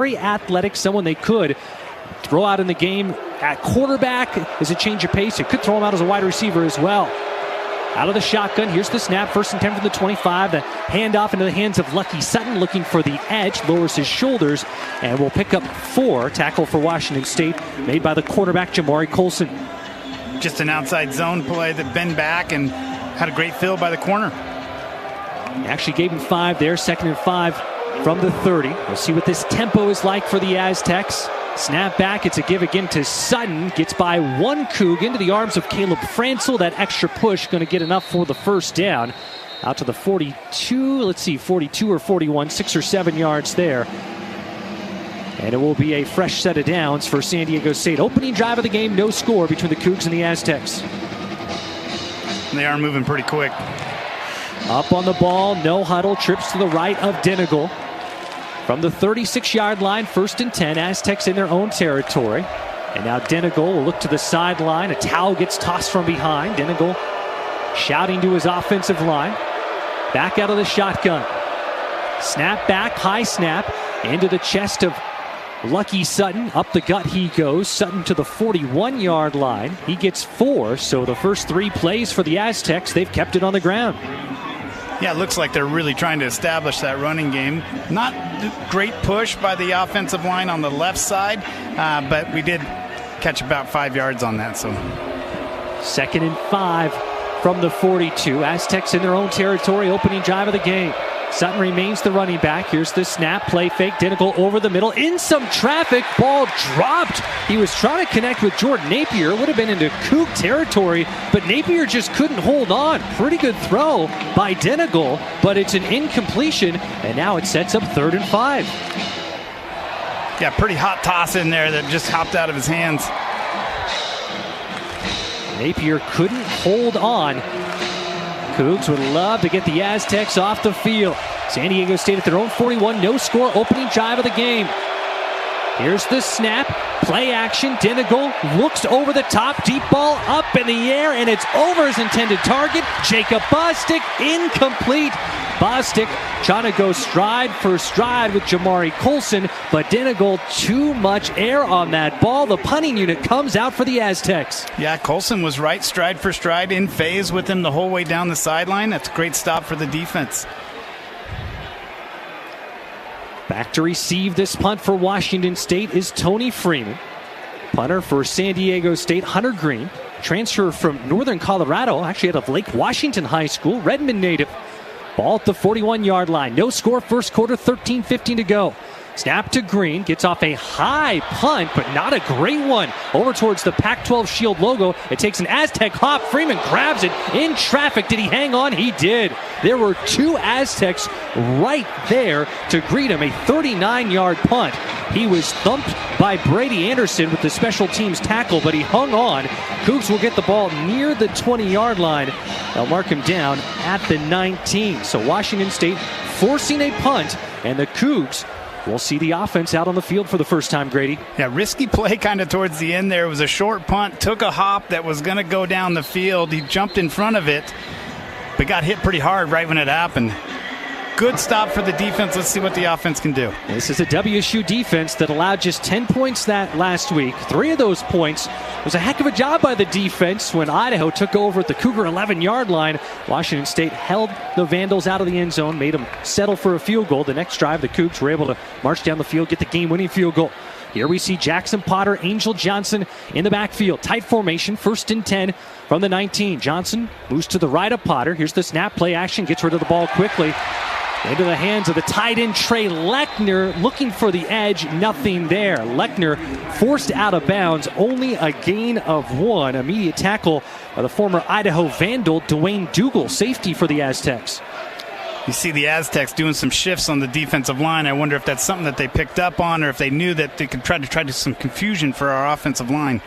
very athletic, someone they could throw out in the game at quarterback as a change of pace. It could throw him out as a wide receiver as well. Out of the shotgun, here's the snap, 1st and 10 from the 25. The handoff into the hands of Lucky Sutton, looking for the edge, lowers his shoulders, and will pick up 4. Tackle for Washington State, made by the quarterback, Jamari Colson. Just an outside zone play that bent back and had a great fill by the corner. Actually gave him 5 there, 2nd and 5 from the 30. We'll see what this tempo is like for the Aztecs. Snap back, it's a give again to Sutton. Gets by 1 Coug into the arms of Caleb Francel. That extra push going to get enough for the first down. Out to the 42, let's see, 42 or 41, 6 or 7 yards there. And it will be a fresh set of downs for San Diego State. Opening drive of the game, no score between the Cougs and the Aztecs. They are moving pretty quick. Up on the ball, no huddle, trips to the right of Denigal. From the 36-yard line, 1st and 10, Aztecs in their own territory. And now Denigal will look to the sideline. A towel gets tossed from behind. Denigal shouting to his offensive line. Back out of the shotgun. Snap back, high snap, into the chest of Lucky Sutton. Up the gut he goes. Sutton to the 41-yard line. He gets 4, so the first 3 plays for the Aztecs, they've kept it on the ground. Yeah, it looks like they're really trying to establish that running game. Not great push by the offensive line on the left side, but we did catch about 5 yards on that. So 2nd and 5 from the 42. Aztecs in their own territory, opening drive of the game. Sutton remains the running back. Here's the snap, play fake, Denigal over the middle, in some traffic, ball dropped. He was trying to connect with Jordan Napier, would have been into Coug territory, but Napier just couldn't hold on. Pretty good throw by Denigal, but it's an incompletion, and now it sets up 3rd and 5. Yeah, pretty hot toss in there that just hopped out of his hands. Napier couldn't hold on. Cougs would love to get the Aztecs off the field. San Diego State at their own 41, no score, opening drive of the game. Here's the snap, play action, Denigal looks over the top, deep ball up in the air, and it's over his intended target. Jacob Bostic, incomplete. Bostic trying to go stride for stride with Jamari Colson, but Denigal too much air on that ball. The punting unit comes out for the Aztecs. Yeah, Colson was right, stride for stride, in phase with him the whole way down the sideline. That's a great stop for the defense. Back to receive this punt for Washington State is Tony Freeman. Punter for San Diego State, Hunter Green. Transfer from Northern Colorado, actually out of Lake Washington High School, Redmond native. Ball at the 41-yard line. No score, first quarter, 13:15 to go. Snap to Green, gets off a high punt, but not a great one. Over towards the Pac-12 Shield logo. It takes an Aztec hop. Freeman grabs it in traffic. Did he hang on? He did. There were 2 Aztecs right there to greet him. A 39-yard punt. He was thumped by Brady Anderson with the special teams tackle, but he hung on. Cougs will get the ball near the 20-yard line. They'll mark him down at the 19. So Washington State forcing a punt, and the Cougs we'll see the offense out on the field for the first time, Grady. Yeah, risky play kind of towards the end there. It was a short punt, took a hop that was going to go down the field. He jumped in front of it, but got hit pretty hard right when it happened. Good stop for the defense. Let's see what the offense can do. This is a WSU defense that allowed just 10 points that last week. 3 of those points was a heck of a job by the defense when Idaho took over at the Cougar 11-yard line. Washington State held the Vandals out of the end zone, made them settle for a field goal. The next drive, the Cougs were able to march down the field, get the game-winning field goal. Here we see Jackson Potter, Angel Johnson in the backfield. Tight formation, 1st and 10 from the 19. Johnson moves to the right of Potter. Here's the snap, play action, gets rid of the ball quickly. Into the hands of the tight end Trey Lechner, looking for the edge, nothing there. Lechner forced out of bounds, only a gain of 1. Immediate tackle by the former Idaho Vandal, Dwayne Dougal, safety for the Aztecs. You see the Aztecs doing some shifts on the defensive line. I wonder if that's something that they picked up on, or if they knew that they could try to some confusion for our offensive line.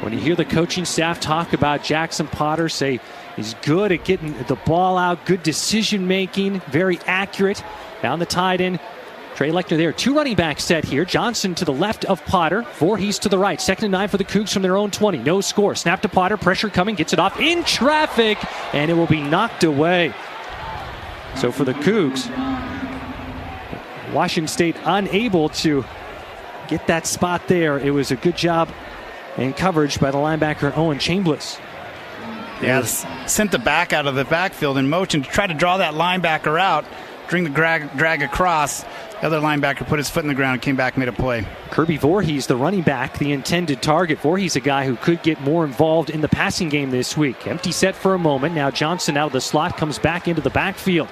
When you hear the coaching staff talk about Jackson Potter, say he's good at getting the ball out, good decision making, very accurate. Down the tight end, Trey Lechner there. 2 running backs set here. Johnson to the left of Potter. Voorhees to the right. 2nd and 9 for the Cougs from their own 20. No score. Snap to Potter. Pressure coming. Gets it off in traffic, and it will be knocked away. So for the Cougs, Washington State unable to get that spot there. It was a good job and coverage by the linebacker Owen Chambliss. Yeah, sent the back out of the backfield in motion to try to draw that linebacker out, bring the drag across. The other linebacker put his foot in the ground and came back and made a play. Kirby Voorhees, the running back, the intended target. Voorhees, a guy who could get more involved in the passing game this week. Empty set for a moment. Now Johnson out of the slot comes back into the backfield.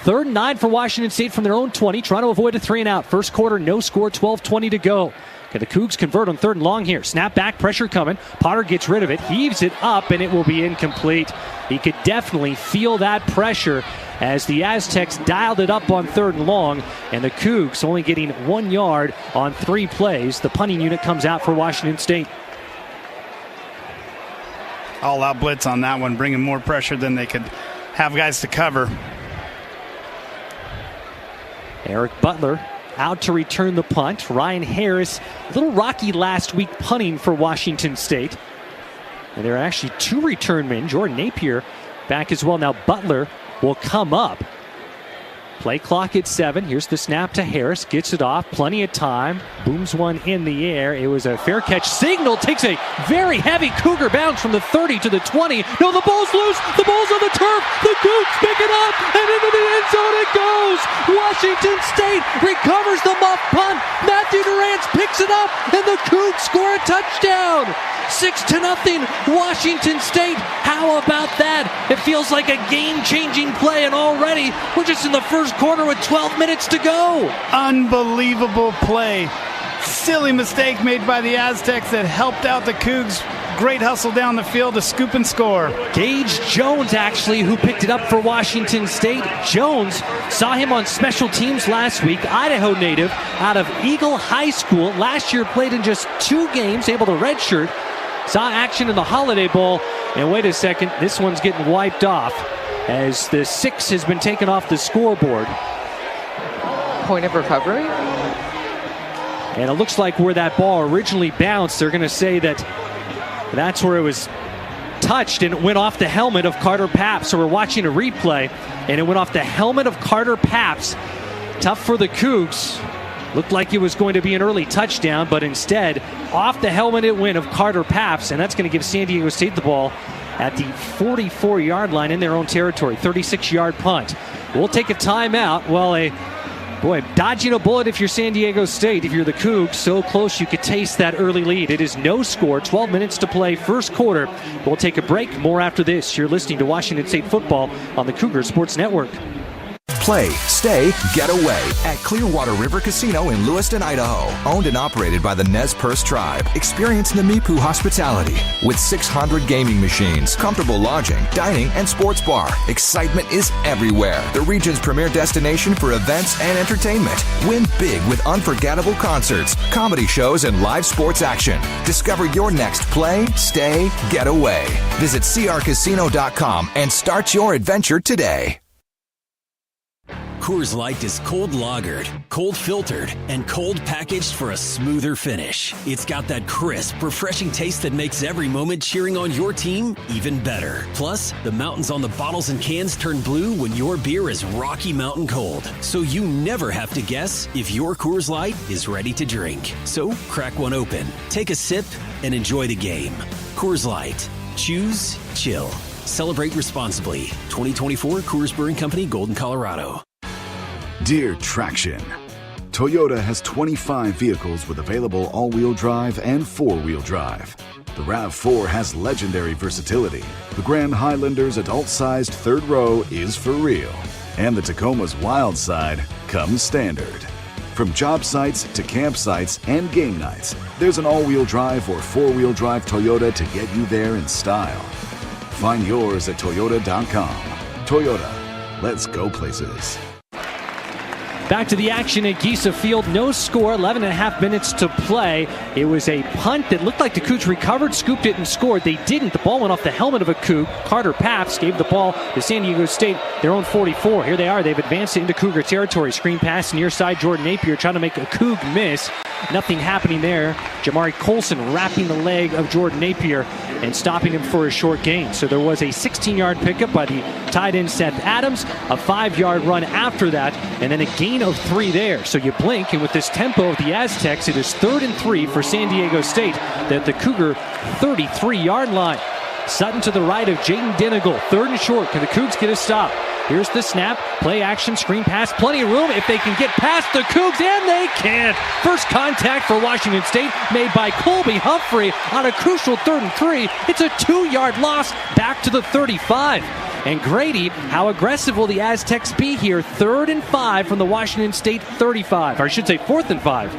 3rd and 9 for Washington State from their own 20, trying to avoid a 3-and-out. First quarter, no score, 12:20 to go. Can the Cougs convert on 3rd and long here? Snap back, pressure coming. Potter gets rid of it, heaves it up, and it will be incomplete. He could definitely feel that pressure as the Aztecs dialed it up on 3rd and long, and the Cougs only getting 1 yard on 3 plays. The punting unit comes out for Washington State. All-out blitz on that one, bringing more pressure than they could have guys to cover. Eric Butler out to return the punt. Ryan Harris, a little rocky last week punting for Washington State. And there are actually 2 return men. Jordan Napier back as well. Now Butler will come up. Play clock at 7. Here's the snap to Harris. Gets it off. Plenty of time. Booms one in the air. It was a fair catch. Signal takes a very heavy Cougar bounce from the 30 to the 20. No, the ball's loose. The ball's on the turf. The Cougs pick it up. And into the end zone it goes. Washington State recovers the muff punt. Matthew Durrance picks it up. And the Cougs score a touchdown. 6-0 Washington State. How about that? It feels like a game-changing play, and already we're just in the first quarter with 12 minutes to go. Unbelievable play. Silly mistake made by the Aztecs that helped out the Cougs. Great hustle down the field to scoop and score. Gage Jones, actually, who picked it up for Washington State. Jones, saw him on special teams last week. Idaho native out of Eagle High School. Last year played in just 2 games, able to redshirt. Saw action in the Holiday Bowl. And wait a second, this one's getting wiped off as the 6 has been taken off the scoreboard. Point of recovery? And it looks like where that ball originally bounced, they're going to say that that's where it was touched, and it went off the helmet of Carter Paps. So we're watching a replay, and it went off the helmet of Carter Paps. Tough for the Cougs. Looked like it was going to be an early touchdown, but instead, off the helmet it went of Carter Paps, and that's going to give San Diego State the ball at the 44-yard line in their own territory. 36-yard punt. We'll take a timeout. Well, dodging a bullet if you're San Diego State. If you're the Cougs, so close you could taste that early lead. It is no score, 12 minutes to play, first quarter. We'll take a break. More after this. You're listening to Washington State football on the Cougar Sports Network. Play, stay, get away at Clearwater River Casino in Lewiston, Idaho. Owned and operated by the Nez Perce Tribe. Experience Namipu hospitality with 600 gaming machines, comfortable lodging, dining, and sports bar. Excitement is everywhere. The region's premier destination for events and entertainment. Win big with unforgettable concerts, comedy shows, and live sports action. Discover your next play, stay, get away. Visit crcasino.com and start your adventure today. Coors Light is cold lagered, cold filtered, and cold packaged for a smoother finish. It's got that crisp, refreshing taste that makes every moment cheering on your team even better. Plus, the mountains on the bottles and cans turn blue when your beer is Rocky Mountain cold. So you never have to guess if your Coors Light is ready to drink. So crack one open, take a sip, and enjoy the game. Coors Light. Choose chill. Celebrate responsibly. 2024 Coors Brewing Company, Golden, Colorado. Dear Traction, Toyota has 25 vehicles with available all-wheel drive and four-wheel drive. The RAV4 has legendary versatility. The Grand Highlander's adult-sized third row is for real. And the Tacoma's wild side comes standard. From job sites to campsites and game nights, there's an all-wheel drive or four-wheel drive Toyota to get you there in style. Find yours at Toyota.com. Toyota, let's go places. Back to the action at Giesa Field. No score, 11 and a half minutes to play. It was a punt that looked like the Cougs recovered, scooped it, and scored. They didn't. The ball went off the helmet of a Coug. Carter Paps gave the ball to San Diego State, their own 44. Here they are. They've advanced it into Cougar territory. Screen pass near side. Jordan Napier trying to make a Coug miss. Nothing happening there. Jamari Colson wrapping the leg of Jordan Napier and stopping him for a short gain. So there was a 16-yard pickup by the tight end Seth Adams, a 5-yard run after that, and then a gain of 3 there. So you blink, and with this tempo of the Aztecs, it is 3rd and 3 for San Diego State at the Cougar 33-yard line. Sutton to the right of Jaden Dinigal, 3rd and short. Can the Cougs get a stop? Here's the snap, play action, screen pass, plenty of room if they can get past the Cougs, and they can't. First contact for Washington State made by Colby Humphrey on a crucial 3rd and 3. It's a 2-yard loss back to the 35. And Grady, how aggressive will the Aztecs be here? 3rd and 5 from the Washington State 35, or I should say 4th and 5.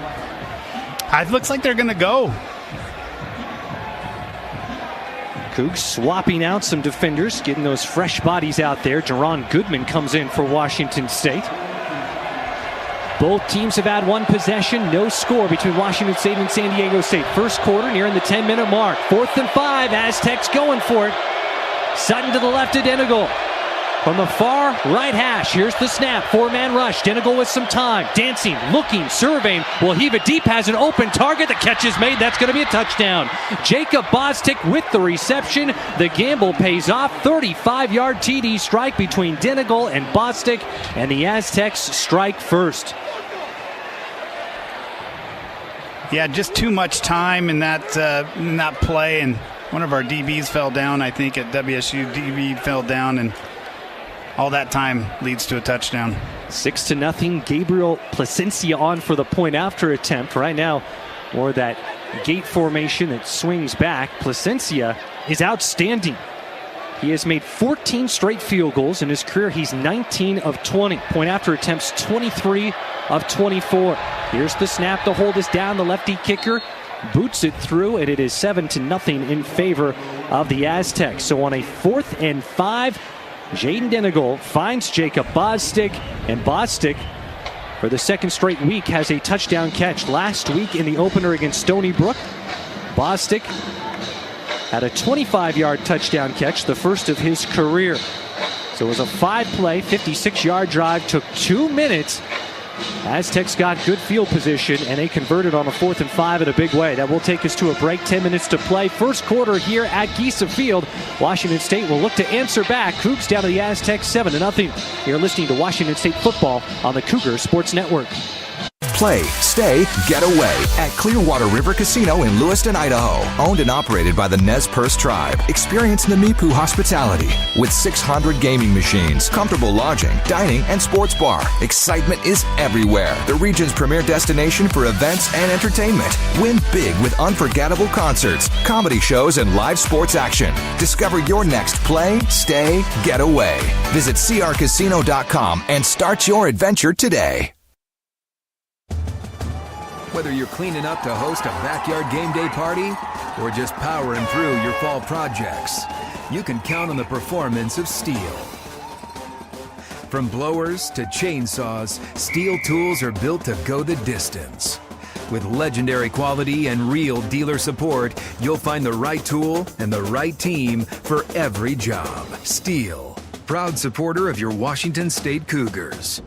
It looks like they're going to go. Cougs swapping out some defenders, getting those fresh bodies out there. Jerron Goodman comes in for Washington State. Both teams have had one possession, no score between Washington State and San Diego State. First quarter nearing the 10-minute mark. 4th and 5, Aztecs going for it. Sutton to the left of Dinigal. From the far right hash, here's the snap. 4-man rush. Dinigal with some time. Dancing, looking, surveying. Will heave it deep. Has an open target. The catch is made. That's going to be a touchdown. Jacob Bostic with the reception. The gamble pays off. 35-yard TD strike between Dinigal and Bostic. And the Aztecs strike first. Yeah, just too much time in that play. And one of our DBs fell down, I think, at WSU. DB fell down, and all that time leads to a touchdown. 6-0. Gabriel Placencia on for the point after attempt. Right now, or that gate formation that swings back. Placencia is outstanding. He has made 14 straight field goals in his career. He's 19 of 20. Point after attempts, 23 of 24. Here's the snap. The hold is down. The lefty kicker boots it through, and it is 7-0 in favor of the Aztecs. So on a 4th and 5, Jaden Dinigal finds Jacob Bostic, and Bostic, for the 2nd straight week, has a touchdown catch. Last week in the opener against Stony Brook, Bostic had a 25-yard touchdown catch, the first of his career. So it was a 5-play, 56-yard drive, took 2 minutes. Aztecs got good field position, and they converted on a 4th and 5 in a big way. That will take us to a break. 10 minutes to play. First quarter here at Giesa Field. Washington State will look to answer back. Cougs down to the Aztecs 7-0. You're listening to Washington State football on the Cougar Sports Network. Play, stay, get away at Clearwater River Casino in Lewiston, Idaho. Owned and operated by the Nez Perce Tribe. Experience Namipu hospitality with 600 gaming machines, comfortable lodging, dining, and sports bar. Excitement is everywhere. The region's premier destination for events and entertainment. Win big with unforgettable concerts, comedy shows, and live sports action. Discover your next play, stay, get away. Visit crcasino.com and start your adventure today. Whether you're cleaning up to host a backyard game day party or just powering through your fall projects, you can count on the performance of Steel. From blowers to chainsaws, Steel tools are built to go the distance. With legendary quality and real dealer support, you'll find the right tool and the right team for every job. Steel, proud supporter of your Washington State Cougars.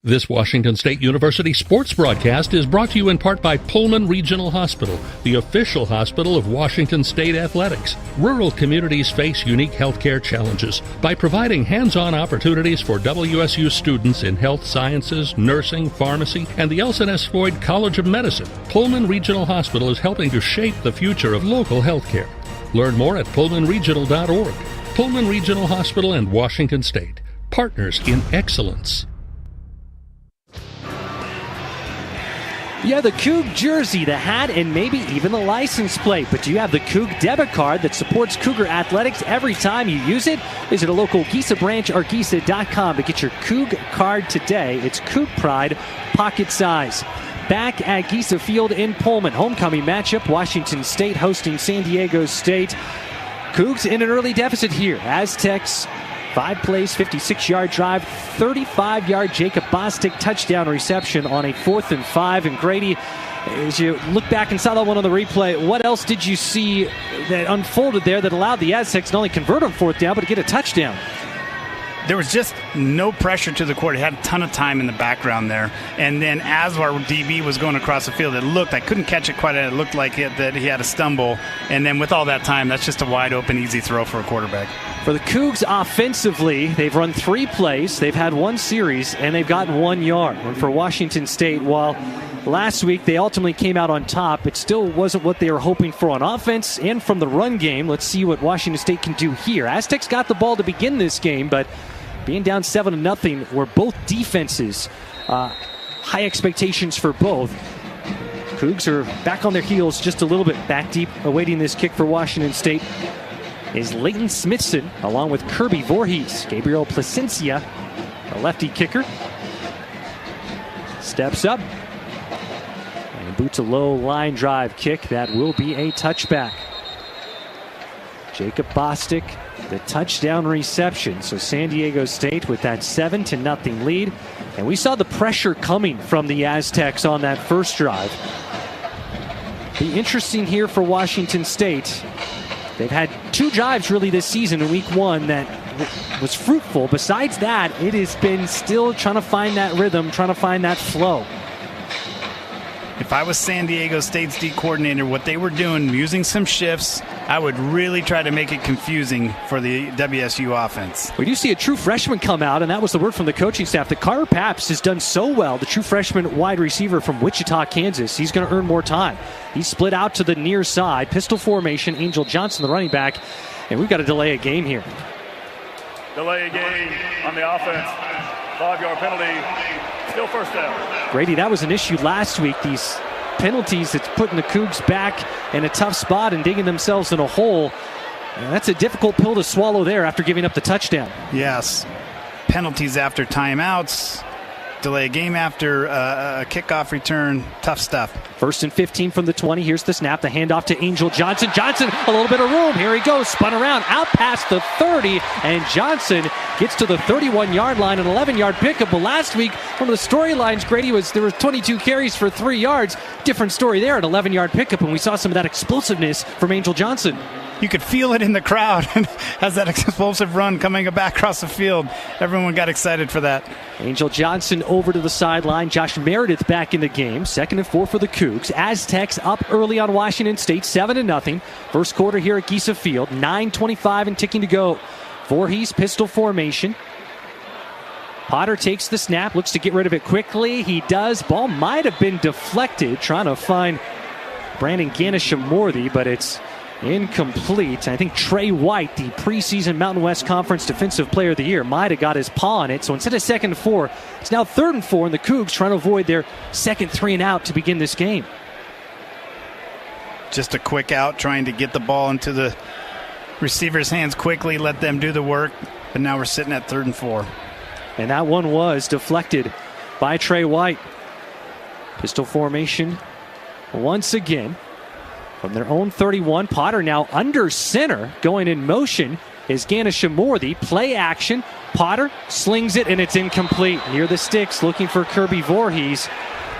This Washington State University sports broadcast is brought to you in part by Pullman Regional Hospital, the official hospital of Washington State Athletics. Rural communities face unique healthcare challenges. By providing hands-on opportunities for WSU students in health sciences, nursing, pharmacy, and the Elson S. Floyd College of Medicine, Pullman Regional Hospital is helping to shape the future of local healthcare. Learn more at pullmanregional.org. Pullman Regional Hospital and Washington State, partners in excellence. Yeah, the Coug jersey, the hat, and maybe even the license plate. But do you have the Coug debit card that supports Cougar athletics every time you use it? Visit a local Giesa branch or Giesa.com to get your Coug card today. It's Coug Pride, pocket size. Back at Giesa Field in Pullman. Homecoming matchup, Washington State hosting San Diego State. Cougs in an early deficit here. Aztecs, 5 plays, 56-yard drive, 35-yard Jacob Bostic touchdown reception on a 4th and 5. And Grady, as you look back and saw that one on the replay, what else did you see that unfolded there that allowed the Aztecs not only convert on 4th down, but to get a touchdown? there was just no pressure to the court. It had a ton of time in the background there. And then as our DB was going across the field, I couldn't catch it quite. It looked like that he had a stumble. And then with all that time, that's just a wide open, easy throw for a quarterback. For the Cougs offensively, they've run 3 plays, they've had 1 series, and they've gotten 1 yard. And for Washington State, while last week they ultimately came out on top, it still wasn't what they were hoping for on offense and from the run game. Let's see what Washington State can do here. Aztecs got the ball to begin this game, but being down 7-0 were both defenses. High expectations for both. Cougs are back on their heels just a little bit, back deep, awaiting this kick for Washington State is Leighton Smithson, along with Kirby Voorhees. Gabriel Placencia, a lefty kicker, steps up and boots a low line drive kick. That will be a touchback. Jacob Bostic, the touchdown reception. So San Diego State with that 7-0 lead. And we saw the pressure coming from the Aztecs on that first drive. Be interesting here for Washington State. They've had 2 drives really this season in week 1 that was fruitful. Besides that, it has been still trying to find that rhythm, trying to find that flow. If I was San Diego State's D coordinator, what they were doing, using some shifts, I would really try to make it confusing for the WSU offense. We do see a true freshman come out, and that was the word from the coaching staff, that Carter Papps has done so well, the true freshman wide receiver from Wichita, Kansas. He's going to earn more time. He's split out to the near side, pistol formation, Angel Johnson, the running back, and we've got to delay a game here. Delay a game on the offense. 5-yard penalty. Still first down. Grady, that was an issue last week. These penalties that's putting the Cougs back in a tough spot and digging themselves in a hole. And that's a difficult pill to swallow there after giving up the touchdown. Yes. Penalties after timeouts. Delay a game after a kickoff return. Tough stuff. 1st and 15 from the 20. Here's the snap. The handoff to Angel Johnson. Johnson, a little bit of room. Here he goes. Spun around. Out past the 30. And Johnson gets to the 31-yard line. An 11-yard pickup. But last week, one of the storylines, Grady, was there was 22 carries for 3 yards. Different story there. An 11-yard pickup. And we saw some of that explosiveness from Angel Johnson. You could feel it in the crowd as that explosive run coming back across the field. Everyone got excited for that. Angel Johnson over to the sideline. Josh Meredith back in the game. 2nd and 4 for the Cougs. Aztecs up early on Washington State, 7-0. First quarter here at Giesa Field. 9:25 and ticking to go. Voorhees pistol formation. Potter takes the snap, looks to get rid of it quickly. He does. Ball might have been deflected, trying to find Brandon Ganesha-Morthy, but it's incomplete. I think Trey White, the preseason Mountain West Conference Defensive Player of the Year, might have got his paw on it. So instead of 2nd and 4, it's now 3rd and 4, and the Cougs trying to avoid their second 3 and out to begin this game. Just a quick out, trying to get the ball into the receiver's hands quickly, let them do the work. But now we're sitting at 3rd and 4. And that one was deflected by Trey White. Pistol formation once again. From their own 31, Potter now under center, going in motion is Ganesha-Morthy. Play action. Potter slings it, and it's incomplete. Near the sticks, looking for Kirby Voorhees.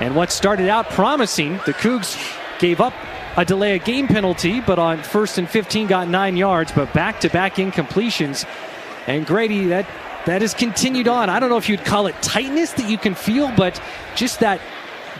And what started out promising, the Cougs gave up a delay of game penalty, but on 1st and 15 got 9 yards, but back-to-back incompletions. And Grady, that has continued on. I don't know if you'd call it tightness that you can feel, but just that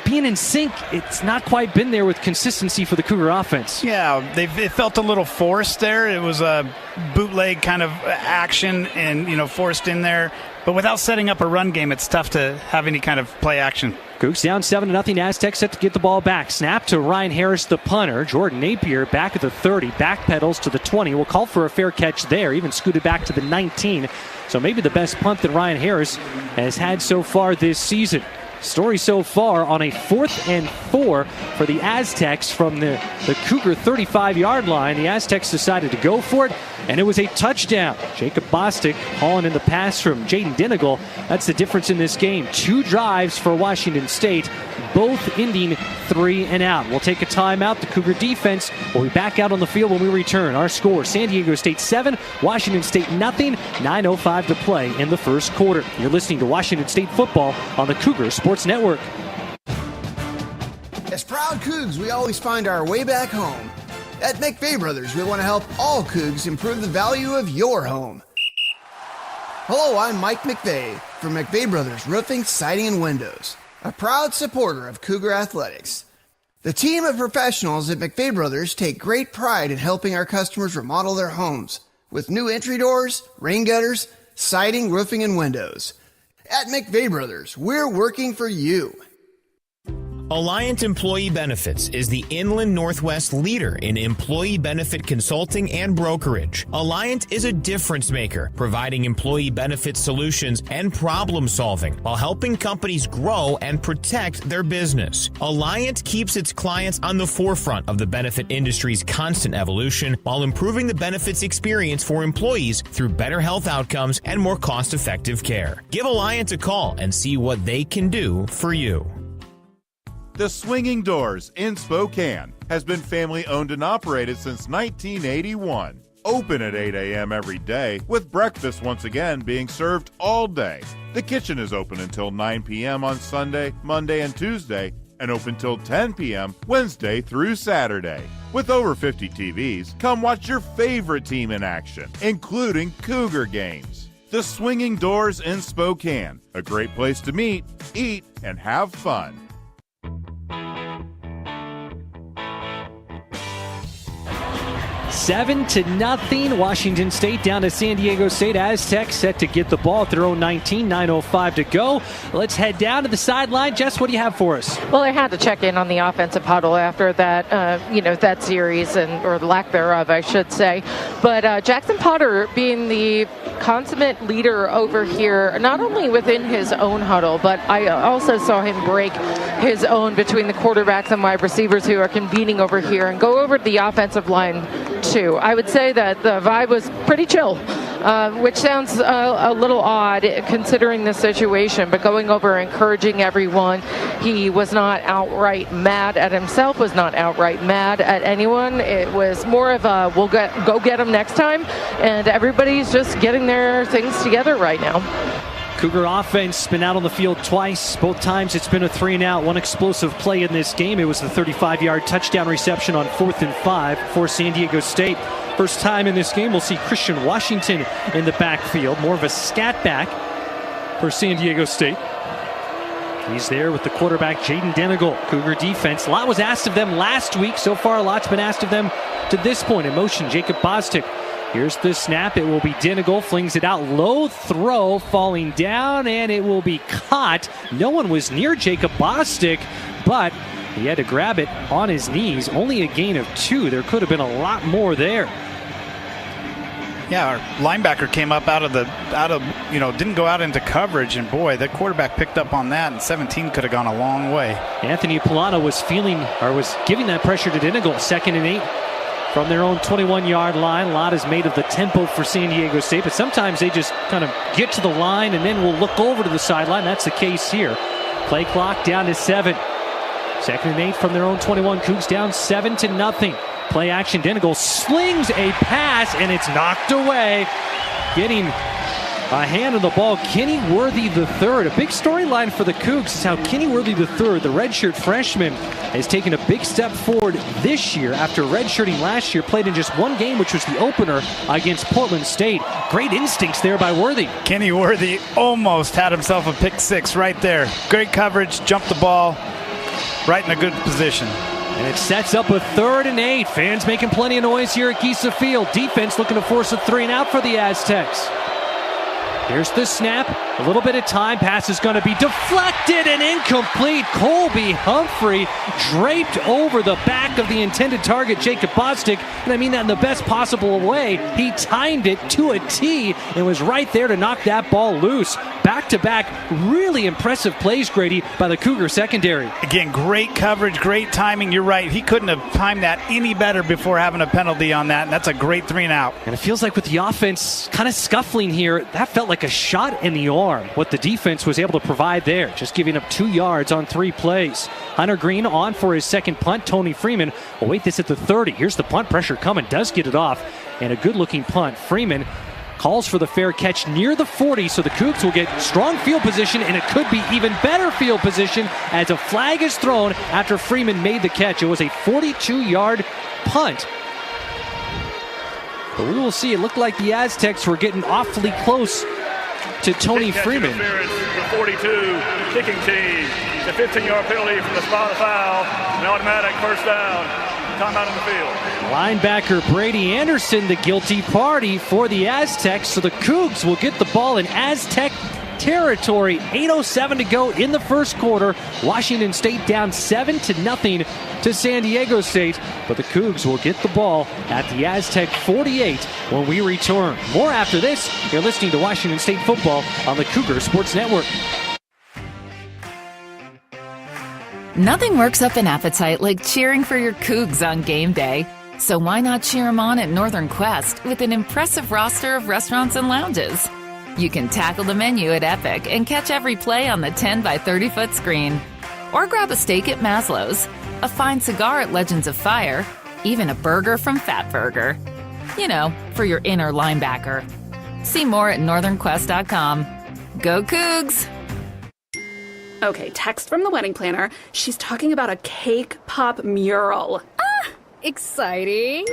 being in sync, it's not quite been there with consistency for the Cougar offense. Yeah, it felt a little forced there. It was a bootleg kind of action and, forced in there. But without setting up a run game, it's tough to have any kind of play action. Cougs down 7-0. Aztecs set to get the ball back. Snap to Ryan Harris, the punter. Jordan Napier back at the 30. Backpedals to the 20. We'll call for a fair catch there. Even scooted back to the 19. So maybe the best punt that Ryan Harris has had so far this season. Story so far on a 4th and 4 for the Aztecs from the Cougar 35-yard line. The Aztecs decided to go for it, and it was a touchdown. Jacob Bostic hauling in the pass from Jaden Dinigal. That's the difference in this game. 2 drives for Washington State, both ending 3 and out. We'll take a timeout. The Cougar defense will be back out on the field when we return. Our score, San Diego State 7, Washington State nothing. 9:05 to play in the first quarter. You're listening to Washington State football on the Cougar Sports Network. As proud Cougs, we always find our way back home. At McVay Brothers, we want to help all Cougs improve the value of your home. Hello, I'm Mike McVeigh from McVeigh Brothers Roofing, Siding, and Windows, a proud supporter of Cougar Athletics. The team of professionals at McVeigh Brothers take great pride in helping our customers remodel their homes with new entry doors, rain gutters, siding, roofing, and windows. At McVeigh Brothers, we're working for you. Alliant Employee Benefits is the Inland Northwest leader in employee benefit consulting and brokerage. Alliant is a difference maker, providing employee benefit solutions and problem solving while helping companies grow and protect their business. Alliant keeps its clients on the forefront of the benefit industry's constant evolution while improving the benefits experience for employees through better health outcomes and more cost-effective care. Give Alliant a call and see what they can do for you. The Swinging Doors in Spokane has been family owned and operated since 1981. Open at 8 a.m. every day, with breakfast once again being served all day. The kitchen is open until 9 p.m. on Sunday, Monday, and Tuesday, and open till 10 p.m. Wednesday through Saturday. With over 50 TVs, come watch your favorite team in action, including Cougar games. The Swinging Doors in Spokane, a great place to meet, eat, and have fun. 7-0, Washington State down to San Diego State. Aztecs set to get the ball at their own 19, 9:05 to go. Let's head down to the sideline. Jess, what do you have for us? Well, I had to check in on the offensive huddle after that, that series, or lack thereof, I should say. But Jackson Potter being the consummate leader over here, not only within his own huddle, but I also saw him break his own between the quarterbacks and wide receivers who are convening over here and go over to the offensive line too. I would say that the vibe was pretty chill, which sounds a little odd considering the situation, but going over encouraging everyone. He was not outright mad at himself, was not outright mad at anyone. It was more of a go get him next time, and everybody's just getting their things together right now. Cougar offense been out on the field twice. Both times it's been a 3-and-out. One explosive play in this game. It was the 35-yard touchdown reception on 4th and 5 for San Diego State. First time in this game we'll see Christian Washington in the backfield. More of a scat back for San Diego State. He's there with the quarterback, Jaden Denegal. Cougar defense. A lot was asked of them last week. So far, a lot's been asked of them to this point. In motion, Jacob Bostic. Here's the snap. It will be Denegal. Flings it out. Low throw. Falling down. And it will be caught. No one was near Jacob Bostic, but he had to grab it on his knees. Only a gain of 2. There could have been a lot more there. Yeah, our linebacker came up didn't go out into coverage, and boy, the quarterback picked up on that, and 17 could have gone a long way. Anthony Polano was giving that pressure to Denegal. 2nd and 8 from their own 21-yard line. A lot is made of the tempo for San Diego State, but sometimes they just kind of get to the line and then will look over to the sideline. That's the case here. Play clock down to 7. 2nd and 8 from their own 21. Cougs down 7-0. Play action. Denegal slings a pass, and it's knocked away. Getting a hand on the ball, Kenny Worthy III. A big storyline for the Cougs is how Kenny Worthy III, the redshirt freshman, has taken a big step forward this year after redshirting last year. Played in just one game, which was the opener against Portland State. Great instincts there by Worthy. Kenny Worthy almost had himself a pick 6 right there. Great coverage, jumped the ball right in a good position. And it sets up a 3rd and 8. Fans making plenty of noise here at Gisa Field. Defense looking to force a 3-and-out for the Aztecs. Here's the snap. A little bit of time. Pass is going to be deflected and incomplete. Colby Humphrey draped over the back of the intended target, Jacob Bostic. And I mean that in the best possible way. He timed it to a T and was right there to knock that ball loose. Back-to-back, really impressive plays, Grady, by the Cougar secondary. Again, great coverage, great timing. You're right. He couldn't have timed that any better before having a penalty on that. And that's a great 3-and-out. And it feels like with the offense kind of scuffling here, that felt like a shot in the arm, what the defense was able to provide there. Just giving up 2 yards on 3 plays. Hunter Green on for his second punt. Tony Freeman will wait this at the 30. Here's the punt. Pressure coming. Does get it off. And a good-looking punt. Freeman calls for the fair catch near the 40, so the Cougs will get strong field position, and it could be even better field position as a flag is thrown after Freeman made the catch. It was a 42-yard punt. But we will see. It looked like the Aztecs were getting awfully close to Tony Freeman. The 42 kicking team. The 15-yard penalty from the spot of the foul. An automatic first down. Timeout on the field. Linebacker Brady Anderson, the guilty party for the Aztecs. So the Cougs will get the ball in Aztec territory. 8:07 to go in the first quarter. Washington State down 7-0 to San Diego State. But the Cougs will get the ball at the Aztec 48 when we return. More after this. You're listening to Washington State football on the Cougar Sports Network. Nothing works up an appetite like cheering for your Cougs on game day. So why not cheer them on at Northern Quest with an impressive roster of restaurants and lounges? You can tackle the menu at Epic and catch every play on the 10 by 30-foot screen. Or grab a steak at Maslow's, a fine cigar at Legends of Fire, even a burger from Fat Burger. You know, for your inner linebacker. See more at northernquest.com. Go Cougs! Okay, text from the wedding planner. She's talking about a cake pop mural. Ah, exciting.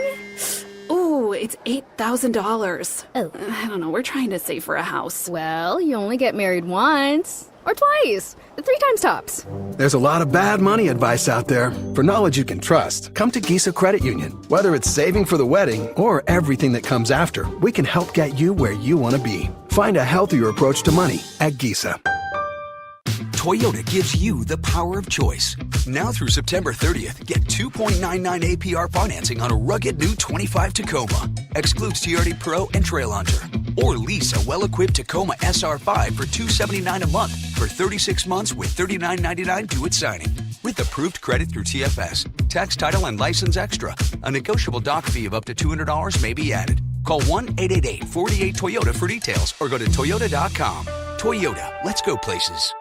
Ooh, it's $8,000. Oh. I don't know, we're trying to save for a house. Well, you only get married once. Or twice. 3 times tops. There's a lot of bad money advice out there. For knowledge you can trust, come to Gisa Credit Union. Whether it's saving for the wedding or everything that comes after, we can help get you where you want to be. Find a healthier approach to money at Gisa. Toyota gives you the power of choice. Now through September 30th, get 2.99 APR financing on a rugged new 25 Tacoma. Excludes TRD Pro and Trail Hunter. Or lease a well-equipped Tacoma SR5 for $279 a month for 36 months with $39.99 due at signing. With approved credit through TFS. Tax, title, and license extra. A negotiable doc fee of up to $200 may be added. Call 1-888-48-TOYOTA for details or go to Toyota.com. Toyota, let's go places.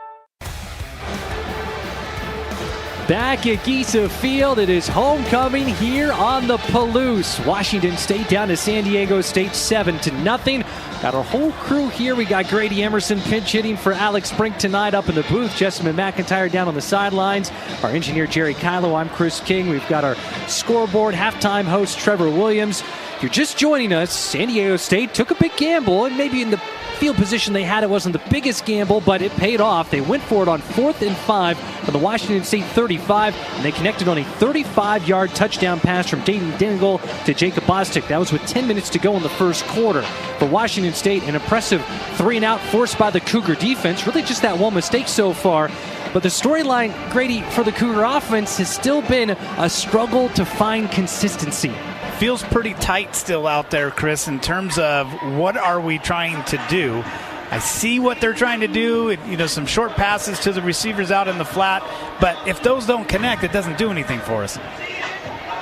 Back at Gisa Field, it is homecoming here on the Palouse. Washington State down to San Diego State 7-0. Got our whole crew here. We got Grady Emerson pinch hitting for Alex Brink tonight up in the booth. Jessamine McIntyre down on the sidelines. Our engineer Jerry Kylo. I'm Chris King. We've got our scoreboard halftime host Trevor Williams. If you're just joining us, San Diego State took a big gamble, and maybe in the field position they had, it wasn't the biggest gamble, but it paid off. They went for it on 4th and 5 from the Washington State 35, and they connected on a 35-yard touchdown pass from Dayton Dingle to Jacob Bostic. That was with 10 minutes to go in the first quarter. For Washington State, an impressive 3-and-out forced by the Cougar defense. Really just that one mistake so far. But the storyline, Grady, for the Cougar offense has still been a struggle to find consistency. Feels pretty tight still out there, Chris, in terms of what are we trying to do. I see what they're trying to do, some short passes to the receivers out in the flat, but if those don't connect, it doesn't do anything for us.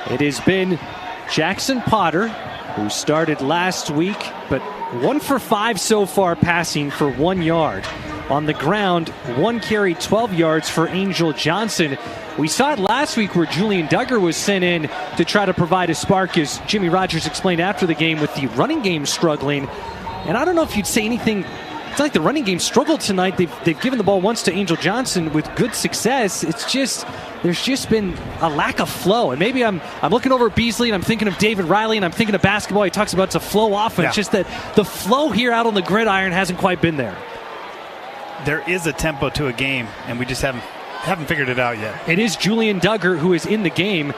It has been Jackson Potter, who started last week, but 1 for 5 so far passing for 1 yard. On the ground, 1 carry, 12 yards for Angel Johnson. We saw it last week where Julian Duggar was sent in to try to provide a spark, as Jimmy Rogers explained after the game, with the running game struggling. And I don't know if you'd say anything. It's like the running game struggled tonight. They've given the ball once to Angel Johnson with good success. It's just, there's just been a lack of flow. And maybe I'm looking over at Beasley and I'm thinking of David Riley and I'm thinking of basketball. He talks about it's a flow offense. Yeah. Just that the flow here out on the gridiron hasn't quite been there. There is a tempo to a game, and we just haven't figured it out yet. It is Julian Duggar who is in the game.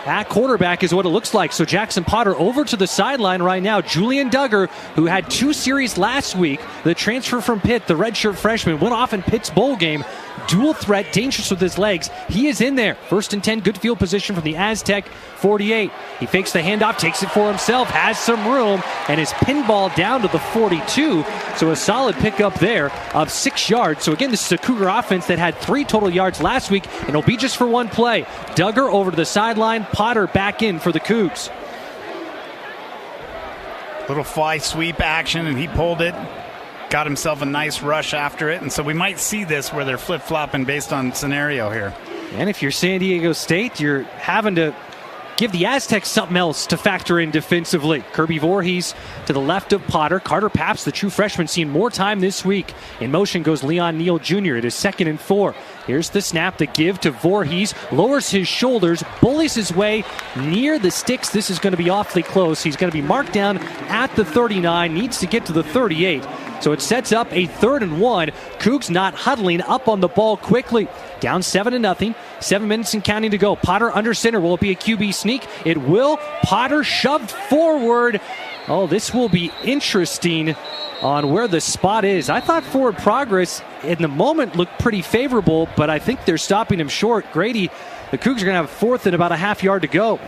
At quarterback is what it looks like. So Jackson Potter over to the sideline right now. Julian Duggar, who had 2 series last week, the transfer from Pitt, the redshirt freshman, went off in Pitt's bowl game. Dual threat, dangerous with his legs. He is in there. 1st and 10, good field position from the Aztec 48. He fakes the handoff, takes it for himself, has some room, and is pinball down to the 42. So a solid pickup there of 6 yards. So again, this is a Cougar offense that had 3 total yards last week, and it'll be just for 1 play. Duggar over to the sideline, Potter back in for the Cougs. Little fly sweep action, and he pulled it. Got himself a nice rush after it, and so we might see this where they're flip-flopping based on scenario here. And if you're San Diego State, you're having to give the Aztecs something else to factor in defensively. Kirby Voorhees to the left of Potter. Carter Paps, the true freshman, seeing more time this week. In motion goes Leon Neal Jr. It is 2nd and 4. Here's the snap, the give to Voorhees. Lowers his shoulders, bullies his way near the sticks. This is going to be awfully close. He's going to be marked down at the 39. Needs to get to the 38. So it sets up a 3rd and 1. Cougs not huddling up on the ball quickly. Down 7-0. 7 minutes and counting to go. Potter under center. Will it be a QB sneak? It will. Potter shoved forward. Oh, this will be interesting on where the spot is. I thought forward progress in the moment looked pretty favorable, but I think they're stopping him short. Grady, the Cougs are going to have 4th and about a half yard to go.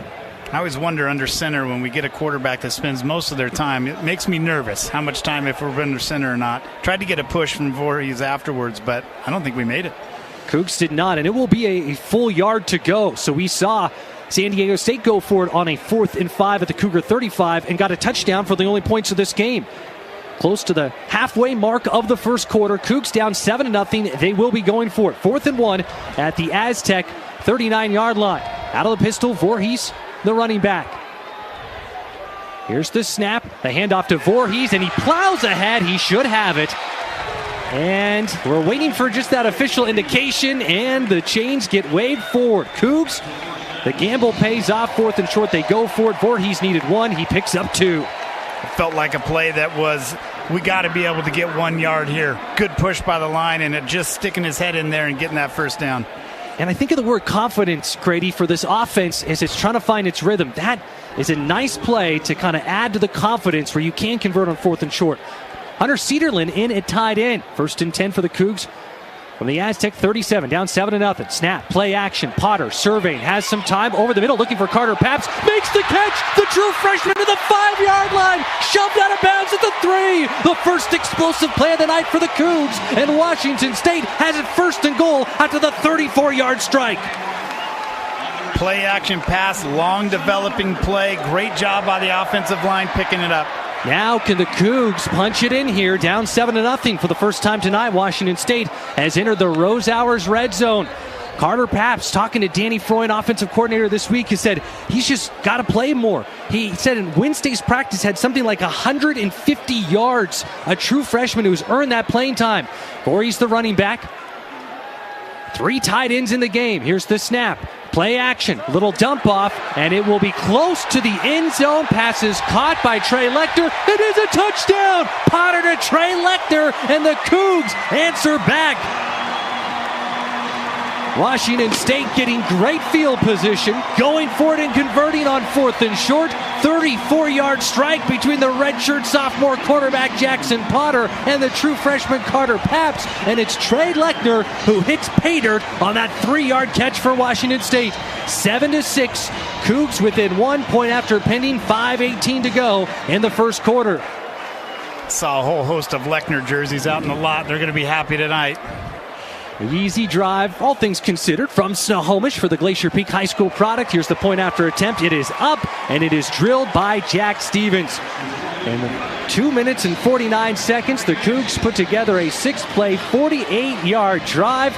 I always wonder under center when we get a quarterback that spends most of their time. It makes me nervous how much time if we're under center or not. Tried to get a push from Voorhees afterwards, but I don't think we made it. Cougs did not, and it will be a full yard to go. So we saw San Diego State go for it on a 4th and 5 at the Cougar 35 and got a touchdown for the only points of this game. Close to the halfway mark of the first quarter. Cougs down 7-0. They will be going for it. 4th and 1 at the Aztec 39-yard line. Out of the pistol, Voorhees, the running back. Here's the snap. The handoff to Voorhees, and he plows ahead. He should have it. And we're waiting for just that official indication, and the chains get waved forward. Cougs, the gamble pays off. 4th and short, they go for it. Voorhees needed 1. He picks up 2. It felt like a play that was, we got to be able to get 1 yard here. Good push by the line, and it just sticking his head in there and getting that first down. And I think of the word confidence, Grady, for this offense as it's trying to find its rhythm. That is a nice play to kind of add to the confidence where you can convert on 4th and short. Hunter Cedarland in at tight end. 1st and 10 for the Cougs from the Aztec 37, down 7-0. Snap, play action. Potter surveying, has some time over the middle, looking for Carter Paps. Makes the catch. The true freshman to the 5-yard line. Shoved out of bounds at the 3. The first explosive play of the night for the Cougs. And Washington State has it 1st and goal after the 34-yard strike. Play action pass, long developing play. Great job by the offensive line picking it up. Now can the Cougs punch it in here, down 7-0 for the first time tonight. Washington State has entered the Rose Hours red zone. Carter Paps, talking to Danny Freund, offensive coordinator this week, has said he's just got to play more. He said in Wednesday's practice had something like 150 yards. A true freshman who's earned that playing time. Voorhees the running back. 3 tight ends in the game. Here's the snap. Play action, little dump off, and it will be close to the end zone. Pass is caught by Trey Lecter. It is a touchdown! Potter to Trey Lecter, and the Cougs answer back. Washington State getting great field position, going for it and converting on 4th and short. 34-yard strike between the redshirt sophomore quarterback Jackson Potter and the true freshman Carter Paps. And it's Trey Lecter who hits pay dirt on that 3-yard catch for Washington State. 7-6. Cougs within 1 point after pending. 5:18 to go in the first quarter. Saw a whole host of Lechner jerseys out in the lot. They're going to be happy tonight. The easy drive, all things considered, from Snohomish for the Glacier Peak High School product. Here's the point after attempt. It is up, and it is drilled by Jack Stevens. In 2 minutes and 49 seconds, the Cougs put together a 6-play, 48-yard drive.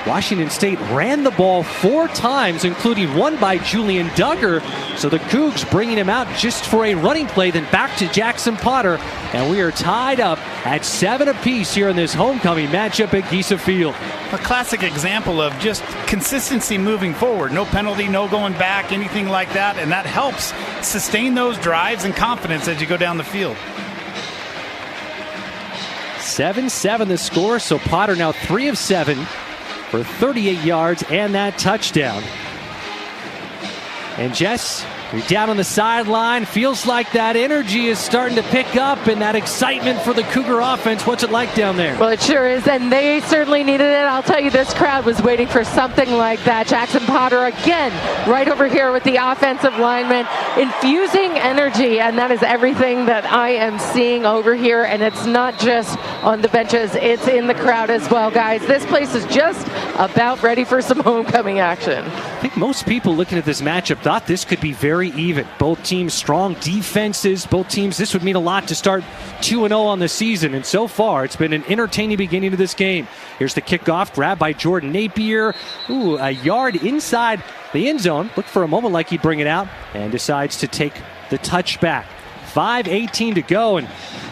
Washington State ran the ball 4 times, including one by Julian Duggar. So the Cougs bringing him out just for a running play, then back to Jackson Potter. And we are tied up at 7 apiece here in this homecoming matchup at Giesa Field. A classic example of just consistency moving forward. No penalty, no going back, anything like that. And that helps sustain those drives and confidence as you go down the field. 7-7 the score. So Potter now 3 of 7. For 38 yards and that touchdown. And Jess, you're down on the sideline. Feels like that energy is starting to pick up and that excitement for the Cougar offense. What's it like down there? Well, it sure is, and they certainly needed it. I'll tell you, this crowd was waiting for something like that. Jackson Potter again, right over here with the offensive lineman, infusing energy, and that is everything that I am seeing over here. And it's not just on the benches, it's in the crowd as well, guys. This place is just about ready for some homecoming action. I think most people looking at this matchup thought this could be very even. Both teams strong defenses. Both teams, this would mean a lot to start 2-0 on the season. And so far, it's been an entertaining beginning to this game. Here's the kickoff, grabbed by Jordan Napier. Ooh, a yard inside the end zone. Looked for a moment like he'd bring it out and decides to take the touchback. 5:18 to go, and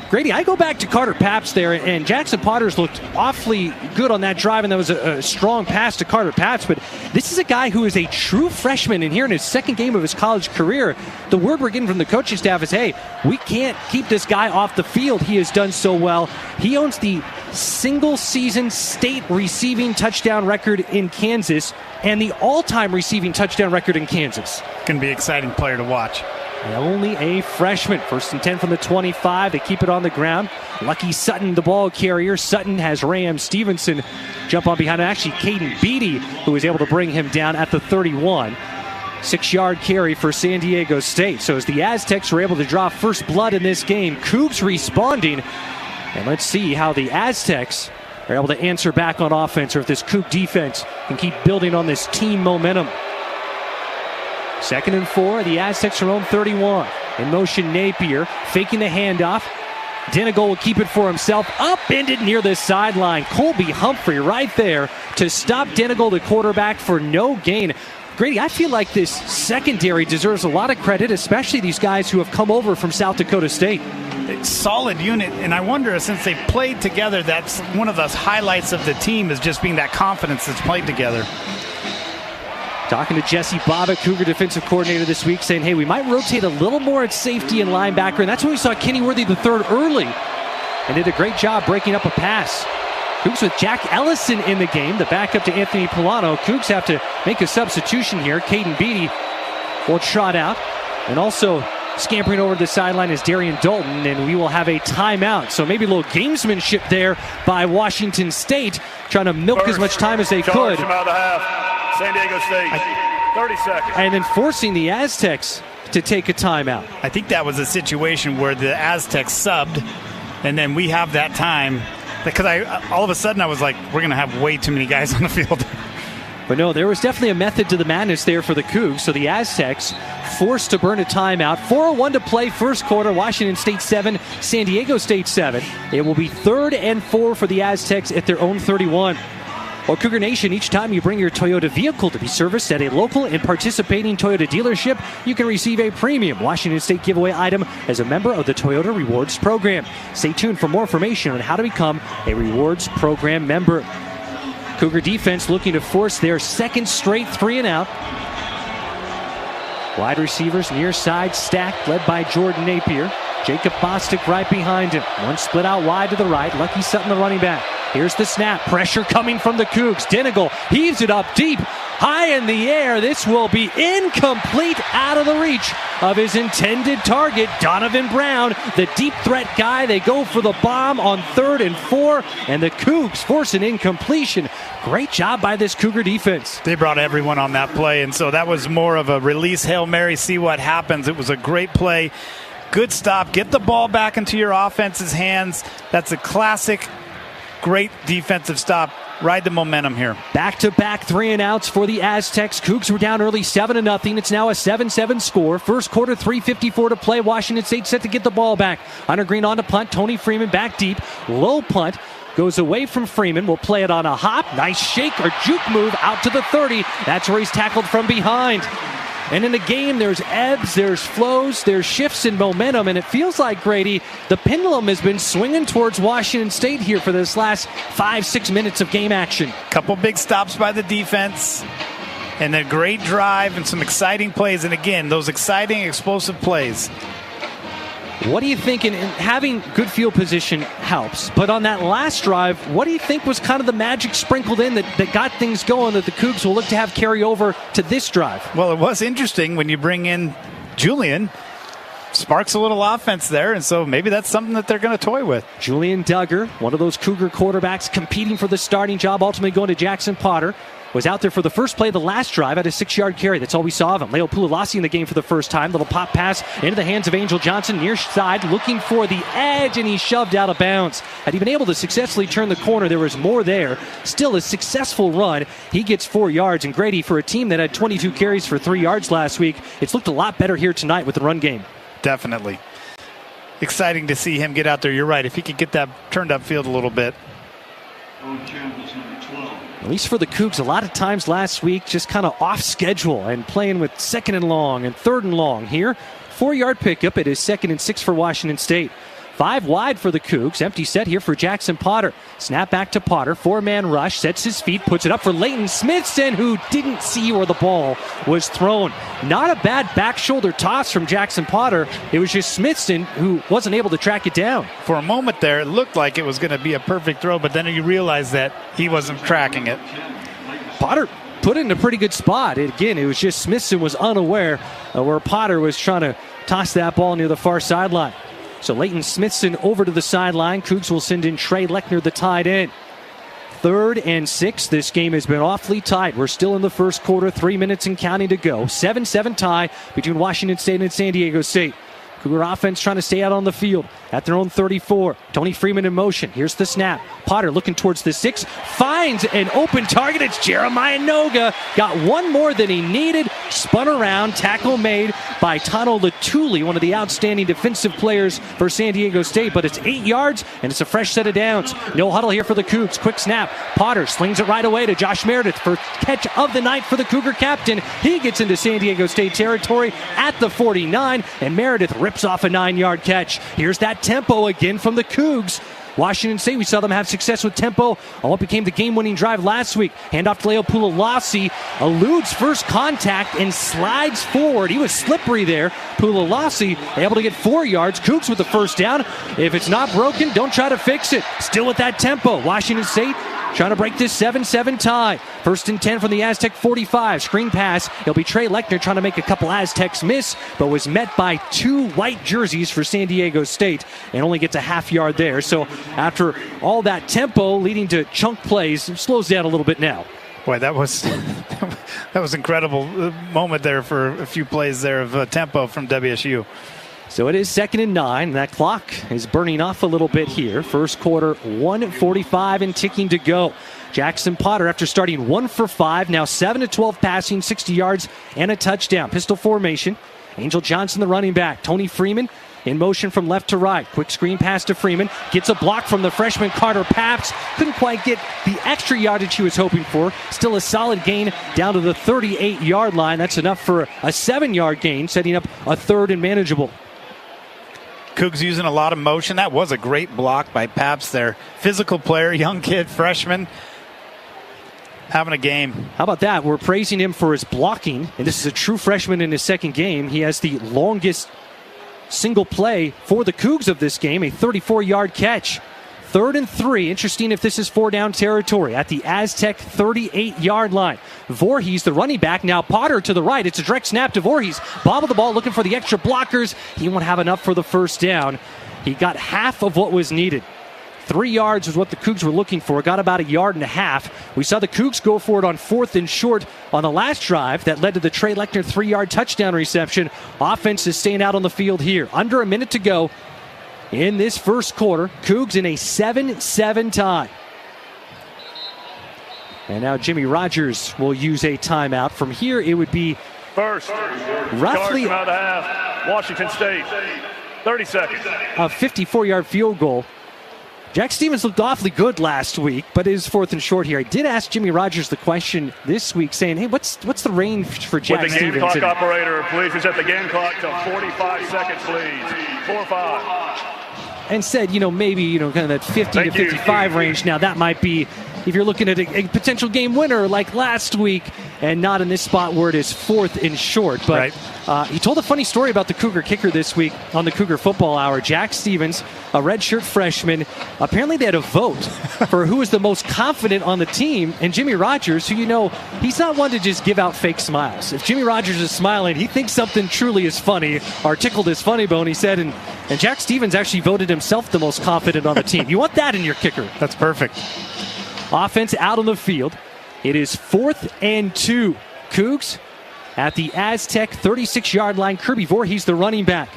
Grady, I go back to Carter Papps there, and Jackson Potter's looked awfully good on that drive, and that was a strong pass to Carter Papps. But this is a guy who is a true freshman, and here in his second game of his college career, the word we're getting from the coaching staff is, hey, we can't keep this guy off the field. He has done so well. He owns the single-season state receiving touchdown record in Kansas and the all-time receiving touchdown record in Kansas. Going to be an exciting player to watch. And only a freshman. 1st and 10 from the 25. They keep it on the ground. Lucky Sutton, the ball carrier. Sutton has Ram Stevenson jump on behind him. Actually, Caden Beatty, who was able to bring him down at the 31. 6-yard carry for San Diego State. So as the Aztecs were able to draw first blood in this game, Cougs responding. And let's see how the Aztecs are able to answer back on offense, or if this Coug defense can keep building on this team momentum. 2nd and 4, the Aztecs are on 31. In motion, Napier, faking the handoff. Denegal will keep it for himself. Upended near the sideline. Colby Humphrey right there to stop Denegal, the quarterback, for no gain. Grady, I feel like this secondary deserves a lot of credit, especially these guys who have come over from South Dakota State. Solid unit, and I wonder, since they played together, that's one of the highlights of the team, is just being that confidence that's played together. Talking to Jesse Bobbitt, Cougar defensive coordinator this week, saying, hey, we might rotate a little more at safety and linebacker, and that's when we saw Kenny Worthy III early and did a great job breaking up a pass. Cougs with Jack Ellison in the game, the backup to Anthony Polano. Cougs have to make a substitution here. Caden Beatty will trot out, and also scampering over the sideline is Darian Dalton, and we will have a timeout. So maybe a little gamesmanship there by Washington State, trying to milk as much time as they could. Out of the half. San Diego State, 30 seconds. And then forcing the Aztecs to take a timeout. I think that was a situation where the Aztecs subbed, and then we have that time. Because all of a sudden I was like, we're going to have way too many guys on the field. But no, there was definitely a method to the madness there for the Cougs. So the Aztecs forced to burn a timeout. 4:01 to play, first quarter. Washington State 7, San Diego State 7. It will be 3rd and 4 for the Aztecs at their own 31. Well, Cougar Nation, each time you bring your Toyota vehicle to be serviced at a local and participating Toyota dealership, you can receive a premium Washington State giveaway item as a member of the Toyota Rewards Program. Stay tuned for more information on how to become a Rewards Program member. Cougar defense looking to force their second straight 3-and-out. Wide receivers near side stacked, led by Jordan Napier. Jacob Bostic right behind him. One split out wide to the right. Lucky Sutton, the running back. Here's the snap. Pressure coming from the Cougs. Denegal heaves it up deep, high in the air. This will be incomplete, out of the reach of his intended target, Donovan Brown, the deep threat guy. They go for the bomb on 3rd and 4, and the Cougs force an incompletion. Great job by this Cougar defense. They brought everyone on that play, and so that was more of a release Hail Mary, see what happens. It was a great play. Good stop. Get the ball back into your offense's hands. That's a classic, great defensive stop. Ride the momentum here. Back-to-back 3-and-outs for the Aztecs. Cougs were down early 7-0. It's now a 7-7 score. First quarter, 3:54 to play. Washington State set to get the ball back. Hunter Green on to punt. Tony Freeman back deep. Low punt. Goes away from Freeman. Will play it on a hop. Nice shake or juke move out to the 30. That's where he's tackled from behind. And in the game, there's ebbs, there's flows, there's shifts in momentum, and it feels like, Grady, the pendulum has been swinging towards Washington State here for this last 5-6 minutes of game action. Couple big stops by the defense, and a great drive and some exciting plays. And again, those exciting, explosive plays. What do you think? And having good field position helps, but on that last drive, what do you think was kind of the magic sprinkled in that got things going that the Cougs will look to have carry over to this drive? Well, it was interesting when you bring in Julian. Sparks a little offense there, and so maybe that's something that they're going to toy with. Julian Duggar, one of those Cougar quarterbacks competing for the starting job, ultimately going to Jackson Potter, was out there for the first play of the last drive at a 6-yard carry. That's all we saw of him. Leo Pulalasi in the game for the first time. Little pop pass into the hands of Angel Johnson, near side, looking for the edge, and he shoved out of bounds. Had he been able to successfully turn the corner, there was more there. Still a successful run. He gets 4 yards, and Grady, for a team that had 22 carries for 3 yards last week, it's looked a lot better here tonight with the run game. Definitely. Exciting to see him get out there. You're right. If he could get that turned upfield a little bit. At least for the Cougs, a lot of times last week just kind of off schedule and playing with 2nd and long and 3rd and long here. 4-yard pickup. It is 2nd and 6 for Washington State. 5 wide for the Cougs. Empty set here for Jackson Potter. Snap back to Potter. 4-man rush. Sets his feet. Puts it up for Leighton Smithson, who didn't see where the ball was thrown. Not a bad back shoulder toss from Jackson Potter. It was just Smithson who wasn't able to track it down. For a moment there, it looked like it was going to be a perfect throw, but then you realize that he wasn't tracking it. Potter put it in a pretty good spot. Again, it was just Smithson was unaware where Potter was trying to toss that ball near the far sideline. So Leighton Smithson over to the sideline. Cougs will send in Trey Lechner, the tight end. 3rd and 6. This game has been awfully tight. We're still in the first quarter, 3 minutes and counting to go. 7-7 tie between Washington State and San Diego State. Cougar offense trying to stay out on the field at their own 34. Tony Freeman in motion. Here's the snap. Potter looking towards the 6. Finds an open target. It's Jeremiah Noga. Got one more than he needed. Spun around. Tackle made by Tano Latuli, one of the outstanding defensive players for San Diego State. But it's 8 yards, and it's a fresh set of downs. No huddle here for the Cougs. Quick snap. Potter slings it right away to Josh Meredith for catch of the night for the Cougar captain. He gets into San Diego State territory at the 49, and Meredith rips off a 9-yard catch. Here's that tempo again from the Cougs. Washington State, we saw them have success with tempo on what became the game-winning drive last week. Handoff to Leo Pulalasi, eludes first contact and slides forward. He was slippery there. Pulalasi able to get 4 yards. Cougs with the first down. If it's not broken, don't try to fix it. Still with that tempo. Washington State trying to break this 7-7 tie. 1st and 10 from the Aztec 45. Screen pass. It'll be Trey Lechner trying to make a couple Aztecs miss, but was met by 2 white jerseys for San Diego State and only gets a half yard there. So after all that tempo leading to chunk plays, it slows down a little bit now. Boy, that was incredible moment there for a few plays there of tempo from WSU. So it is 2nd and 9. That clock is burning off a little bit here. First quarter, 1:45 and ticking to go. Jackson Potter, after starting 1 for 5, now 7-12 passing, 60 yards and a touchdown. Pistol formation. Angel Johnson, the running back. Tony Freeman in motion from left to right. Quick screen pass to Freeman. Gets a block from the freshman Carter Paps. Couldn't quite get the extra yardage he was hoping for. Still a solid gain down to the 38-yard line. That's enough for a 7-yard gain, setting up a 3rd and manageable. Cougs using a lot of motion. That was a great block by Paps there. Physical player, young kid, freshman. Having a game. How about that? We're praising him for his blocking, and this is a true freshman in his 2nd game. He has the longest single play for the Cougs of this game, a 34-yard catch. 3rd and 3. Interesting if this is 4-down territory at the Aztec 38-yard line. Voorhees, the running back. Now Potter to the right. It's a direct snap to Voorhees. Bobble the ball, looking for the extra blockers. He won't have enough for the first down. He got half of what was needed. 3 yards was what the Cougs were looking for. Got about 1.5 yards. We saw the Cougs go for it on 4th and short on the last drive that led to the Trey Lechner 3-yard touchdown reception. Offense is staying out on the field here. Under a minute to go in this first quarter. Cougs in a 7-7 tie. And now Jimmy Rogers will use a timeout. From here, it would be first. Roughly out of half. Washington State. 30 seconds. A 54-yard field goal. Jack Stevens looked awfully good last week, but it is 4th and short here. I did ask Jimmy Rogers the question this week, saying, "Hey, what's the range for Jack Stevens?" With the game clock operator, please reset the game clock to 45 seconds, please. 4-5. And said, maybe, kind of that 50 to 55 range. Now, that might be, if you're looking at a potential game winner like last week, and not in this spot where it is 4th and short. But he told a funny story about the Cougar kicker this week on the Cougar Football Hour. Jack Stevens, a redshirt freshman. Apparently they had a vote for who was the most confident on the team. And Jimmy Rogers, who he's not one to just give out fake smiles. If Jimmy Rogers is smiling, he thinks something truly is funny, or tickled his funny bone, he said. And Jack Stevens actually voted himself the most confident on the team. You want that in your kicker. That's perfect. Offense out on the field. It is 4th and 2. Cougs at the Aztec 36-yard line. Kirby Voorhees, the running back.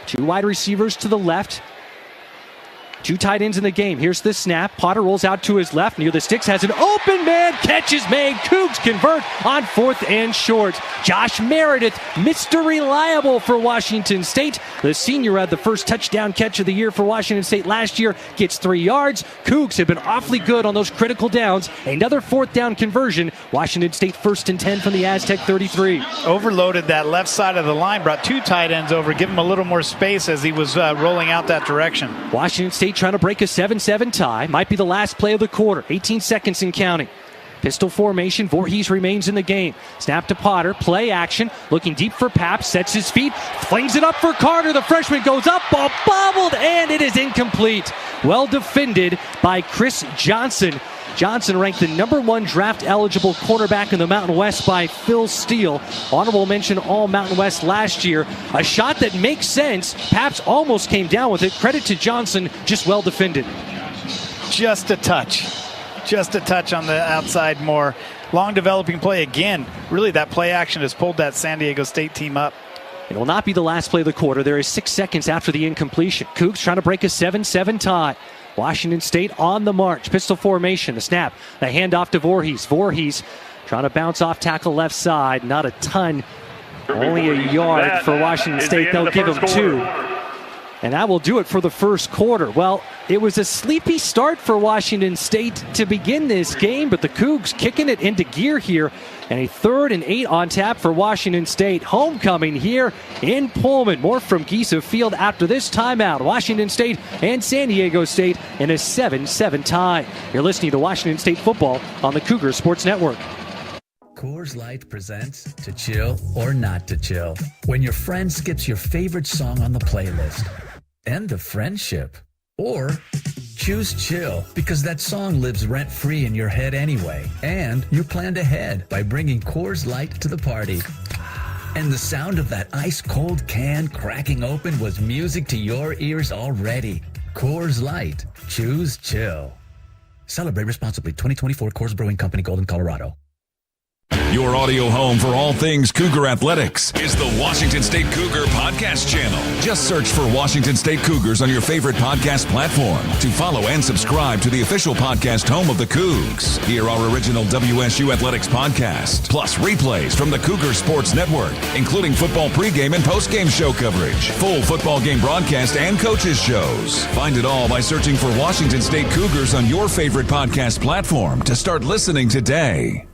2 wide receivers to the left. 2 tight ends in the game. Here's the snap. Potter rolls out to his left near the sticks. Has an open man. Catch is made. Cougs convert on 4th and short. Josh Meredith, Mr. Reliable for Washington State. The senior had the first touchdown catch of the year for Washington State last year. Gets 3 yards. Cougs have been awfully good on those critical downs. Another 4th down conversion. Washington State 1st and 10 from the Aztec 33. Overloaded that left side of the line. Brought 2 tight ends over. Give him a little more space as he was rolling out that direction. Washington State trying to break a 7-7 tie. Might be the last play of the quarter. 18 seconds and counting. Pistol formation. Voorhees remains in the game. Snap to Potter. Play action. Looking deep for Pap. Sets his feet. Flings it up for Carter. The freshman goes up. Ball bobbled. And it is incomplete. Well defended by Chris Johnson. Johnson ranked the number 1 draft-eligible cornerback in the Mountain West by Phil Steele. Honorable mention All Mountain West last year. A shot that makes sense. Paps almost came down with it. Credit to Johnson, just well defended. Just a touch. Just a touch on the outside more. Long developing play again. Really, that play action has pulled that San Diego State team up. It will not be the last play of the quarter. There is 6 seconds after the incompletion. Cougs trying to break a 7-7 tie. Washington State on the march. Pistol formation. The snap. The handoff to Voorhees. Voorhees trying to bounce off tackle left side. Not a ton. Only a yard for Washington State. They'll give him 2. And that will do it for the first quarter. Well, it was a sleepy start for Washington State to begin this game, but the Cougs kicking it into gear here. And a 3rd and 8 on tap for Washington State. Homecoming here in Pullman. More from Giesa Field after this timeout. Washington State and San Diego State in a 7-7 tie. You're listening to Washington State football on the Cougar Sports Network. Coors Light presents To Chill or Not to Chill. When your friend skips your favorite song on the playlist. End the friendship. Or choose chill because that song lives rent-free in your head anyway. And you planned ahead by bringing Coors Light to the party. And the sound of that ice-cold can cracking open was music to your ears already. Coors Light. Choose chill. Celebrate responsibly. 2024 Coors Brewing Company, Golden, Colorado. Your audio home for all things Cougar athletics is the Washington State Cougar Podcast Channel. Just search for Washington State Cougars on your favorite podcast platform to follow and subscribe to the official podcast home of the Cougs. Hear our original WSU Athletics podcast, plus replays from the Cougar Sports Network, including football pregame and postgame show coverage, full football game broadcast, and coaches shows. Find it all by searching for Washington State Cougars on your favorite podcast platform to start listening today.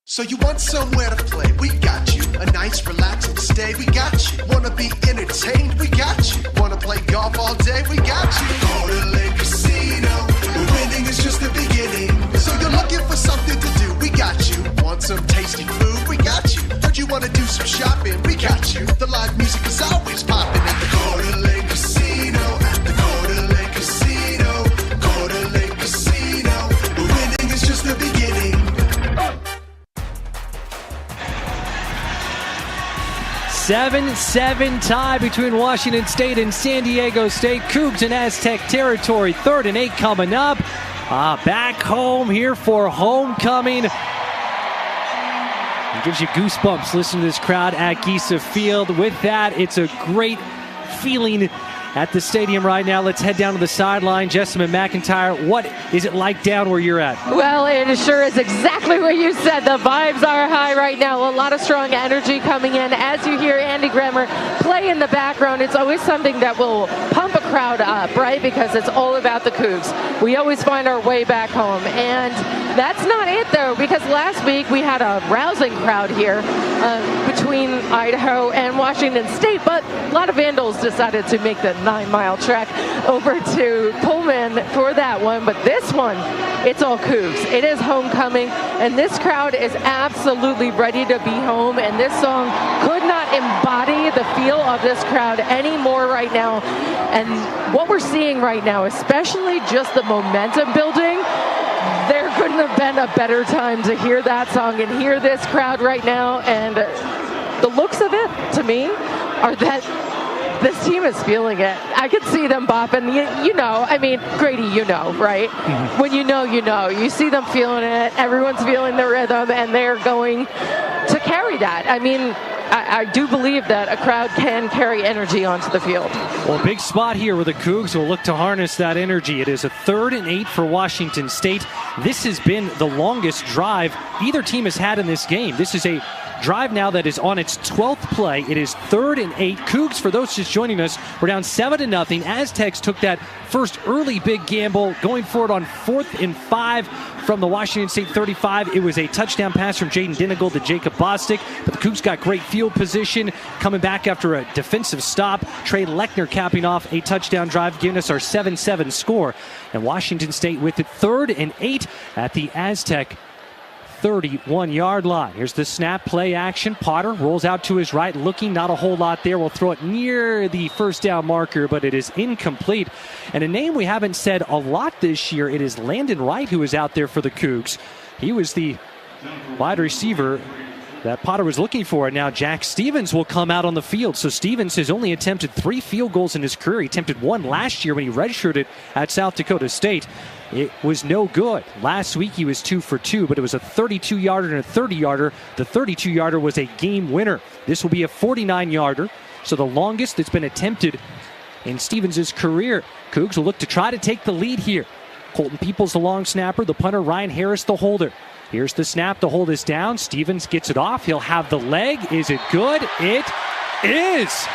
So you want somewhere to play? We got you. A nice relaxing stay? We got you. Wanna be entertained? We got you. Wanna play golf all day? We got you. Go to Lake Casino. Winning is just the beginning. So you're looking for something to do? We got you. Want some tasty food? We got you. Heard you wanna do some shopping? We got you. The live music is always popping at the Go to Lake Casino. At the Go to Lake Casino. Go to Lake Casino. Winning is just the beginning. 7-7 tie between Washington State and San Diego State. Cougs in Aztec territory. 3rd and 8 coming up. Back home here for homecoming. It gives you goosebumps listening to this crowd at Giesa Field. With that, it's a great feeling at the stadium right now. Let's head down to the sideline. Jessamine McIntyre, what is it like down where you're at? Well, it sure is exactly what you said. The vibes are high right now. A lot of strong energy coming in. As you hear Andy Grammer play in the background, it's always something that will pump a crowd up, right? Because it's all about the Cougs. We always find our way back home. And that's not it, though, because last week we had a rousing crowd here between Idaho and Washington State, but a lot of Vandals decided to make the 9-mile trek over to Pullman for that one. But this one, it's all Cougs. It is homecoming, and this crowd is absolutely ready to be home, and this song could not embody the feel of this crowd anymore right now. And what we're seeing right now, especially just the momentum building, there couldn't have been a better time to hear that song and hear this crowd right now. And the looks of it, to me, are that this team is feeling it. I could see them bopping. You know, I mean, Grady, you know, right? Mm-hmm. When you know, you know. You see them feeling it. Everyone's feeling the rhythm, and they're going to carry that. I mean, I do believe that a crowd can carry energy onto the field. Well, big spot here where the Cougs will look to harness that energy. It is a 3rd and 8 for Washington State. This has been the longest drive either team has had in this game. This is a drive now that is on its 12th play. It is 3rd and 8. Cougs, for those just joining us, we're down 7-0. Aztecs took that first early big gamble, going for it on 4th and 5 from the Washington State 35. It was a touchdown pass from Jaden Dinnigle to Jacob Bostic, but the Cougs got great field position, coming back after a defensive stop. Trey Lechner capping off a touchdown drive, giving us our 7-7 score. And Washington State with it 3rd and 8 at the Aztec 31-yard line. Here's the snap, play action. Potter rolls out to his right, looking, not a whole lot there. We'll throw it near the first down marker, but it is incomplete. And a name we haven't said a lot this year, it is Landon Wright who is out there for the Cougs. He was the wide receiver that Potter was looking for. Now Jack Stevens will come out on the field. So Stevens has only attempted 3 field goals in his career. He attempted 1 last year when he redshirted at South Dakota State. It was no good. Last week he was 2 for 2, but it was a 32-yarder and a 30-yarder. The 32-yarder was a game winner. This will be a 49-yarder, so the longest that's been attempted in Stevens' career. Cougs will look to try to take the lead here. Colton Peoples the long snapper, the punter Ryan Harris the holder. Here's the snap, the hold is down. Stevens gets it off. He'll have the leg. Is it good? It is.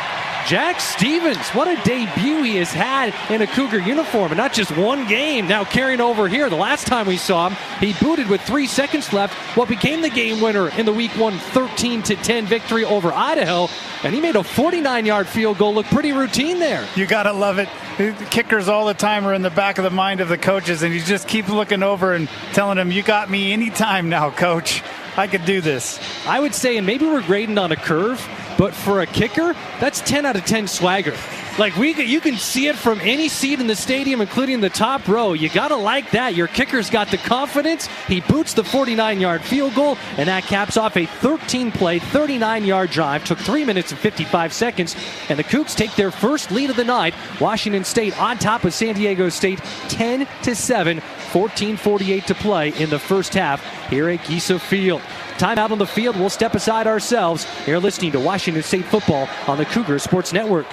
Jack Stevens, what a debut he has had in a Cougar uniform, and not just one game, now carrying over here. The last time we saw him, he booted with 3 seconds left what became the game winner in the Week 1 13-10 victory over Idaho, and he made a 49-yard field goal look pretty routine there. You got to love it. The kickers all the time are in the back of the mind of the coaches, and you just keep looking over and telling them, you got me anytime now, coach. I could do this. I would say, and maybe we're grading on a curve, but for a kicker, that's 10 out of 10 swagger. Like, you can see it from any seat in the stadium, including the top row. You got to like that. Your kicker's got the confidence. He boots the 49-yard field goal, and that caps off a 13-play, 39-yard drive. Took 3 minutes and 55 seconds, and the Cougs take their first lead of the night. Washington State on top of San Diego State, 10-7, 14:48 to play in the first half here at Giesa Field. Timeout on the field. We'll step aside ourselves. You're listening to Washington State football on the Cougar Sports Network.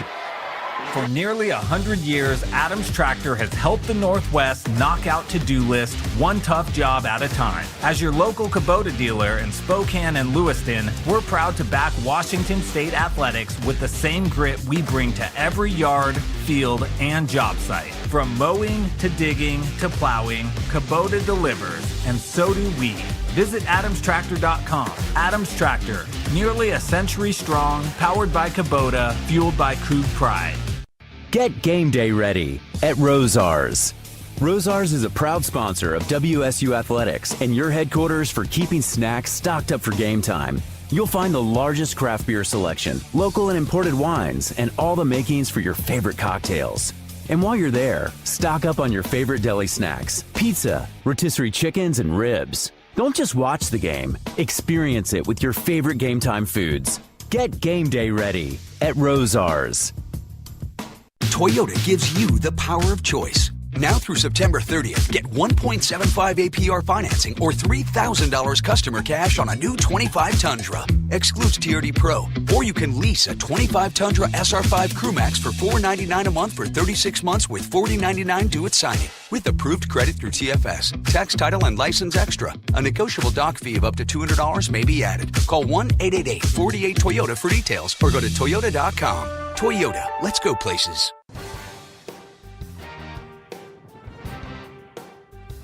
For nearly 100 years, Adams Tractor has helped the Northwest knock out to-do list one tough job at a time. As your local Kubota dealer in Spokane and Lewiston, we're proud to back Washington State athletics with the same grit we bring to every yard, field, and job site. From mowing to digging to plowing, Kubota delivers, and so do we. Visit AdamsTractor.com. Adams Tractor, nearly a century strong, powered by Kubota, fueled by Coug pride. Get game day ready at Rosars. Rosars is a proud sponsor of WSU Athletics and your headquarters for keeping snacks stocked up for game time. You'll find the largest craft beer selection, local and imported wines, and all the makings for your favorite cocktails. And while you're there, stock up on your favorite deli snacks, pizza, rotisserie chickens, and ribs. Don't just watch the game, experience it with your favorite game time foods. Get game day ready at Rosars. Toyota gives you the power of choice. Now through September 30th, get 1.75 APR financing or $3,000 customer cash on a new 25 Tundra. Excludes TRD Pro. Or you can lease a 25 Tundra SR5 Crewmax for $499 a month for 36 months with $40.99 due at signing. With approved credit through TFS. Tax, title, and license extra. A negotiable dock fee of up to $200 may be added. Call 1-888-48-TOYOTA for details or go to Toyota.com. Toyota, let's go places.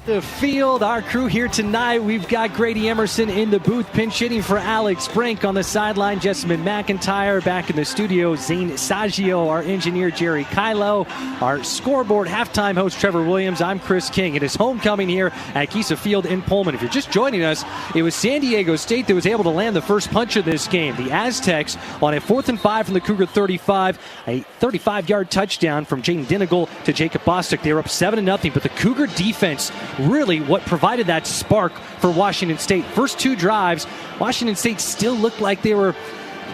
The field, our crew here tonight. We've got Grady Emerson in the booth, pinch hitting for Alex Brink on the sideline. Jessamine McIntyre back in the studio. Zane Saggio, our engineer Jerry Kylo, our scoreboard halftime host Trevor Williams. I'm Chris King. It is homecoming here at Giesa Field in Pullman. If you're just joining us, it was San Diego State that was able to land the first punch of this game. The Aztecs on a 4th and 5 from the Cougar 35, a 35-yard touchdown from Jaden Dinnigle to Jacob Bostic. They were up 7-0, but the Cougar defense really what provided that spark for Washington State. First 2 drives, Washington State still looked like they were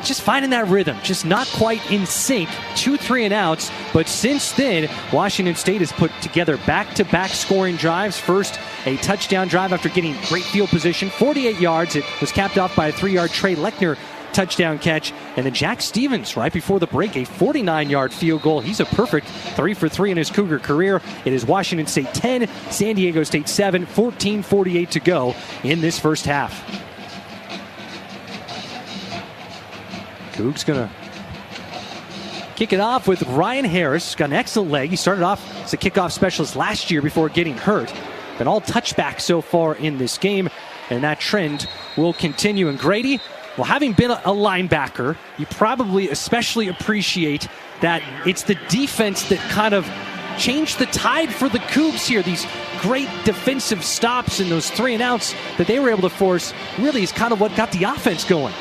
just finding that rhythm, just not quite in sync. 2 3-and-outs, but since then, Washington State has put together back-to-back scoring drives. First, a touchdown drive after getting great field position, 48 yards. It was capped off by a 3-yard Trey Lechner touchdown catch. And then Jack Stevens, right before the break, a 49-yard field goal. He's a perfect 3 for 3 in his Cougar career. It is Washington State 10, San Diego State 7, 14:48 to go in this first half. Cougs going to kick it off with Ryan Harris. He's got an excellent leg. He started off as a kickoff specialist last year before getting hurt. Been all touchback so far in this game, and that trend will continue. And Grady, well, having been a linebacker, you probably especially appreciate that it's the defense that kind of changed the tide for the Cougs here. These great defensive stops and those 3 and outs that they were able to force really is kind of what got the offense going.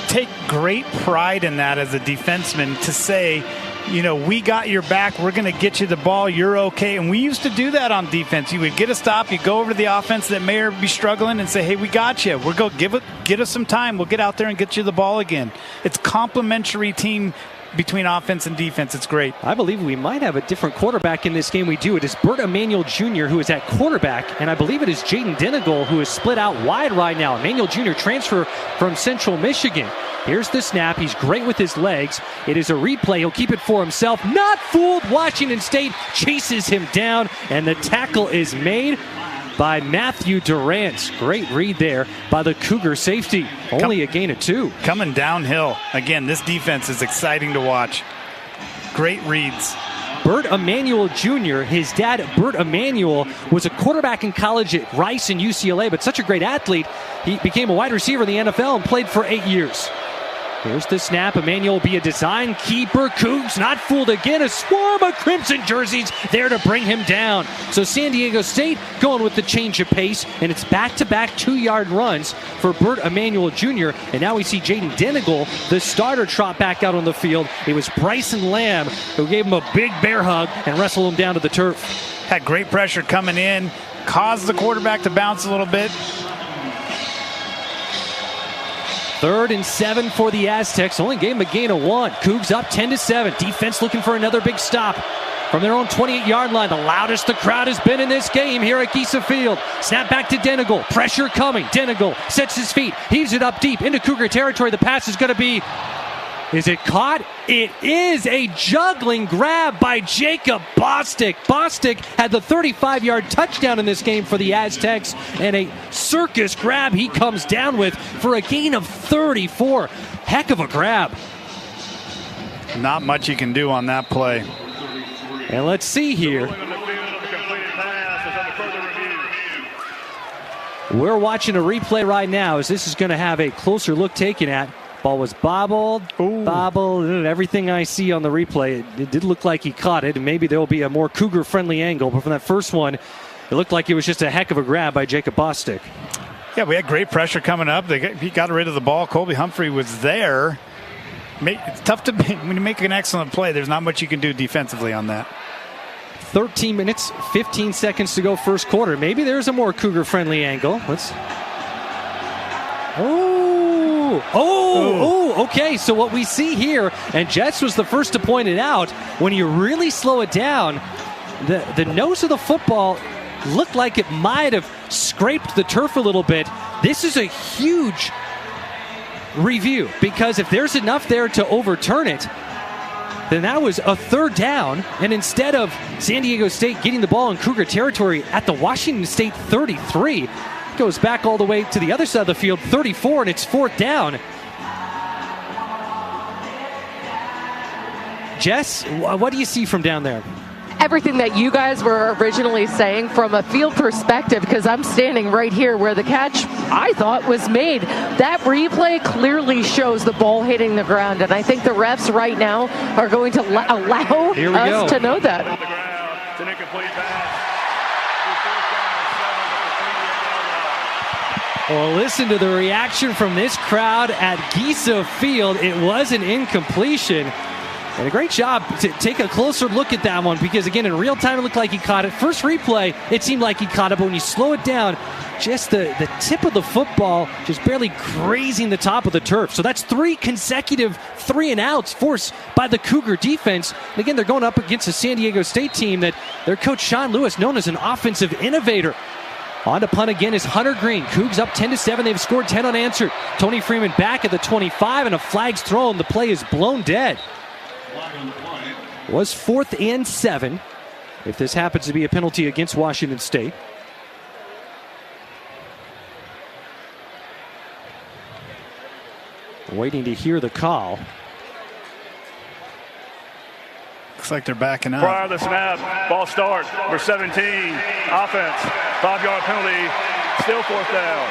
Take great pride in that as a defenseman to say, you know, we got your back. We're going to get you the ball. You're okay. And we used to do that on defense. You would get a stop. You go over to the offense that may be struggling and say, hey, we got you. We're going to get us some time. We'll get out there and get you the ball again. It's complementary team between offense and defense. It's great. I believe we might have a different quarterback in this game. We do. It is Bert Emanuel Jr. who is at quarterback, and I believe it is Jaden Denegal who is split out wide right now. Emanuel Jr. transfer from Central Michigan. Here's the snap. He's great with his legs. It is a replay. He'll keep it for himself. Not fooled. Washington State chases him down, and the tackle is made by Matthew Durant. Great read there by the Cougar safety. Only a gain of 2. Coming downhill. Again, this defense is exciting to watch. Great reads. Bert Emanuel Jr., his dad, Bert Emanuel, was a quarterback in college at Rice and UCLA, but such a great athlete, he became a wide receiver in the NFL and played for 8 years. Here's the snap. Emanuel will be a design keeper. Cougs not fooled again. A swarm of crimson jerseys there to bring him down. So San Diego State going with the change of pace, and it's back-to-back 2-yard runs for Bert Emanuel Jr. And now we see Jaden Denegal, the starter, trot back out on the field. It was Bryson Lamb who gave him a big bear hug and wrestled him down to the turf. Had great pressure coming in, caused the quarterback to bounce a little bit. 3rd and 7 for the Aztecs. Only gave him a gain of 1. Cougs up 10-7. Defense looking for another big stop from their own 28-yard line. The loudest the crowd has been in this game here at Giesa Field. Snap back to Denegal. Pressure coming. Denegal sets his feet. Heaves it up deep into Cougar territory. The pass is going to be... Is it caught? It is a juggling grab by Jacob Bostic. Bostic had the 35-yard touchdown in this game for the Aztecs, and a circus grab he comes down with for a gain of 34. Heck of a grab. Not much you can do on that play. And let's see here. We're watching a replay right now as this is going to have a closer look taken at. Ball was bobbled, everything I see on the replay, it did look like he caught it, and maybe there will be a more Cougar-friendly angle, but from that first one, it looked like it was just a heck of a grab by Jacob Bostic. Yeah, we had great pressure coming up. He got rid of the ball. Colby Humphrey was there. It's tough to when you make an excellent play, there's not much you can do defensively on that. 13 minutes, 15 seconds to go first quarter. Maybe there's a more Cougar-friendly angle. Okay, so what we see here, and Jets was the first to point it out, when you really slow it down, the nose of the football looked like it might have scraped the turf a little bit. This is a huge review, because if there's enough there to overturn it, then that was a 3rd down, and instead of San Diego State getting the ball in Cougar territory at the Washington State 33, it goes back all the way to the other side of the field, 34, and it's 4th down. Jess, what do you see from down there? Everything that you guys were originally saying from a field perspective, because I'm standing right here where the catch I thought was made. That replay clearly shows the ball hitting the ground, and I think the refs right now are going to allow us to know that. Well, listen to the reaction from this crowd at Giesa Field. It was an incompletion. And a great job to take a closer look at that one, because, again, in real time, it looked like he caught it. First replay, it seemed like he caught it, but when you slow it down, just the tip of the football just barely grazing the top of the turf. So that's 3 consecutive 3-and-outs forced by the Cougar defense. And, again, they're going up against a San Diego State team that their coach, Sean Lewis, known as an offensive innovator. On to punt again is Hunter Green. Cougs up 10-7. They've scored 10 unanswered. Tony Freeman back at the 25, and a flag's thrown. The play is blown dead. Was 4th and 7. If this happens to be a penalty against Washington State. Waiting to hear the call. Looks like they're backing up. Prior to the snap, ball start. Number 17, offense. 5-yard penalty, still 4th down.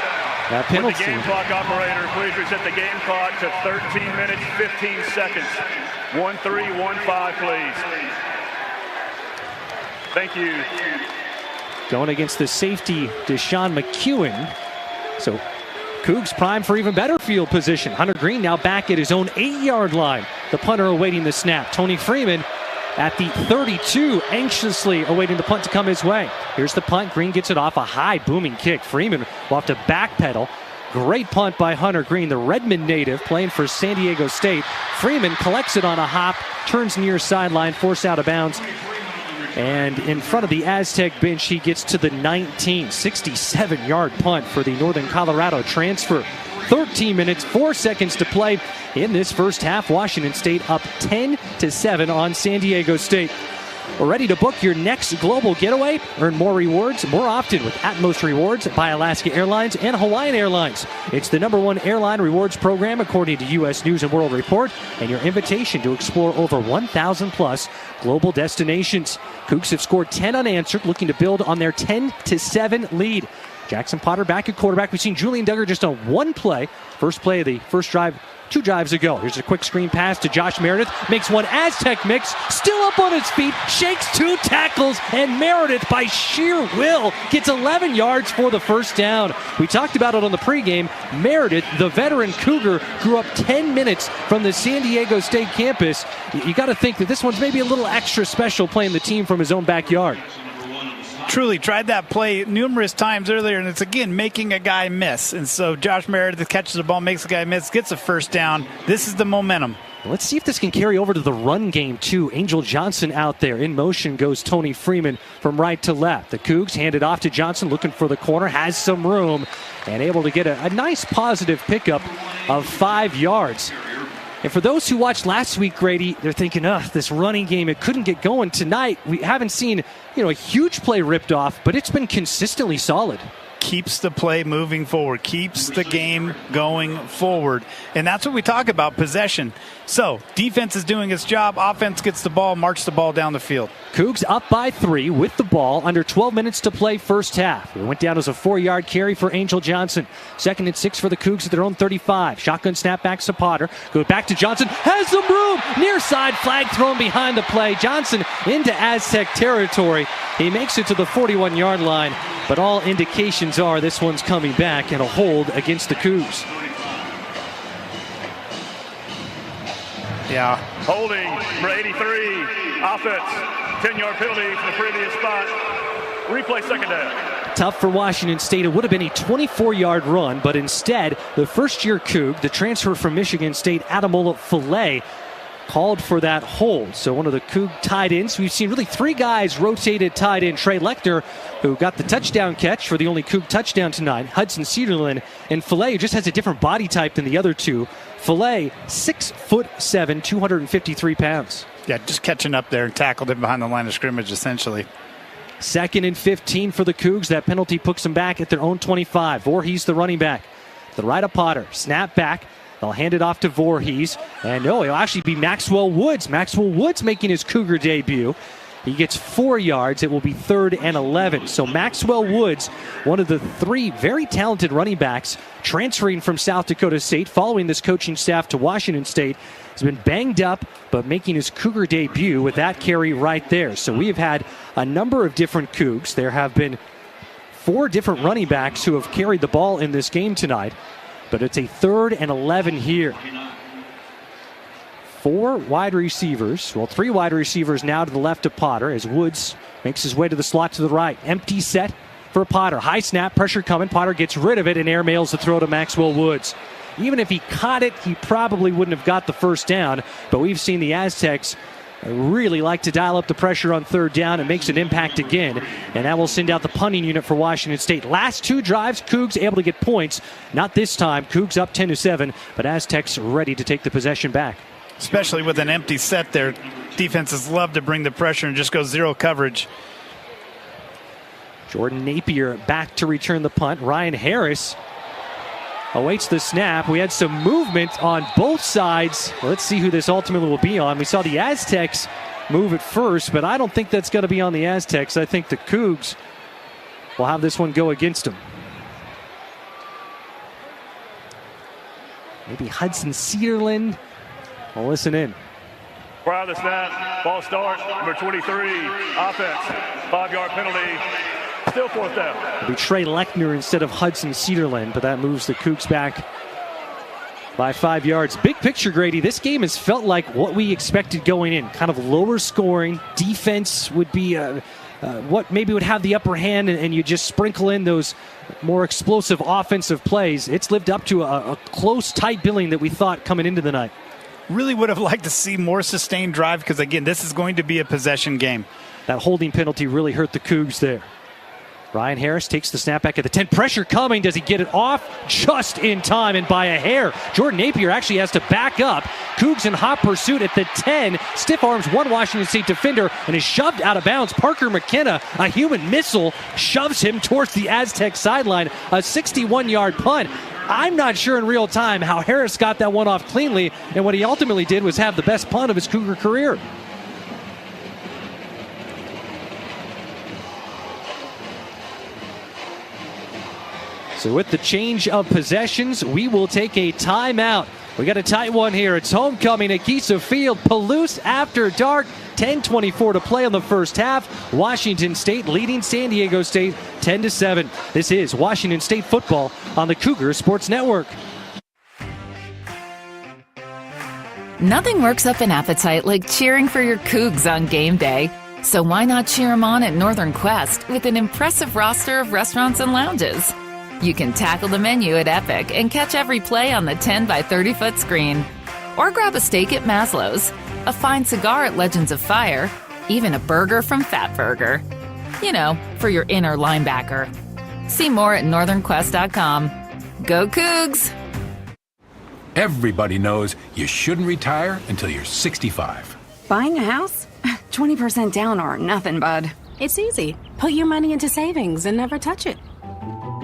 That penalty. With the game clock operator, please reset the game clock to 13 minutes, 15 seconds. 1-3-1-5, please. Thank you. Going against the safety, Deshaun McEwen. So Cougs prime for even better field position. Hunter Green now back at his own 8-yard line. The punter awaiting the snap. Tony Freeman at the 32, anxiously awaiting the punt to come his way. Here's the punt. Green gets it off a high booming kick. Freeman will have to backpedal. Great punt by Hunter Green, the Redmond native playing for San Diego State. Freeman collects it on a hop, turns near sideline, forced out of bounds. And in front of the Aztec bench, he gets to the 19. 67-yard punt for the Northern Colorado transfer. 13 minutes, 4 seconds to play in this first half. Washington State up 10-7 on San Diego State. We're ready to book your next global getaway. Earn more rewards more often with Atmos Rewards by Alaska Airlines and Hawaiian Airlines. It's the #1 airline rewards program according to U.S. News & World Report, and your invitation to explore over 1,000-plus global destinations. Cougs have scored 10 unanswered, looking to build on their 10-7 lead. Jackson Potter back at quarterback. We've seen Julian Duggar just on one play. First play of the first drive 2 drives ago. Here's a quick screen pass to Josh Meredith. Makes one Aztec mix. Still up on his feet. Shakes 2 tackles. And Meredith, by sheer will, gets 11 yards for the first down. We talked about it on the pregame. Meredith, the veteran Cougar, grew up 10 minutes from the San Diego State campus. You got to think that this one's maybe a little extra special playing the team from his own backyard. Truly tried that play numerous times earlier, and it's again making a guy miss. And so Josh Meredith catches the ball, makes a guy miss, gets a first down. This is the momentum. Let's see if this can carry over to the run game, too. Angel Johnson out there. In motion goes Tony Freeman from right to left. The Cougs hand it off to Johnson, looking for the corner, has some room, and able to get a nice positive pickup of 5 yards. And for those who watched last week, Grady, they're thinking, this running game, it couldn't get going tonight. We haven't seen, a huge play ripped off, but it's been consistently solid. Keeps the play moving forward, keeps the game going forward. And that's what we talk about, possession. So defense is doing its job. Offense gets the ball, march the ball down the field. Cougs up by 3 with the ball. Under 12 minutes to play first half. It went down as a 4-yard carry for Angel Johnson. 2nd and 6 for the Cougs at their own 35. Shotgun snap back to Potter. Goes back to Johnson. Has some room. Near side flag thrown behind the play. Johnson into Aztec territory. He makes it to the 41-yard line. But all indications are this one's coming back and a hold against the Cougs. Yeah. Holding, number 83, offense, 10-yard penalty from the previous spot. Replay, second down. Tough for Washington State. It would have been a 24-yard run, but instead, the first-year Coug, the transfer from Michigan State, Ademola Filet, called for that hold. So one of the Coug tight ends. We've seen really 3 guys rotated tight end. Trey Lechner, who got the touchdown catch for the only Coug touchdown tonight. Hudson Cedarlin. And Filet, who just has a different body type than the other 2. Filet, 6'7", 253 pounds. Yeah, just catching up there and tackled him behind the line of scrimmage, essentially. 2nd and 15 for the Cougs. That penalty puts them back at their own 25. Voorhees, the running back. The right of Potter. Snap back. They'll hand it off to Voorhees. And it'll actually be Maxwell Woods. Maxwell Woods making his Cougar debut. He gets 4 yards. It will be 3rd and 11. So Maxwell Woods, one of the 3 very talented running backs transferring from South Dakota State, following this coaching staff to Washington State, has been banged up, but making his Cougar debut with that carry right there. So we have had a number of different Cougs. There have been 4 different running backs who have carried the ball in this game tonight, but it's a 3rd and 11 here. 4 wide receivers. 3 wide receivers now to the left of Potter as Woods makes his way to the slot to the right. Empty set for Potter. High snap, pressure coming. Potter gets rid of it and airmails the throw to Maxwell Woods. Even if he caught it, he probably wouldn't have got the first down. But we've seen the Aztecs really like to dial up the pressure on third down and makes an impact again. And that will send out the punting unit for Washington State. Last 2 drives, Cougs able to get points. Not this time. Cougs up 10-7, but Aztecs ready to take the possession back. Especially with an empty set there. Defenses love to bring the pressure and just go zero coverage. Jordan Napier back to return the punt. Ryan Harris awaits the snap. We had some movement on both sides. Let's see who this ultimately will be on. We saw the Aztecs move it first, but I don't think that's going to be on the Aztecs. I think the Cougs will have this one go against them. Maybe Hudson Cedarland. Well, listen in. Prior to the snap, ball start, number 23, offense, 5-yard penalty, still 4th down. It'll be Trey Lechner instead of Hudson Cedarland, but that moves the Cougs back by 5 yards. Big picture, Grady, this game has felt like what we expected going in. Kind of lower scoring. Defense would be what maybe would have the upper hand, and you just sprinkle in those more explosive offensive plays. It's lived up to a close, tight billing that we thought coming into the night. Really would have liked to see more sustained drive because, again, this is going to be a possession game. That holding penalty really hurt the Cougs there. Ryan Harris takes the snap back at the 10. Pressure coming. Does he get it off? Just in time and by a hair. Jordan Napier actually has to back up. Cougs in hot pursuit at the 10. Stiff arms one Washington State defender and is shoved out of bounds. Parker McKenna, a human missile, shoves him towards the Aztec sideline. A 61-yard punt. I'm not sure in real time how Harris got that one off cleanly, and what he ultimately did was have the best punt of his Cougar career. So with the change of possessions, we will take a timeout. We got a tight one here. It's homecoming at Giesa Field. Palouse after dark. 10:24 to play on the first half. Washington State leading San Diego State 10-7. This is Washington State football on the Cougar Sports Network. Nothing works up an appetite like cheering for your Cougs on game day. So why not cheer them on at Northern Quest with an impressive roster of restaurants and lounges? You can tackle the menu at Epic and catch every play on the 10 by 30 foot screen. Or grab a steak at Maslow's, a fine cigar at Legends of Fire, even a burger from Fat Burger. You know, for your inner linebacker. See more at northernquest.com. Go Cougs! Everybody knows you shouldn't retire until you're 65. Buying a house? 20% down or nothing, bud. It's easy. Put your money into savings and never touch it.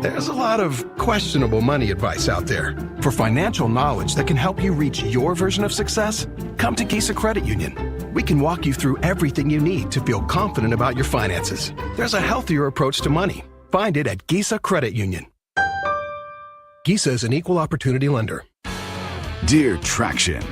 There's a lot of questionable money advice out there. For financial knowledge that can help you reach your version of success, come to Giesa Credit Union. We can walk you through everything you need to feel confident about your finances. There's a healthier approach to money. Find it at Giesa Credit Union. Giesa is an equal opportunity lender. Dear Traction,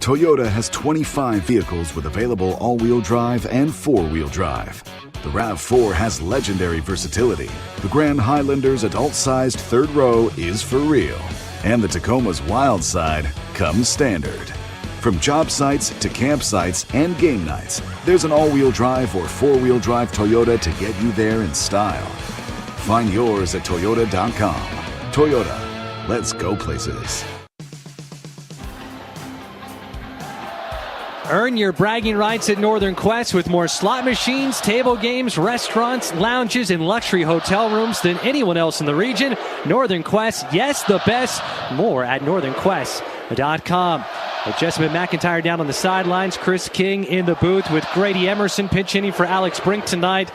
Toyota has 25 vehicles with available all-wheel drive and four-wheel drive. The RAV4 has legendary versatility. The Grand Highlander's adult-sized third row is for real. And the Tacoma's wild side comes standard. From job sites to campsites and game nights, there's an all-wheel drive or four-wheel drive Toyota to get you there in style. Find yours at Toyota.com. Toyota, let's go places. Earn your bragging rights at Northern Quest with more slot machines, table games, restaurants, lounges, and luxury hotel rooms than anyone else in the region. Northern Quest, yes, the best. More at northernquest.com. With Jessamine McIntyre down on the sidelines, Chris King in the booth with Grady Emerson pinch hitting for Alex Brink tonight.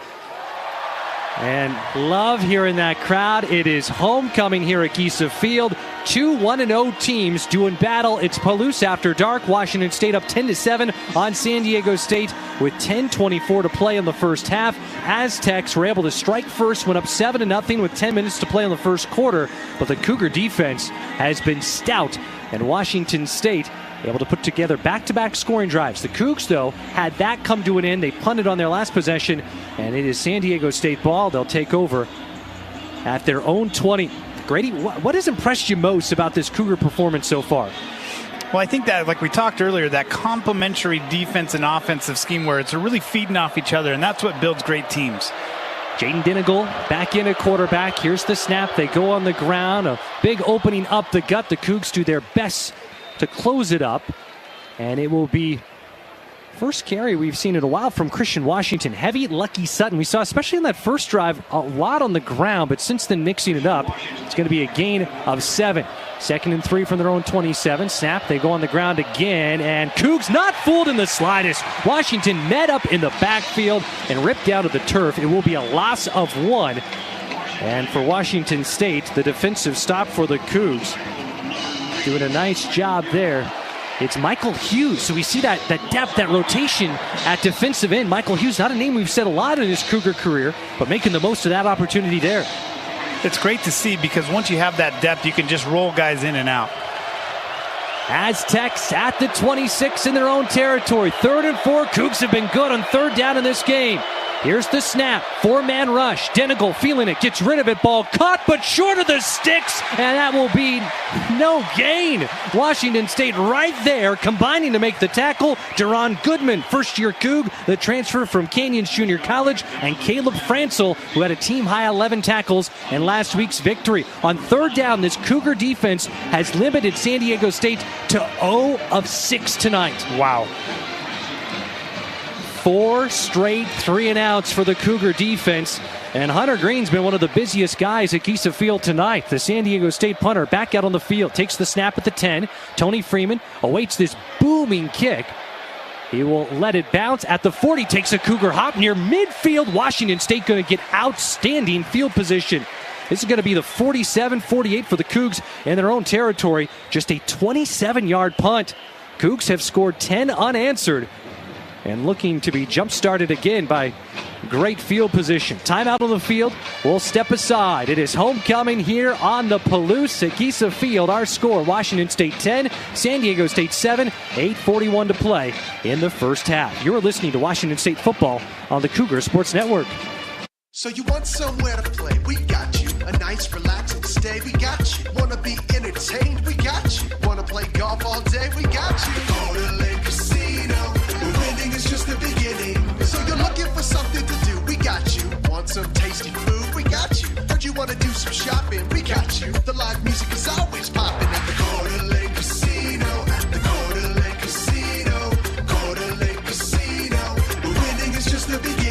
And love hearing that crowd. It is homecoming here at Giesa Field. Two 1-0 teams doing battle. It's Palouse after dark. Washington State up 10-7 on San Diego State with 10:24 to play in the first half. Aztecs were able to strike first, went up 7-0 with 10 minutes to play in the first quarter. But the Cougar defense has been stout, and Washington State able to put together back-to-back scoring drives. The Cougs, though, had that come to an end. They punted on their last possession, and it is San Diego State ball. They'll take over at their own 20. Grady, what has impressed you most about this Cougar performance so far? Well, I think that, like we talked earlier, that complementary defense and offensive scheme where it's really feeding off each other, and that's what builds great teams. Jaden Dinigal back in at quarterback. Here's the snap. They go on the ground. A big opening up the gut. The Cougs do their best to close it up, and it will be First carry we've seen in a while from Christian Washington. Heavy, Lucky Sutton. We saw, especially in that first drive, a lot on the ground, but since then mixing it up, it's going to be a gain of 7. 2nd and 3 from their own 27. Snap, they go on the ground again, and Cougs not fooled in the slightest. Washington met up in the backfield and ripped out of the turf. It will be a loss of 1. And for Washington State, the defensive stop for the Cougs. Doing a nice job there. It's Michael Hughes. So we see that depth, that rotation at defensive end. Michael Hughes, not a name we've said a lot in his Cougar career, but making the most of that opportunity there. It's great to see because once you have that depth, you can just roll guys in and out. Aztecs at the 26 in their own territory. 3rd and 4. Cougs have been good on 3rd down in this game. Here's the snap. 4-man rush. Denigal feeling it. Gets rid of it. Ball caught, but short of the sticks. And that will be no gain. Washington State right there combining to make the tackle. Deron Goodman, first-year Coug, the transfer from Canyons Junior College. And Caleb Francel, who had a team-high 11 tackles in last week's victory. On 3rd down, this Cougar defense has limited San Diego State to 0 of 6 tonight. Wow. 4 straight 3-and-outs for the Cougar defense. And Hunter Green's been one of the busiest guys at Giesa Field tonight. The San Diego State punter back out on the field. Takes the snap at the 10. Tony Freeman awaits this booming kick. He will let it bounce at the 40. Takes a Cougar hop near midfield. Washington State going to get outstanding field position. This is going to be the 47-48 for the Cougs in their own territory. Just a 27-yard punt. Cougs have scored 10 unanswered. And looking to be jump-started again by great field position. Timeout on the field. We'll step aside. It is homecoming here on the Palouse at Giesa Field. Our score, Washington State 10, San Diego State 7, 8:41 to play in the first half. You're listening to Washington State football on the Cougar Sports Network. So you want somewhere to play? We got you. A nice relaxing stay? We got you. Wanna be entertained? We got you. Wanna play golf all day? We got you. Go to Lake Casino. Winning is just the beginning. So you're looking for something to do? We got you. Want some tasty food? We got you. Heard you wanna do some shopping? We got you. The live music is always popping at the Go to Lake Casino. At the Go to Lake Casino. Go to Lake Casino. Winning is just the beginning.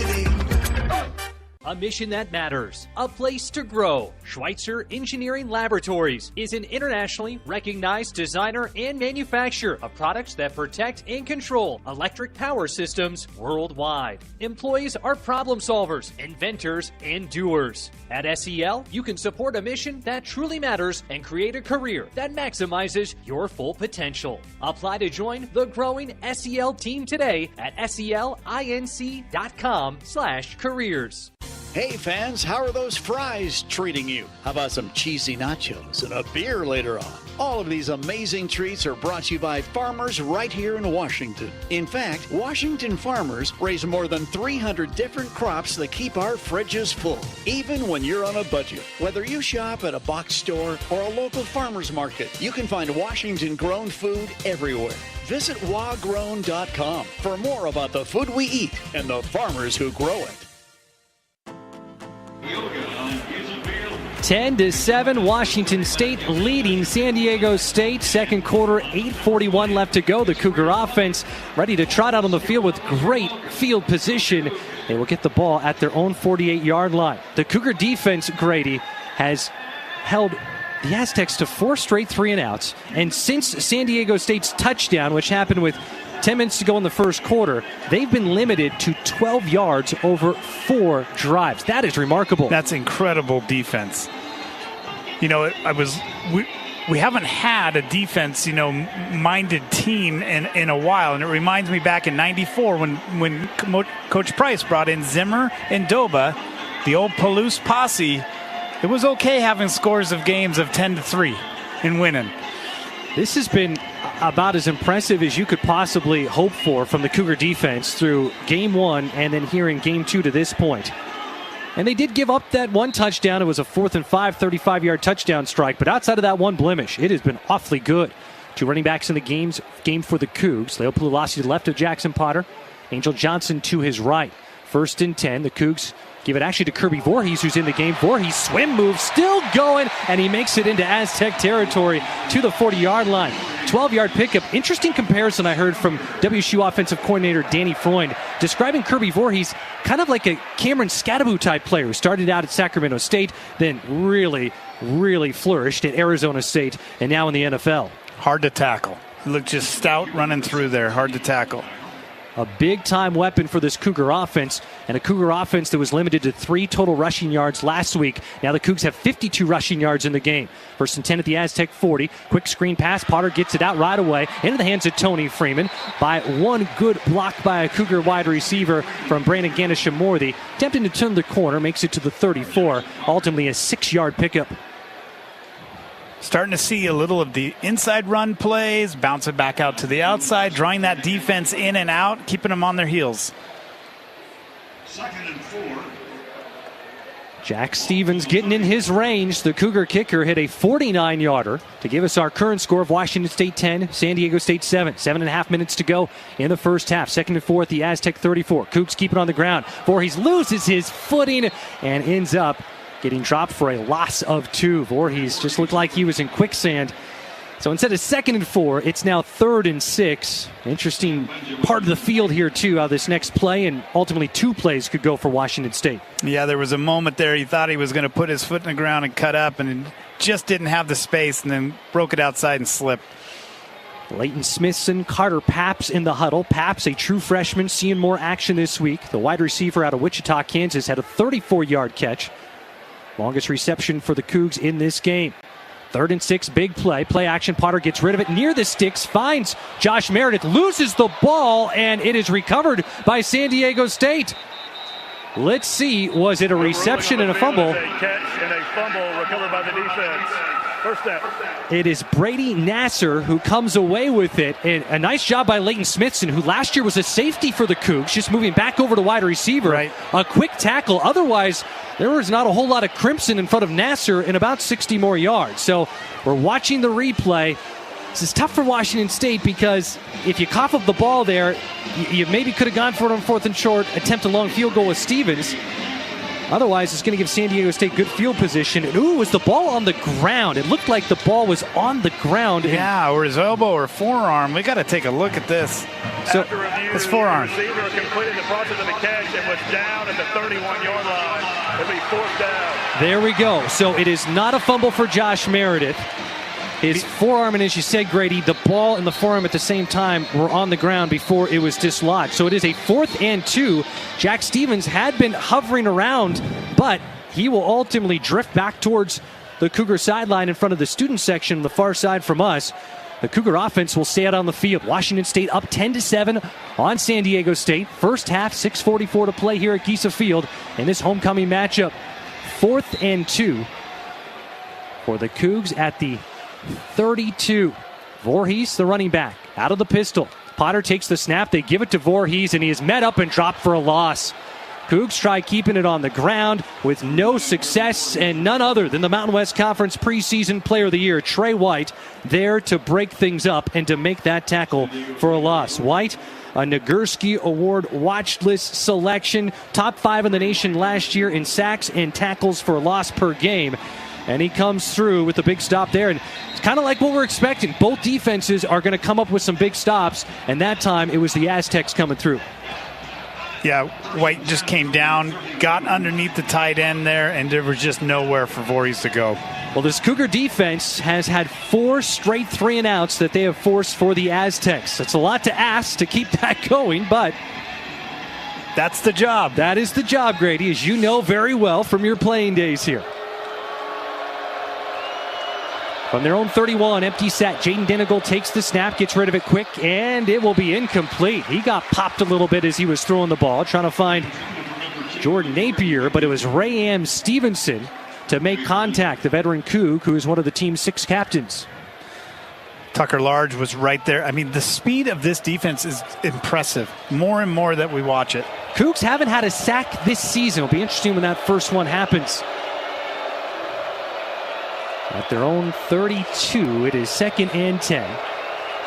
A mission that matters. A place to grow. Schweitzer Engineering Laboratories is an internationally recognized designer and manufacturer of products that protect and control electric power systems worldwide. Employees are problem solvers, inventors, and doers. At SEL, you can support a mission that truly matters and create a career that maximizes your full potential. Apply to join the growing SEL team today at selinc.com/careers. Hey fans, how are those fries treating you? How about some cheesy nachos and a beer later on? All of these amazing treats are brought to you by farmers right here in Washington. In fact, Washington farmers raise more than 300 different crops that keep our fridges full, even when you're on a budget. Whether you shop at a box store or a local farmer's market, you can find Washington-grown food everywhere. Visit wagrown.com for more about the food we eat and the farmers who grow it. 10-7, Washington State leading San Diego State. Second quarter, 8:41 left to go. The Cougar offense ready to trot out on the field with great field position. They will get the ball at their own 48-yard line. The Cougar defense, Grady, has held the Aztecs to 4 straight 3-and-outs. And since San Diego State's touchdown, which happened with 10 minutes to go in the first quarter, they've been limited to 12 yards over 4 drives. That is remarkable. That's incredible defense. You know, we haven't had a defense, minded team in a while. And it reminds me back in '94 when Coach Price brought in Zimmer and Doba, the old Palouse posse. It was okay having scores of games of 10-3 and winning. This has been about as impressive as you could possibly hope for from the Cougar defense through game 1 and then here in game 2 to this point. And they did give up that one touchdown. It was a 4th and 5, 35-yard touchdown strike. But outside of that one blemish, it has been awfully good. 2 running backs in the game for the Cougs. Leo Pululasi to the left of Jackson Potter. Angel Johnson to his right. 1st and 10. The Cougs give it actually to Kirby Voorhees, who's in the game. Voorhees swim move, still going, and he makes it into Aztec territory to the 40-yard line. 12-yard pickup. Interesting comparison I heard from WSU offensive coordinator Danny Freund, describing Kirby Voorhees kind of like a Cameron Scadaboo type player who started out at Sacramento State, then really flourished at Arizona State, and now in the NFL. Hard to tackle. Looked just stout running through there. Hard to tackle. A big-time weapon for this Cougar offense, and a Cougar offense that was limited to 3 total rushing yards last week. Now the Cougs have 52 rushing yards in the game. 1st and 10 at the Aztec 40. Quick screen pass. Potter gets it out right away into the hands of Tony Freeman by one good block by a Cougar wide receiver from Brandon Ganesha-Morthy. Attempting to turn the corner, makes it to the 34. Ultimately a 6-yard pickup. Starting to see a little of the inside run plays, bounce it back out to the outside, drawing that defense in and out, keeping them on their heels. 2nd and 4. Jack Stevens getting in his range. The Cougar kicker hit a 49-yarder to give us our current score of Washington State 10, San Diego State 7. 7.5 minutes to go in the first half. 2nd and 4 at the Aztec 34. Cougs keep it on the ground. Voorhees loses his footing and ends up getting dropped for a loss of 2. Voorhees just looked like he was in quicksand. So instead of 2nd and 4, it's now 3rd and 6. Interesting part of the field here, too, how this next play and ultimately 2 plays could go for Washington State. Yeah, there was a moment there he thought he was going to put his foot in the ground and cut up, and just didn't have the space, and then broke it outside and slipped. Leighton Smithson, Carter Paps in the huddle. Paps, a true freshman, seeing more action this week. The wide receiver out of Wichita, Kansas, had a 34-yard catch. Longest reception for the Cougs in this game. 3rd and 6, big play. Play action. Potter gets rid of it near the sticks. Finds Josh Meredith. Loses the ball, and it is recovered by San Diego State. Let's see. Was it a reception and a fumble? A catch and a fumble recovered by the defense. First down. It is Brady Nasser who comes away with it. And a nice job by Leighton Smithson, who last year was a safety for the Cougs, just moving back over to wide receiver. Right. A quick tackle. Otherwise, there was not a whole lot of crimson in front of Nasser in about 60 more yards. So we're watching the replay. This is tough for Washington State because if you cough up the ball there, you maybe could have gone for it on 4th and short, attempt a long field goal with Stevens. Otherwise, it's going to give San Diego State good field position. And, was the ball on the ground? It looked like the ball was on the ground. Yeah, or his elbow or forearm. We got to take a look at this. So, his forearm. The receiver completed the process of the catch and was down at the 31-yard line. It'll be 4th down. There we go. So it is not a fumble for Josh Meredith. His forearm, and as you said, Grady, the ball and the forearm at the same time were on the ground before it was dislodged. So it is a 4th and 2. Jack Stevens had been hovering around, but he will ultimately drift back towards the Cougar sideline in front of the student section on the far side from us. The Cougar offense will stay out on the field. Washington State up 10-7 on San Diego State. First half, 6:44 to play here at Giesa Field in this homecoming matchup. 4th and 2 for the Cougs at the 32. Voorhees, the running back, out of the pistol. Potter takes the snap. They give it to Voorhees, and he is met up and dropped for a loss. Cougs try keeping it on the ground with no success, and none other than the Mountain West Conference preseason player of the year, Trey White, there to break things up and to make that tackle for a loss. White, a Nagurski Award watch list selection, top 5 in the nation last year in sacks and tackles for loss per game. And he comes through with a big stop there. And it's kind of like what we're expecting. Both defenses are going to come up with some big stops. And that time, it was the Aztecs coming through. Yeah, White just came down, got underneath the tight end there, and there was just nowhere for Voorhees to go. Well, this Cougar defense has had 4 straight 3-and-outs that they have forced for the Aztecs. It's a lot to ask to keep that going, but that's the job. That is the job, Grady, as you know very well from your playing days here. From their own 31, empty set, Jaden Denigal takes the snap, gets rid of it quick, and it will be incomplete. He got popped a little bit as he was throwing the ball, trying to find Jordan Napier, but it was Ray M. Stevenson to make contact, the veteran Coug, who is one of the team's 6 captains. Tucker Large was right there. I mean, the speed of this defense is impressive. More and more that we watch it. Cougs haven't had a sack this season. It'll be interesting when that first one happens. At their own 32, it is 2nd and 10.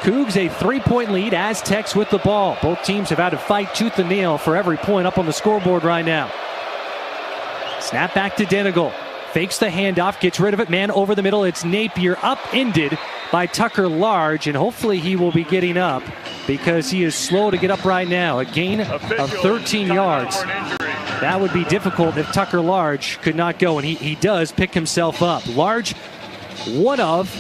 Cougs a 3-point lead. Aztecs with the ball. Both teams have had to fight tooth and nail for every point up on the scoreboard right now. Snap back to Denigal. Fakes the handoff, gets rid of it. Man over the middle. It's Napier upended by Tucker Large, and hopefully he will be getting up because he is slow to get up right now. A gain of 13 yards. That would be difficult if Tucker Large could not go, and he does pick himself up. Large, one of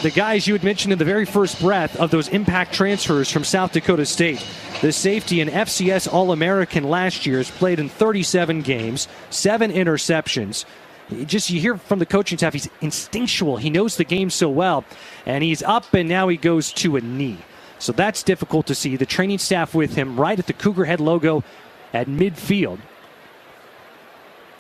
the guys you had mentioned in the very first breath of those impact transfers from South Dakota State. The safety, an FCS All-American last year, has played in 37 games, 7 interceptions. You hear from the coaching staff, he's instinctual. He knows the game so well. And he's up, and now he goes to a knee. So that's difficult to see. The training staff with him right at the Cougar head logo at midfield.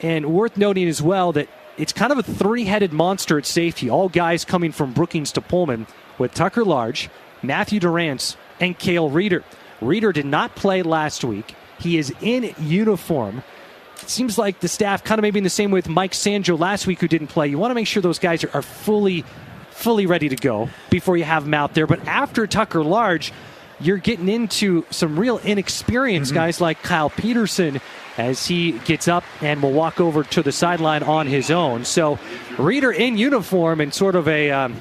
And worth noting as well that it's kind of a three-headed monster at safety. All guys coming from Brookings to Pullman with Tucker Large, Matthew Durrance, and Cale Reeder. Reeder did not play last week. He is in uniform. It seems like the staff kind of maybe in the same way with Mike Sanjo last week who didn't play. You want to make sure those guys are fully ready to go before you have them out there. But after Tucker Large, you're getting into some real inexperienced guys like Kyle Peterson as he gets up and will walk over to the sideline on his own. So Reeder in uniform and sort of a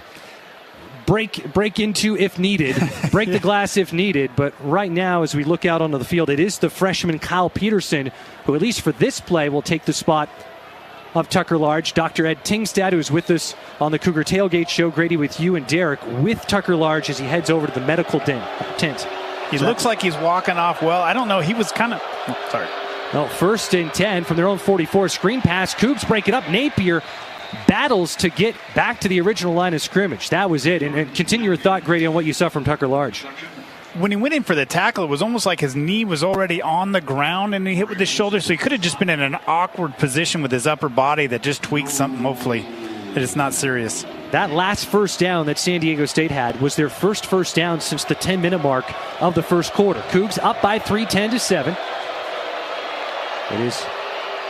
break into if needed, break the glass if needed. But right now, as we look out onto the field, it is the freshman Kyle Peterson who, at least for this play, will take the spot of Tucker Large. Dr. Ed Tingstad, who is with us on the Cougar Tailgate Show, Grady, with you and Derek, with Tucker Large as he heads over to the medical tent. He looks like he's walking off well. I don't know. He was kind of... sorry. Well, 1st and 10 from their own 44. Screen pass. Cougs break it up. Napier battles to get back to the original line of scrimmage. That was it. And continue your thought, Grady, on what you saw from Tucker Large. When he went in for the tackle, it was almost like his knee was already on the ground and he hit with his shoulder, so he could have just been in an awkward position with his upper body that just tweaked something, hopefully, that it's not serious. That last first down that San Diego State had was their first down since the 10-minute mark of the first quarter. Cougs up by 3, 10-7. It is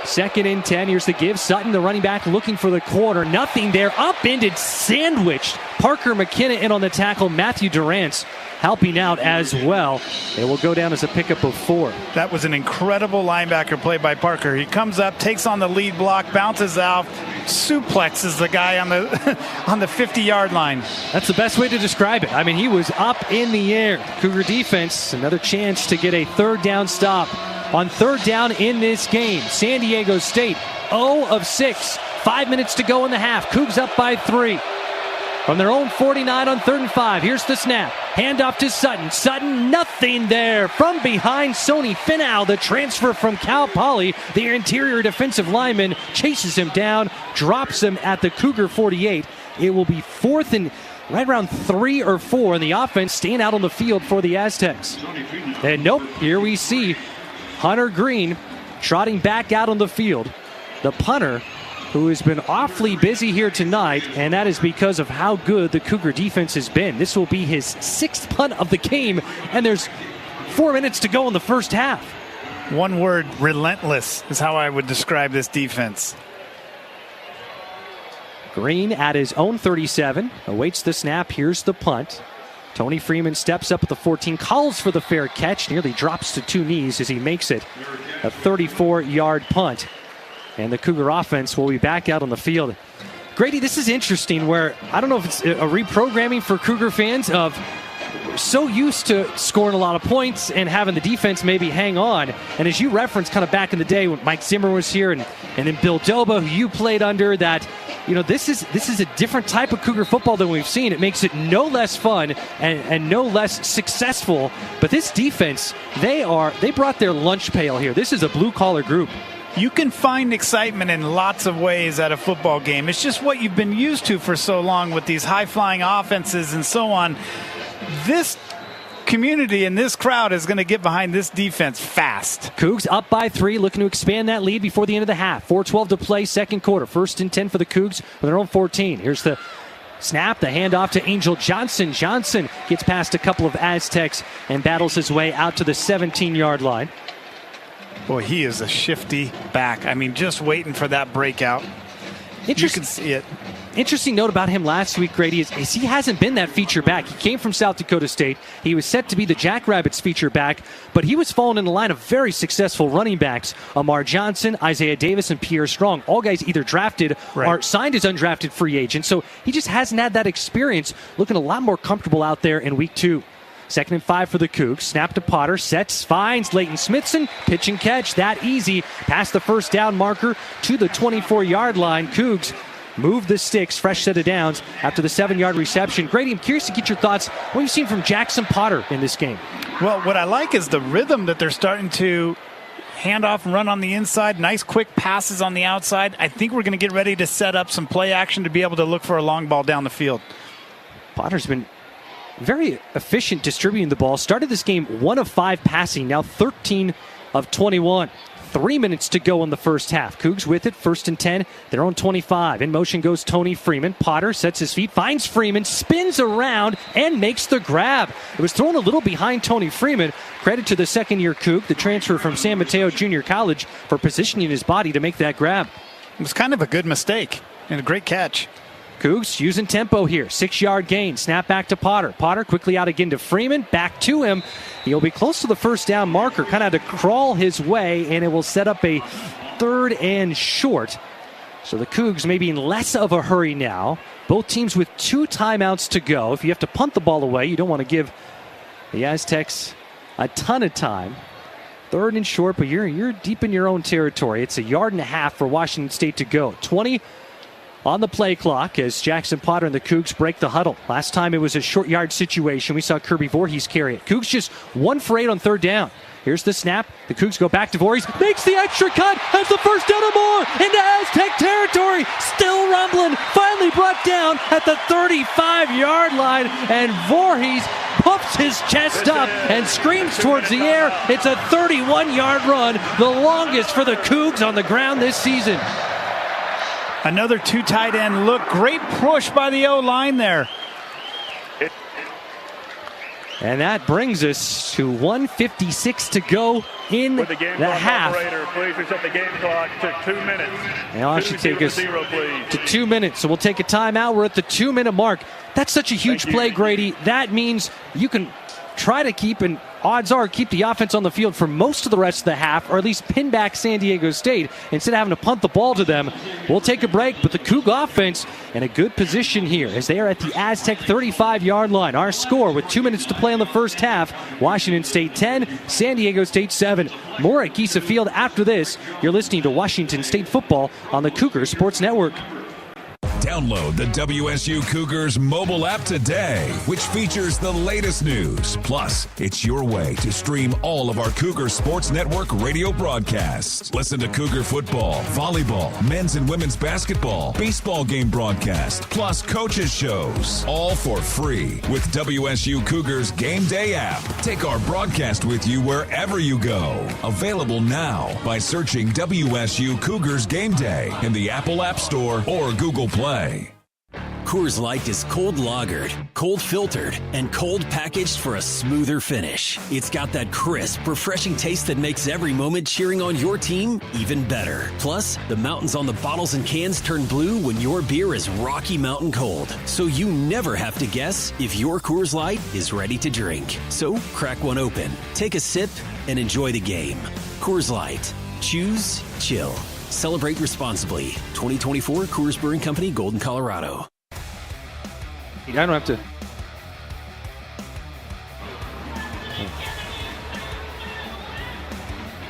2nd and 10. Here's the give. Sutton, the running back, looking for the corner. Nothing there. Upended, sandwiched. Parker McKenna in on the tackle. Matthew Durrance helping out as well. It will go down as a pickup of 4. That was an incredible linebacker play by Parker. He comes up, takes on the lead block, bounces out, suplexes the guy on the on the 50-yard line. That's the best way to describe it. I mean, he was up in the air. Cougar defense, another chance to get a 3rd down stop. On 3rd down in this game, San Diego State 0 of 6. 5 minutes to go in the half. Cougs up by 3. From their own 49 on 3rd and 5. Here's the snap. Handoff to Sutton. Sutton, nothing there. From behind, Sony Finau, the transfer from Cal Poly. The interior defensive lineman chases him down, drops him at the Cougar 48. It will be 4th and right around 3 or 4, and the offense staying out on the field for the Aztecs. And nope, here we see Hunter Green trotting back out on the field. The punter, who has been awfully busy here tonight, and that is because of how good the Cougar defense has been. This will be his 6th punt of the game, and there's 4 minutes to go in the first half. One word, relentless, is how I would describe this defense. Green at his own 37, awaits the snap. Here's the punt. Tony Freeman steps up at the 14, calls for the fair catch, nearly drops to 2 knees as he makes it a 34-yard punt. And the Cougar offense will be back out on the field. Grady, this is interesting where I don't know if it's a reprogramming for Cougar fans of so used to scoring a lot of points and having the defense maybe hang on. And as you referenced kind of back in the day when Mike Zimmer was here and then Bill Doba, who you played under, that, you know, this is a different type of Cougar football than we've seen. It makes it no less fun and no less successful. But this defense, they brought their lunch pail here. This is a blue-collar group. You can find excitement in lots of ways at a football game. It's just what you've been used to for so long with these high-flying offenses and so on. This community and this crowd is going to get behind this defense fast. Cougs up by 3, looking to expand that lead before the end of the half. 4:12 to play, 2nd quarter. 1st and 10 for the Cougs on their own 14. Here's the snap, the handoff to Angel Johnson. Johnson gets past a couple of Aztecs and battles his way out to the 17-yard line. Boy, he is a shifty back. I mean, just waiting for that breakout. You can see it. interesting note about him last week, Grady, is he hasn't been that feature back. He came from South Dakota State. He was set to be the Jackrabbits feature back, but he was falling in the line of very successful running backs. Amar Johnson, Isaiah Davis, and Pierre Strong. All guys either drafted or signed as undrafted free agents. So he just hasn't had that experience. Looking a lot more comfortable out there in week 2. 2nd and 5 for the Cougs. Snap to Potter. Sets, finds Leighton Smithson. Pitch and catch. That easy. Past the first down marker to the 24-yard line. Cougs move the sticks. Fresh set of downs after the 7-yard reception. Grady, I'm curious to get your thoughts. What you've seen from Jackson Potter in this game? Well, what I like is the rhythm that they're starting to hand off and run on the inside. Nice quick passes on the outside. I think we're going to get ready to set up some play action to be able to look for a long ball down the field. Potter's been very efficient distributing the ball. Started this game 1 of 5 passing, now 13 of 21. 3 minutes to go in the first half. Cougs with it, 1st and 10, their own 25. In motion goes Tony Freeman. Potter sets his feet, finds Freeman, spins around, and makes the grab. It was thrown a little behind Tony Freeman. Credit to the second-year Coug, the transfer from San Mateo Junior College, for positioning his body to make that grab. It was kind of a good mistake and a great catch. Cougs using tempo here. 6-yard gain. Snap back to Potter. Potter quickly out again to Freeman. Back to him. He'll be close to the first down marker. Kind of had to crawl his way, and it will set up a 3rd and short. So the Cougs may be in less of a hurry now. Both teams with 2 timeouts to go. If you have to punt the ball away, you don't want to give the Aztecs a ton of time. 3rd and short, but you're deep in your own territory. It's 1.5 yards for Washington State to go. 20 on the play clock as Jackson Potter and the Cougs break the huddle. Last time it was a short yard situation. We saw Kirby Voorhees carry it. Cougs just 1 for 8 on 3rd down. Here's the snap. The Cougs go back to Voorhees. Makes the extra cut. Has the first down and more into Aztec territory. Still rumbling. Finally brought down at the 35-yard line. And Voorhees puffs his chest up and screams towards the air. It's a 31-yard run. The longest for the Cougs on the ground this season. Another 2 tight end look. Great push by the O-line there. And that brings us to 1:56 to go in With the game the half. Operator, please reset the game clock to 2 minutes. Now I should take us to 2 minutes. So we'll take a timeout. We're at the 2-minute mark. That's such a huge play, Grady. That means you can try to keep, and odds are, keep the offense on the field for most of the rest of the half, or at least pin back San Diego State instead of having to punt the ball to them. We'll take a break, but the Coug offense in a good position here as they are at the Aztec 35-yard line. Our score with 2 minutes to play in the first half, Washington State 10, San Diego State 7. More at Giesa Field after this. You're listening to Washington State football on the Cougar Sports Network. Download the WSU Cougars mobile app today, which features the latest news. Plus, it's your way to stream all of our Cougar Sports Network radio broadcasts. Listen to Cougar football, volleyball, men's and women's basketball, baseball game broadcast, plus coaches shows, all for free with WSU Cougars Game Day app. Take our broadcast with you wherever you go. Available now by searching WSU Cougars Game Day in the Apple App Store or Google Play. Coors Light is cold lagered, cold filtered, and cold packaged for a smoother finish. It's got that crisp, refreshing taste that makes every moment cheering on your team even better. Plus, the mountains on the bottles and cans turn blue when your beer is Rocky Mountain cold. So you never have to guess if your Coors Light is ready to drink. So crack one open, take a sip, and enjoy the game. Coors Light. Choose chill. Celebrate responsibly. 2024 Coors Brewing Company, Golden, Colorado. I don't have to.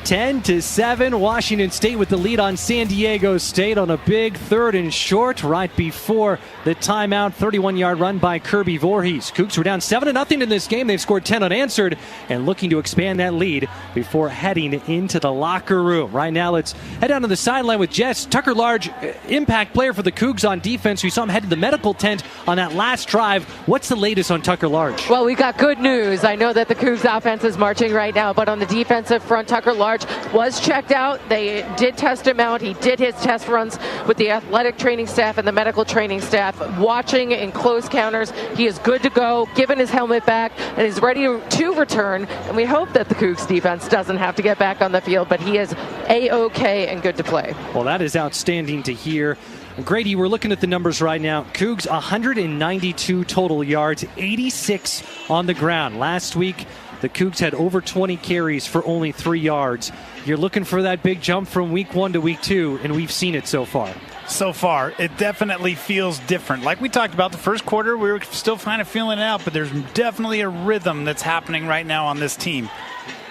(10-7), Washington State with the lead on San Diego State on a big 3rd and short right before the timeout. 31-yard run by Kirby Voorhees. Cougs were down 7-0 in this game. They've scored 10 unanswered and looking to expand that lead before heading into the locker room. Right now, let's head down to the sideline with Jess. Tucker Large, impact player for the Cougs on defense. We saw him head to the medical tent on that last drive. What's the latest on Tucker Large? Well, we got good news. I know that the Cougs offense is marching right now, but on the defensive front, Tucker Large was checked out. They did test him out. He did his test runs with the athletic training staff and the medical training staff, watching in close counters. He is good to go, given his helmet back, and is ready to return. And we hope that the Cougs defense doesn't have to get back on the field, but he is A-OK and good to play. Well, that is outstanding to hear. Grady, we're looking at the numbers right now. Cougs 192 total yards, 86 on the ground. Last week, the Cougs had over 20 carries for only 3 yards. You're looking for that big jump from week 1 to week 2, and we've seen it so far. So far, it definitely feels different. Like we talked about the first quarter, we were still kind of feeling it out, but there's definitely a rhythm that's happening right now on this team.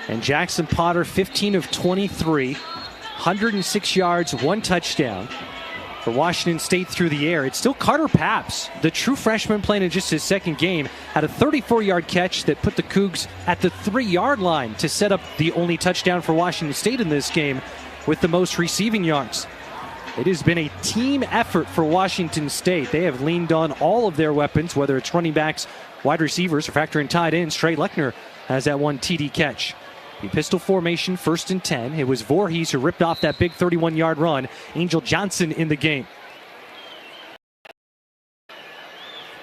And Jackson Potter, 15 of 23, 106 yards, 1 touchdown. For Washington State through the air, it's still Carter Paps, the true freshman playing in just his second game, had a 34-yard catch that put the Cougs at the 3-yard line to set up the only touchdown for Washington State in this game with the most receiving yards. It has been a team effort for Washington State. They have leaned on all of their weapons, whether it's running backs, wide receivers, or factor in tight ends. Trey Lechner has that 1 TD catch. The pistol formation, 1st and 10. It was Voorhees who ripped off that big 31-yard run. Angel Johnson in the game.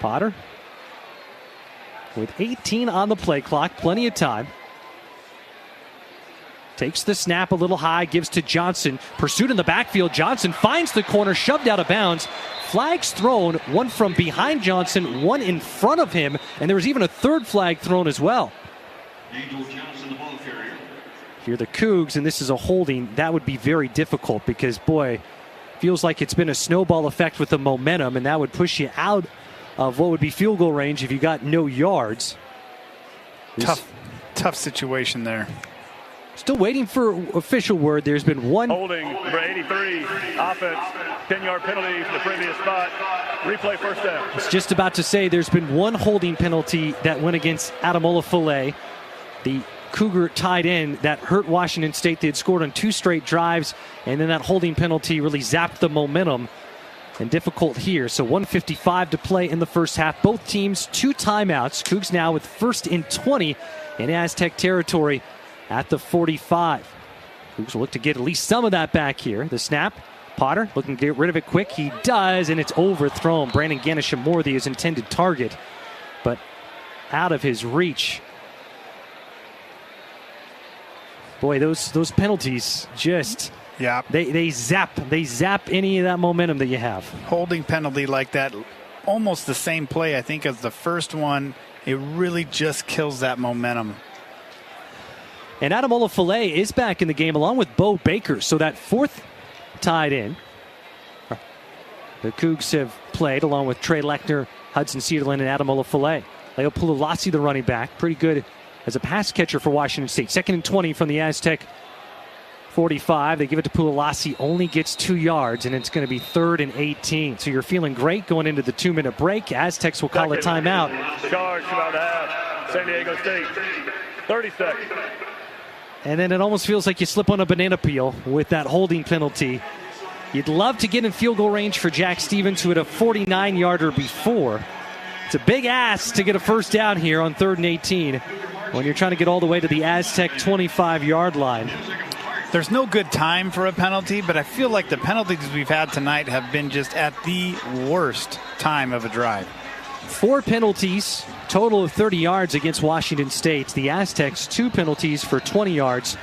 Potter with 18 on the play clock, plenty of time. Takes the snap a little high, gives to Johnson. Pursued in the backfield. Johnson finds the corner, shoved out of bounds. Flags thrown, one from behind Johnson, one in front of him, and there was even a 3rd flag thrown as well. Angel Johnson, the ball carrier. Here the Cougs, and this is a holding. That would be very difficult because, boy, feels like it's been a snowball effect with the momentum, and that would push you out of what would be field goal range if you got no yards. Tough situation there. Still waiting for official word. There's been one holding, number 83, offense, 10-yard penalty for the previous spot. Replay, first down. I was just about to say there's been one holding penalty that went against Ademola Filet, the Cougar tight end that hurt Washington State. They had scored on 2 straight drives, and then that holding penalty really zapped the momentum. And difficult here. So 1:55 to play in the first half. Both teams 2 timeouts. Cougs now with 1st and 20 in Aztec territory at the 45. Cougs will look to get at least some of that back here. The snap. Potter looking to get rid of it quick. He does, and it's overthrown. Brandon Ganesha-Moore, his intended target, but out of his reach. Boy, those penalties just... Yeah, they zap any of that momentum that you have. Holding penalty like that, almost the same play, I think, as the first one. It really just kills that momentum. And Ademola Filet is back in the game along with Bo Baker. So that 4th tied in. The Cougs have played along with Trey Lechner, Hudson Cedarland, and Ademola Filet. Leo Pulalasi, the running back, pretty good as a pass catcher for Washington State. 2nd and 20 from the Aztec 45. They give it to Pulalasi, only gets 2 yards, and it's going to be 3rd and 18. So you're feeling great going into the 2-minute break. Aztecs will call a timeout. Charge about half. San Diego State. 30 seconds. And then it almost feels like you slip on a banana peel with that holding penalty. You'd love to get in field goal range for Jack Stevens, who had a 49-yarder before. It's a big ask to get a first down here on 3rd and 18 when you're trying to get all the way to the Aztec 25-yard line. There's no good time for a penalty, but I feel like the penalties we've had tonight have been just at the worst time of a drive. 4 penalties, total of 30 yards against Washington State. The Aztecs, 2 penalties for 20 yards.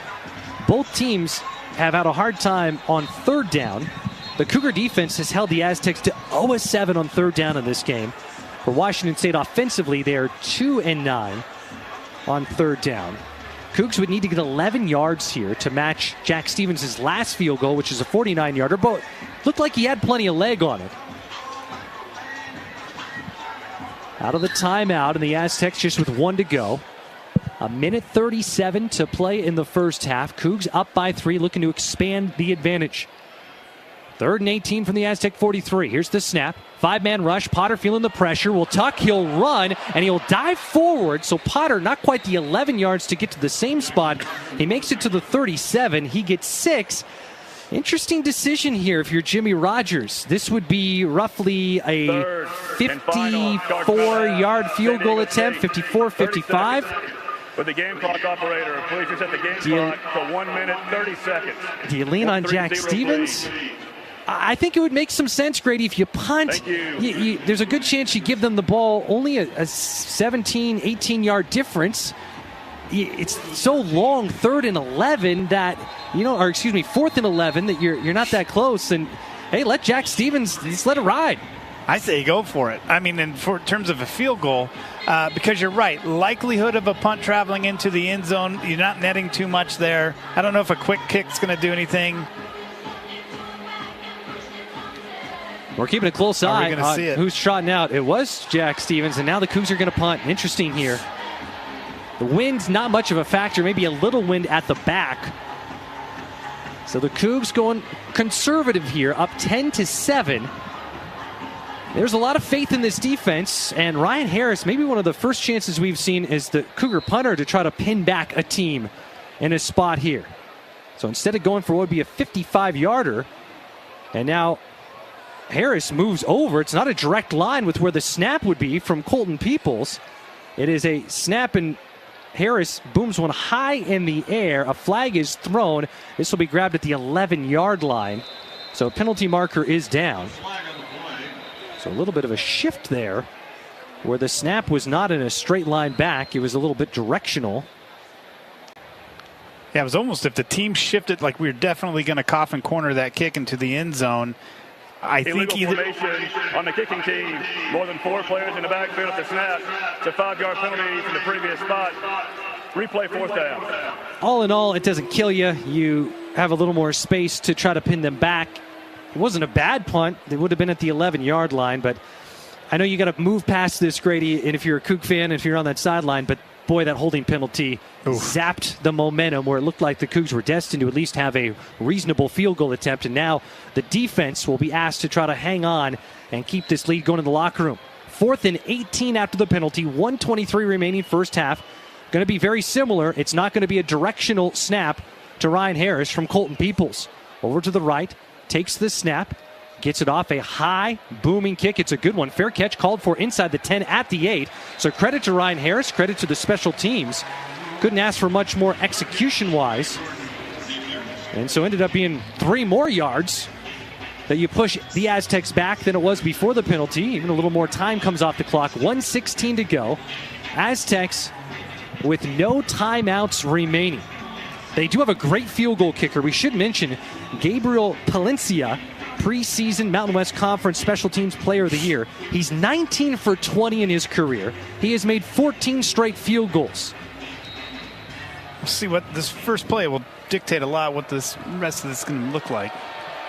Both teams have had a hard time on 3rd down. The Cougar defense has held the Aztecs to 0-7 on 3rd down in this game. For Washington State offensively, they are 2-9 on 3rd down. Cougs would need to get 11 yards here to match Jack Stevens' last field goal, which is a 49-yarder. But looked like he had plenty of leg on it. Out of the timeout, and the Aztecs just with 1 to go. 1:37 to play in the first half. Cougs up by 3, looking to expand the advantage. 3rd and 18 from the Aztec 43. Here's the snap. 5-man rush. Potter feeling the pressure. Will tuck. He'll run, and he'll dive forward. So Potter, not quite the 11 yards to get to the same spot. He makes it to the 37. He gets 6. Interesting decision here if you're Jimmy Rogers. This would be roughly a 54-yard field goal attempt, 54-55. With the game clock operator, please set the game clock to 1 minute, 30 seconds. Do you lean on Jack Stevens? I think it would make some sense, Grady, if you punt. There's a good chance you give them the ball, only a 17, 18-yard difference. It's so long, 3rd and 11 that, 4th and 11 that you're not that close. And hey, let Jack Stevens, just let it ride. I say go for it. I mean, in terms of a field goal, because you're right, likelihood of a punt traveling into the end zone, you're not netting too much there. I don't know if a quick kick's going to do anything. We're keeping a close eye on see it. Who's trotting out. It was Jack Stevens, and now the Cougs are going to punt. Interesting here. The wind's not much of a factor, maybe a little wind at the back. So the Cougs going conservative here, up 10-7. There's a lot of faith in this defense, and Ryan Harris, maybe one of the first chances we've seen as the Cougar punter to try to pin back a team in a spot here. So instead of going for what would be a 55-yarder, and now Harris moves over. It's not a direct line with where the snap would be from Colton Peoples. It is a snap, and Harris booms one high in the air. A flag is thrown. This will be grabbed at the 11-yard line. So a penalty marker is down. So a little bit of a shift there where the snap was not in a straight line back. It was a little bit directional. Yeah, it was almost if the team shifted, like we were definitely going to coffin corner that kick into the end zone. I think illegal formation on the kicking team. More than 4 players in the backfield at the snap. It's a 5-yard penalty from the previous spot. Replay 4th down. All in all, it doesn't kill you. You have a little more space to try to pin them back. It wasn't a bad punt. They would have been at the 11-yard line, but I know you got to move past this, Grady, and if you're a Coug fan, if you're on that sideline, but boy, that holding penalty zapped the momentum where it looked like the Cougs were destined to at least have a reasonable field goal attempt, and now the defense will be asked to try to hang on and keep this lead going in the locker room. 4th and 18 after the penalty, 1:23 remaining first half. Going to be very similar. It's not going to be a directional snap to Ryan Harris from Colton Peoples. Over to the right, takes the snap, gets it off a high, booming kick. It's a good one. Fair catch called for inside the 10 at the 8. So credit to Ryan Harris, credit to the special teams. Couldn't ask for much more execution-wise. And so ended up being 3 more yards that you push the Aztecs back than it was before the penalty. Even a little more time comes off the clock. 1:16 to go. Aztecs with no timeouts remaining. They do have a great field goal kicker. We should mention Gabriel Palencia, preseason Mountain West Conference Special Teams Player of the Year. He's 19 for 20 in his career. He has made 14 straight field goals. We'll see what this first play will dictate a lot what this rest of this is going to look like.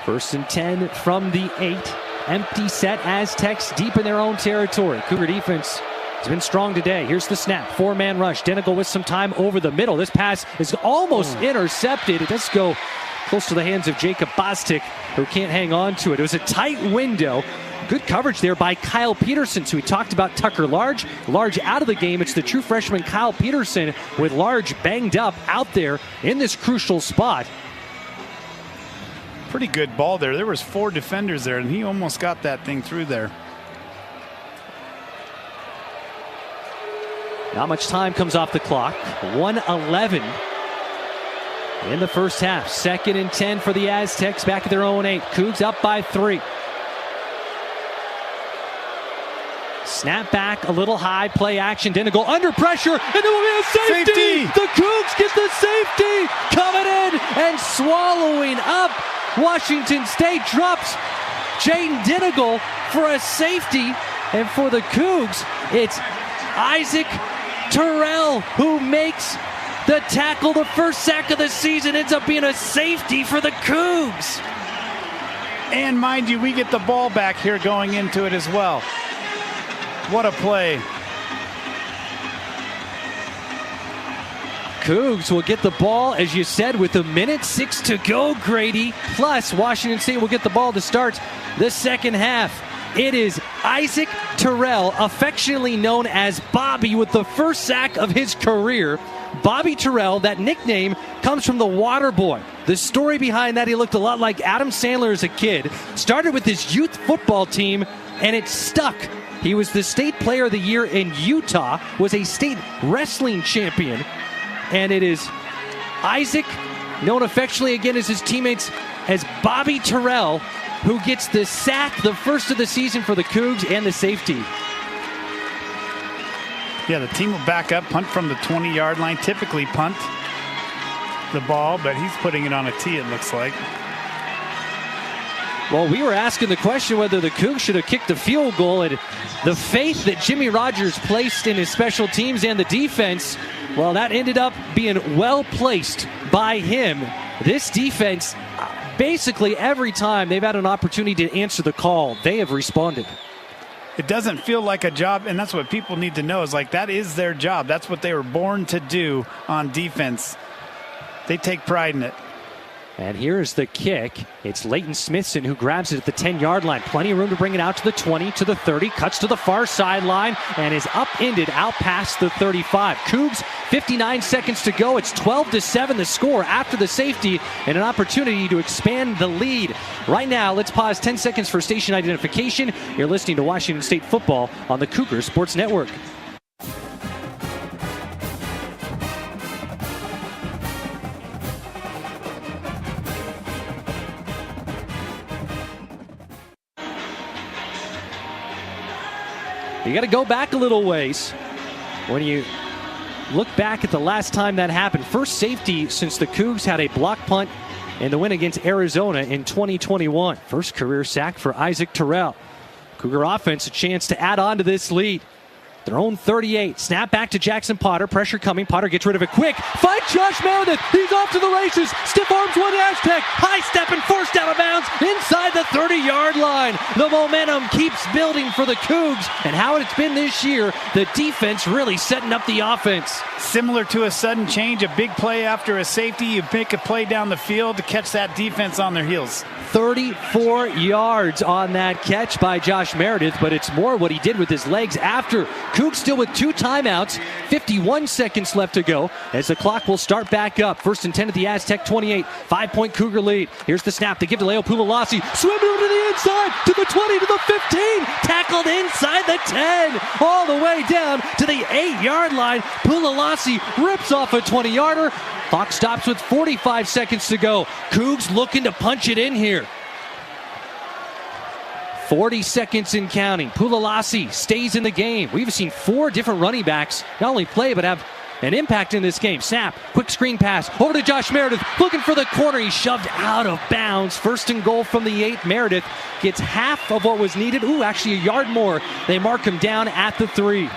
1st and 10 from the 8. Empty set, Aztecs deep in their own territory. Cougar defense has been strong today. Here's the snap. 4-man rush. Denigal with some time over the middle. This pass is almost intercepted. It does go close to the hands of Jacob Bostic, who can't hang on to it. It was a tight window. Good coverage there by Kyle Peterson. So we talked about Tucker Large. Large out of the game. It's the true freshman Kyle Peterson with Large banged up out there in this crucial spot. Pretty good ball there. There was 4 defenders there, and he almost got that thing through there. Not much time comes off the clock. 1:11 in the first half. 2nd and 10 for the Aztecs back at their own 8. Cougs up by 3. Snap back a little high. Play action. Denigal under pressure. And there will be a safety. The Cougs get the safety. Coming in and swallowing up. Washington State drops Jaden Denigal for a safety. And for the Cougs, it's Isaac Terrell who makes the tackle. The first sack of the season ends up being a safety for the Cougs. And mind you, we get the ball back here going into it as well. What a play. Cougs will get the ball, as you said, with 1:06 to go, Grady. Plus, Washington State will get the ball to start the second half. It is Isaac Terrell, affectionately known as Bobby, with the first sack of his career. Bobby Terrell, that nickname comes from the Water Boy. The story behind that, he looked a lot like Adam Sandler as a kid. Started with his youth football team, and it stuck. He was the state player of the year in Utah, was a state wrestling champion. And it is Isaac, known affectionately again as his teammates as Bobby Terrell, who gets the sack, the first of the season for the Cougs, and the safety. Yeah, the team will back up, punt from the 20-yard line, typically punt the ball, but he's putting it on a tee, it looks like. Well, we were asking the question whether the Cougs should have kicked the field goal, and the faith that Jimmy Rogers placed in his special teams and the defense, well, that ended up being well placed by him. This defense, basically every time they've had an opportunity to answer the call, they have responded. It doesn't feel like a job, and that's what people need to know, is like that is their job. That's what they were born to do on defense. They take pride in it. And here's the kick. It's Leighton Smithson who grabs it at the 10-yard line. Plenty of room to bring it out to the 20, to the 30, cuts to the far sideline, and is upended out past the 35. Cougs, 59 seconds to go. It's 12-7 the score after the safety, and an opportunity to expand the lead. Right now, let's pause 10 seconds for station identification. You're listening to Washington State Football on the Cougar Sports Network. You got to go back a little ways when you look back at the last time that happened. First safety since the Cougs had a block punt in the win against Arizona in 2021. First career sack for Isaac Terrell. Cougar offense a chance to add on to this lead. Their own 38. Snap back to Jackson Potter. Pressure coming. Potter gets rid of it quick. Fight Josh Meredith. He's off to the races. Stiff arms one Aztec. High step and forced out of bounds inside the 30-yard line. The momentum keeps building for the Cougs. And how it's been this year, the defense really setting up the offense. Similar to a sudden change, a big play after a safety. You make a play down the field to catch that defense on their heels. 34 yards on that catch by Josh Meredith, but it's more what he did with his legs after. Cougs still with 2 timeouts, 51 seconds left to go as the clock will start back up. First and 10 at the Aztec 28, 5-point Cougar lead. Here's the snap. They give to Leo Pulalasi. Swim over to the inside, to the 20, to the 15. Tackled inside the 10, all the way down to the 8-yard line. Pulalasi rips off a 20-yarder. Clock stops with 45 seconds to go. Cougs looking to punch it in here. 40 seconds and counting. Pulalasi stays in the game. We've seen 4 different running backs not only play but have an impact in this game. Snap, quick screen pass over to Josh Meredith, looking for the corner. He's shoved out of bounds. First and goal from the 8. Meredith gets half of what was needed. Actually a yard more. They mark him down at the 3.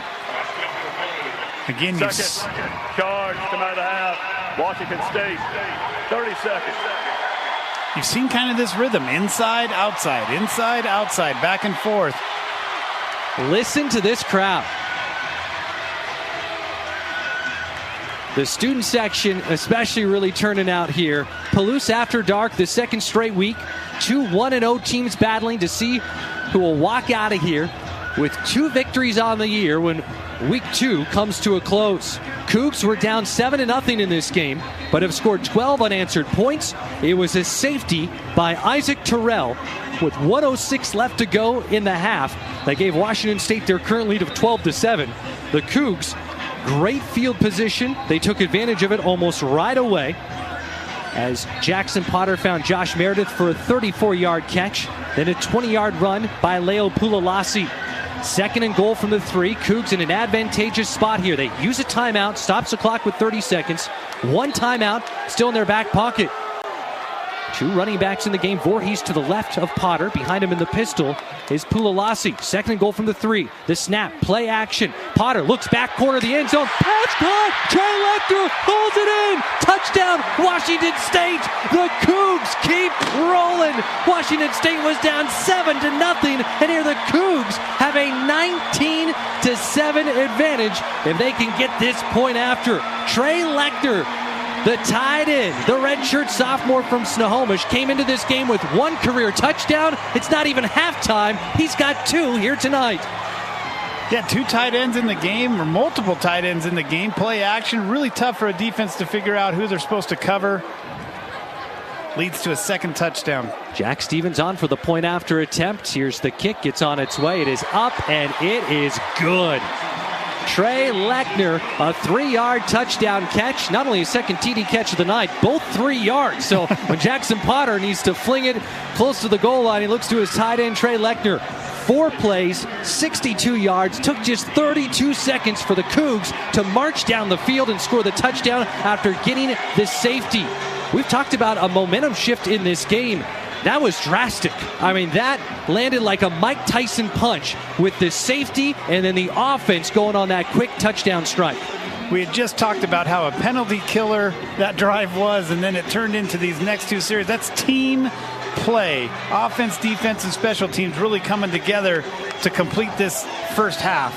Again, second charge, come out of the half. Washington State, 30 seconds. You've seen kind of this rhythm, inside, outside, back and forth. Listen to this crowd. The student section especially really turning out here. Palouse after dark, the second straight week. 2 1-0 teams battling to see who will walk out of here with 2 victories on the year when week 2 comes to a close. Cougs were down 7-0 in this game, but have scored 12 unanswered points. It was a safety by Isaac Terrell with 1:06 left to go in the half that gave Washington State their current lead of 12-7. The Cougs, great field position. They took advantage of it almost right away as Jackson Potter found Josh Meredith for a 34-yard catch, then a 20-yard run by Leo Pulalasi. Second and goal from the 3. Cougs in an advantageous spot here. They use a timeout, stops the clock with 30 seconds. 1 timeout still in their back pocket. 2 running backs in the game. Voorhees to the left of Potter. Behind him in the pistol is Pulalasi. Second and goal from the 3. The snap, play action. Potter looks back corner of the end zone. Pass caught. Trey Lecter pulls it in. Touchdown, Washington State. The Cougs keep rolling. Washington State was down 7-0, and here the Cougs have a 19-7 advantage if they can get this point after. Trey Lecter, the tight end, the redshirt sophomore from Snohomish, came into this game with 1 career touchdown. It's not even halftime. He's got 2 here tonight. Yeah, 2 tight ends in the game, or multiple tight ends in the game. Play action, really tough for a defense to figure out who they're supposed to cover. Leads to a second touchdown. Jack Stevens on for the point after attempt. Here's the kick. It's on its way. It is up, and it is good. Trey Lechner, a 3-yard touchdown catch. Not only a second TD catch of the night, both 3 yards. So when Jackson Potter needs to fling it close to the goal line, he looks to his tight end, Trey Lechner. 4 plays, 62 yards. Took just 32 seconds for the Cougs to march down the field and score the touchdown after getting the safety. We've talked about a momentum shift in this game. That was drastic. I mean, that landed like a Mike Tyson punch with the safety and then the offense going on that quick touchdown strike. We had just talked about how a penalty killer that drive was, and then it turned into these next two series. That's team play. Offense, defense, and special teams really coming together to complete this first half.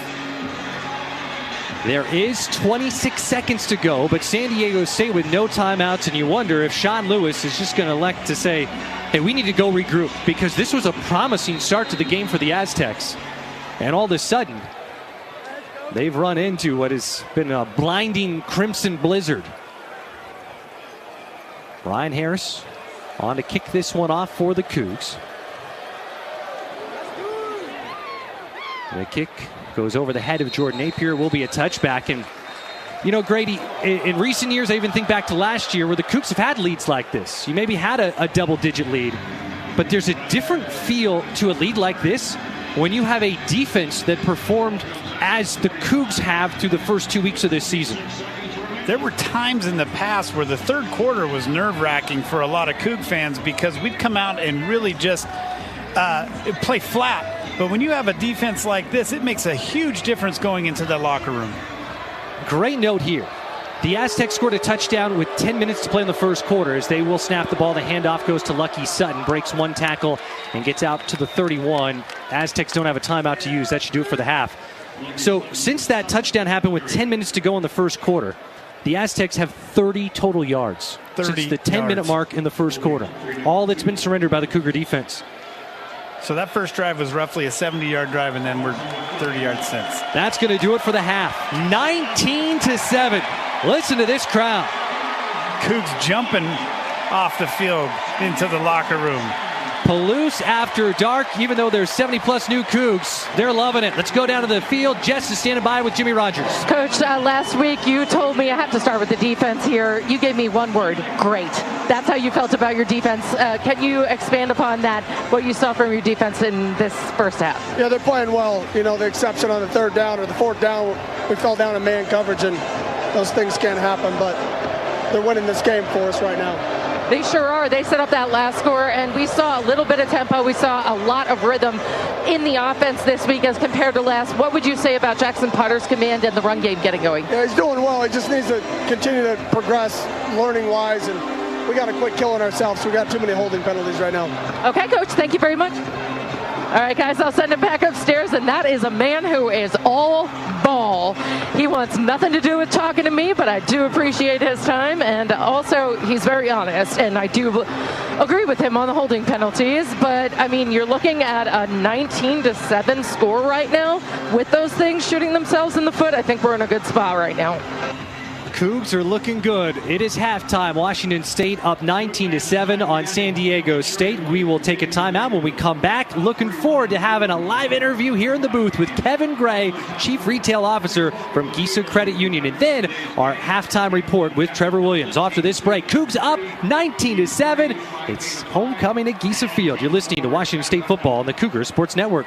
There is 26 seconds to go, but San Diego State with no timeouts, and you wonder if Sean Lewis is just going to elect to say, hey, we need to go regroup, because this was a promising start to the game for the Aztecs. And all of a sudden, they've run into what has been a blinding crimson blizzard. Brian Harris on to kick this one off for the Cougs. The kick goes over the head of Jordan Napier. Will be a touchback. And, you know, Grady, in recent years, I even think back to last year where the Cougs have had leads like this. You maybe had a double-digit lead, but there's a different feel to a lead like this when you have a defense that performed as the Cougs have through the first 2 weeks of this season. There were times in the past where the third quarter was nerve-wracking for a lot of Coug fans because we'd come out and really just play flat. But when you have a defense like this, it makes a huge difference going into the locker room. Great note here. The Aztecs scored a touchdown with 10 minutes to play in the first quarter as they will snap the ball. The handoff goes to Lucky Sutton, breaks one tackle, and gets out to the 31. Aztecs don't have a timeout to use. That should do it for the half. So since that touchdown happened with 10 minutes to go in the first quarter, the Aztecs have 30 total yards since the 10-minute mark in the first quarter. All that's been surrendered by the Cougar defense. So that first drive was roughly a 70-yard drive, and then we're 30 yards since. That's going to do it for the half. 19-7. Listen to this crowd. Cougs jumping off the field into the locker room. Palouse after dark, even though there's 70-plus new Cougs. They're loving it. Let's go down to the field. Jess is standing by with Jimmy Rogers. Coach, last week you told me I have to start with the defense here. You gave me one word, great. That's how you felt about your defense. Can you expand upon that, what you saw from your defense in this first half? Yeah, they're playing well. You know, the exception on the third down or the fourth down, we fell down in man coverage, and those things can't happen, but they're winning this game for us right now. They sure are. They set up that last score, and we saw a little bit of tempo. We saw a lot of rhythm in the offense this week as compared to last. What would you say about Jackson Potter's command and the run game getting going? Yeah, he's doing well. He just needs to continue to progress learning-wise, and we got to quit killing ourselves. We got too many holding penalties right now. Okay, Coach. Thank you very much. All right, guys, I'll send him back upstairs, and that is a man who is all ball. He wants nothing to do with talking to me, but I do appreciate his time, and also he's very honest, and I do agree with him on the holding penalties. But, I mean, you're looking at a 19-7 score right now. With those things shooting themselves in the foot, I think we're in a good spot right now. Cougs are looking good. It is halftime. Washington State up 19-7 on San Diego State. We will take a timeout when we come back. Looking forward to having a live interview here in the booth with Kevin Gray, Chief Retail Officer from Giesa Credit Union. And then our halftime report with Trevor Williams. After this break, Cougs up 19-7. It's homecoming at Giesa Field. You're listening to Washington State Football on the Cougar Sports Network.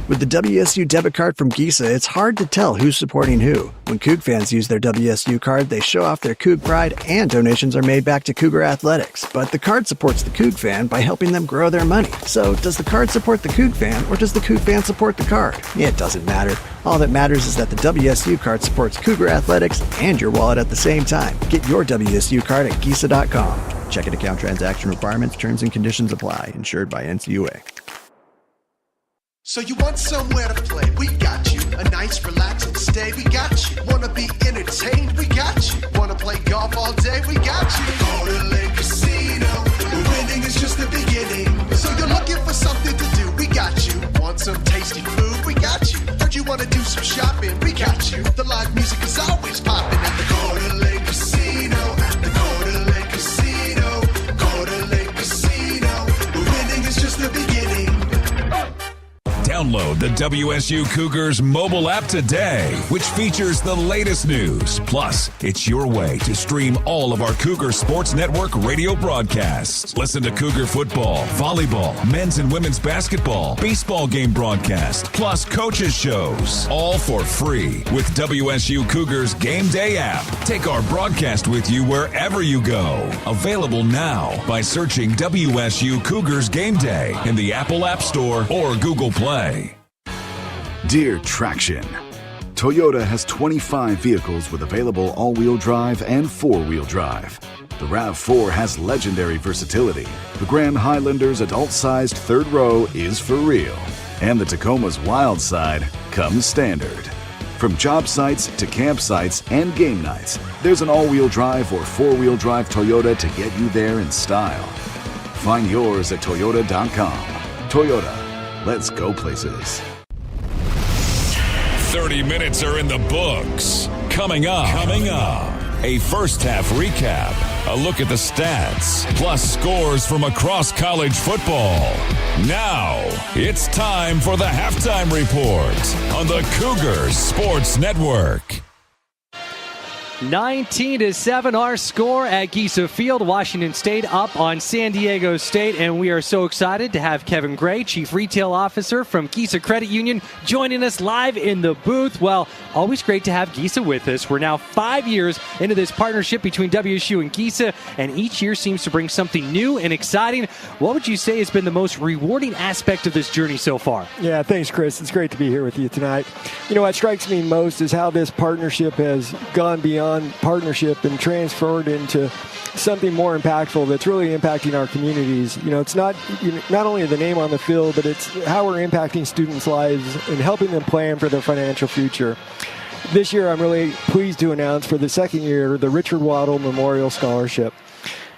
With the WSU debit card from Giesa, it's hard to tell who's supporting who. When Coug fans use their WSU card, they show off their Coug pride, and donations are made back to Cougar Athletics. But the card supports the Coug fan by helping them grow their money. So does the card support the Coug fan, or does the Coug fan support the card? It doesn't matter. All that matters is that the WSU card supports Cougar Athletics and your wallet at the same time. Get your WSU card at Giesa.com. Checking account transaction requirements, terms and conditions apply. Insured by NCUA. So you want somewhere to play? We got you. A nice relaxing stay? We got you. Wanna be entertained? We got you. Wanna play golf all day? We got you. Go to Lake Casino. Winning is just the beginning. So you're looking for something to do? We got you. Want some tasty food? We got you. Heard you wanna do some shopping? We got you. The live music is always popping at the Go to Lake Casino. At the Go to Lake Casino. Go to Lake Casino. Winning is just the beginning. Download the WSU Cougars mobile app today, which features the latest news. Plus, it's your way to stream all of our Cougar Sports Network radio broadcasts. Listen to Cougar football, volleyball, men's and women's basketball, baseball game broadcast, plus coaches shows, all for free with WSU Cougars Game Day app. Take our broadcast with you wherever you go. Available now by searching WSU Cougars Game Day in the Apple App Store or Google Play. Dear Traction, Toyota has 25 vehicles with available all-wheel drive and four-wheel drive. The RAV4 has legendary versatility. The Grand Highlander's adult-sized third row is for real. And the Tacoma's wild side comes standard. From job sites to campsites and game nights, there's an all-wheel drive or four-wheel drive Toyota to get you there in style. Find yours at Toyota.com. Toyota, let's go places. 30 minutes are in the books. Coming up, a first half recap, a look at the stats, plus scores from across college football. Now, it's time for the halftime report on the Cougars Sports Network. 19-7 our score at Giesa Field. Washington State up on San Diego State, and we are so excited to have Kevin Gray, Chief Retail Officer from Giesa Credit Union, joining us live in the booth. Well, always great to have Giesa with us. We're now 5 years into this partnership between WSU and Giesa, and each year seems to bring something new and exciting. What would you say has been the most rewarding aspect of this journey so far? Yeah, thanks, Chris. It's great to be here with you tonight. You know, what strikes me most is how this partnership has gone beyond partnership and transferred into something more impactful that's really impacting our communities. You know, it's not only the name on the field, but it's how we're impacting students' lives and helping them plan for their financial future. This year, I'm really pleased to announce for the second year the Richard Waddle Memorial Scholarship.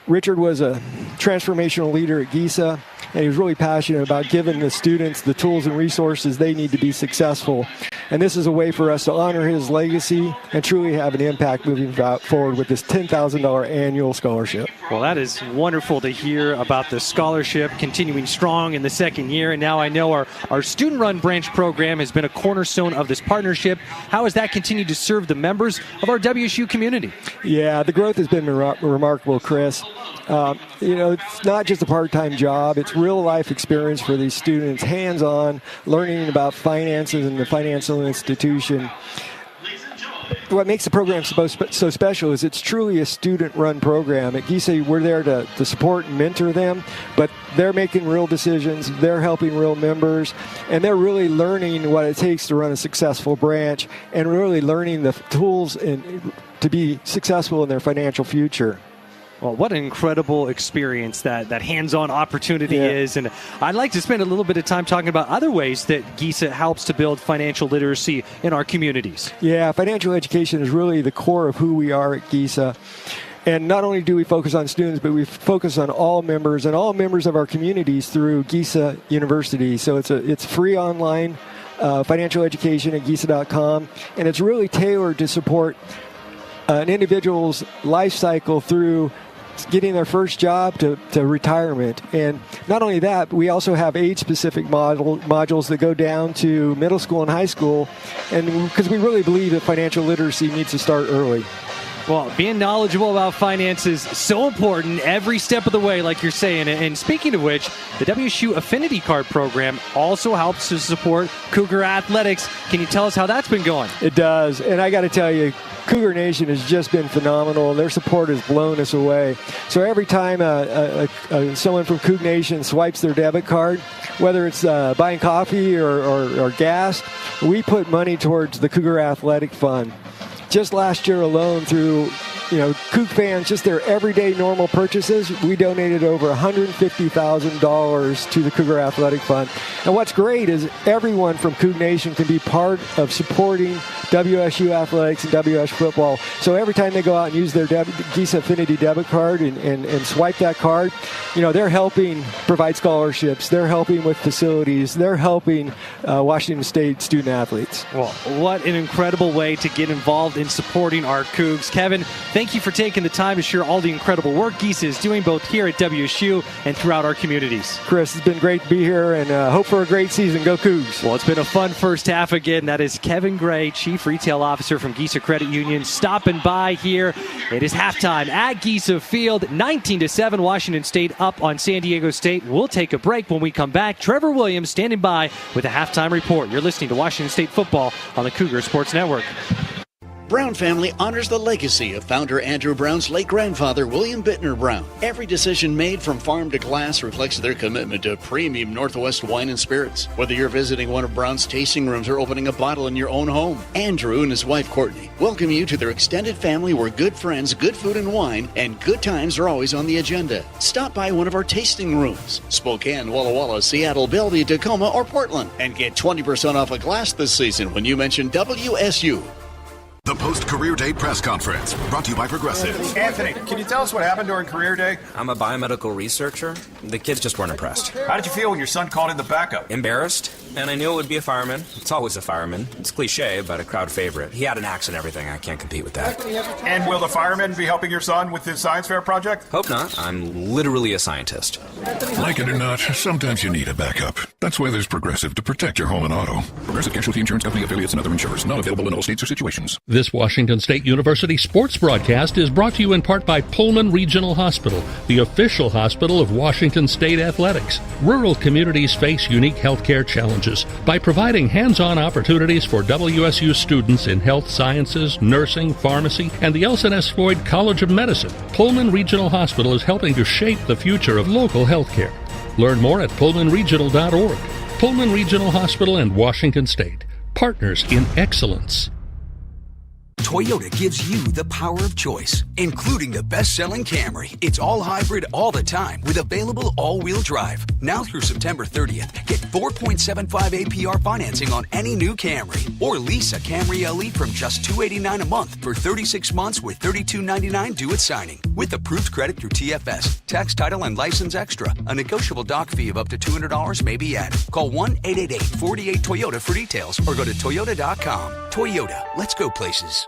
Richard was a transformational leader at Giesa, and he was really passionate about giving the students the tools and resources they need to be successful. And this is a way for us to honor his legacy and truly have an impact moving forward with this $10,000 annual scholarship. Well, that is wonderful to hear about the scholarship continuing strong in the second year. And now I know our student-run branch program has been a cornerstone of this partnership. How has that continued to serve the members of our WSU community? Yeah, the growth has been remarkable, Chris. You know, it's not just a part-time job. It's real-life experience for these students, hands-on, learning about finances and the financial institution. What makes the program so special is it's truly a student-run program. At Giesa, we're there to support and mentor them, but they're making real decisions, they're helping real members, and they're really learning what it takes to run a successful branch and really learning the tools to be successful in their financial future. Well, what an incredible experience that hands-on opportunity is. And I'd like to spend a little bit of time talking about other ways that Giesa helps to build financial literacy in our communities. Yeah, financial education is really the core of who we are at Giesa. And not only do we focus on students, but we focus on all members and all members of our communities through Giesa University. So it's free online financial education at Giesa.com, and it's really tailored to support an individual's life cycle through getting their first job to retirement. And not only that, we also have age-specific modules that go down to middle school and high school, and because we really believe that financial literacy needs to start early. Well, being knowledgeable about finances is so important every step of the way, like you're saying. And speaking of which, the WSU Affinity Card program also helps to support Cougar athletics. Can you tell us how that's been going? It does. And I got to tell you, Cougar Nation has just been phenomenal, and their support has blown us away. So every time someone from Cougar Nation swipes their debit card, whether it's buying coffee or gas, we put money towards the Cougar Athletic Fund. Just last year alone, through Coug fans, just their everyday normal purchases, we donated over $150,000 to the Cougar Athletic Fund. And what's great is everyone from Coug Nation can be part of supporting WSU athletics and WSU football. So every time they go out and use their Giesa Affinity debit card and swipe that card, they're helping provide scholarships. They're helping with facilities. They're helping Washington State student athletes. Well, what an incredible way to get involved in supporting our Cougs. Kevin, thank thank you for taking the time to share all the incredible work Geese is doing both here at WSU and throughout our communities. Chris, it's been great to be here, and hope for a great season. Go Cougs. Well, it's been a fun first half again. That is Kevin Gray, Chief Retail Officer from Geese Credit Union, stopping by here. It is halftime at Geese Field, 19-7, Washington State up on San Diego State. We'll take a break. When we come back, Trevor Williams standing by with a halftime report. You're listening to Washington State football on the Cougar Sports Network. Brown family honors the legacy of founder Andrew Brown's late grandfather, William Bittner Brown. Every decision made from farm to glass reflects their commitment to premium Northwest wine and spirits. Whether you're visiting one of Brown's tasting rooms or opening a bottle in your own home, Andrew and his wife, Courtney, welcome you to their extended family where good friends, good food and wine, and good times are always on the agenda. Stop by one of our tasting rooms, Spokane, Walla Walla, Seattle, Bellevue, Tacoma, or Portland, and get 20% off a glass this season when you mention WSU. The post-career day press conference, brought to you by Progressive. Anthony, can you tell us what happened during career day? I'm a biomedical researcher. The kids just weren't impressed. How did you feel when your son called in the backup? Embarrassed, and I knew it would be a fireman. It's always a fireman. It's cliche, but a crowd favorite. He had an axe and everything. I can't compete with that. And will the fireman be helping your son with his science fair project? Hope not. I'm literally a scientist. Like it or not, sometimes you need a backup. That's why there's Progressive to protect your home and auto. Progressive Casualty Insurance Company affiliates and other insurers. Not available in all states or situations. This Washington State University sports broadcast is brought to you in part by Pullman Regional Hospital, the official hospital of Washington State Athletics. Rural communities face unique healthcare challenges. By providing hands-on opportunities for WSU students in health sciences, nursing, pharmacy, and the LSNS Floyd College of Medicine, Pullman Regional Hospital is helping to shape the future of local healthcare. Learn more at pullmanregional.org. Pullman Regional Hospital and Washington State, partners in excellence. Toyota gives you the power of choice, including the best-selling Camry. It's all hybrid all the time with available all-wheel drive. Now through September 30th, get 4.75 APR financing on any new Camry. Or lease a Camry LE from just $289 a month for 36 months with $32.99 due at signing. With approved credit through TFS, tax, title, and license extra. A negotiable doc fee of up to $200 may be added. Call 1-888-48-TOYOTA for details or go to Toyota.com. Toyota, let's go places.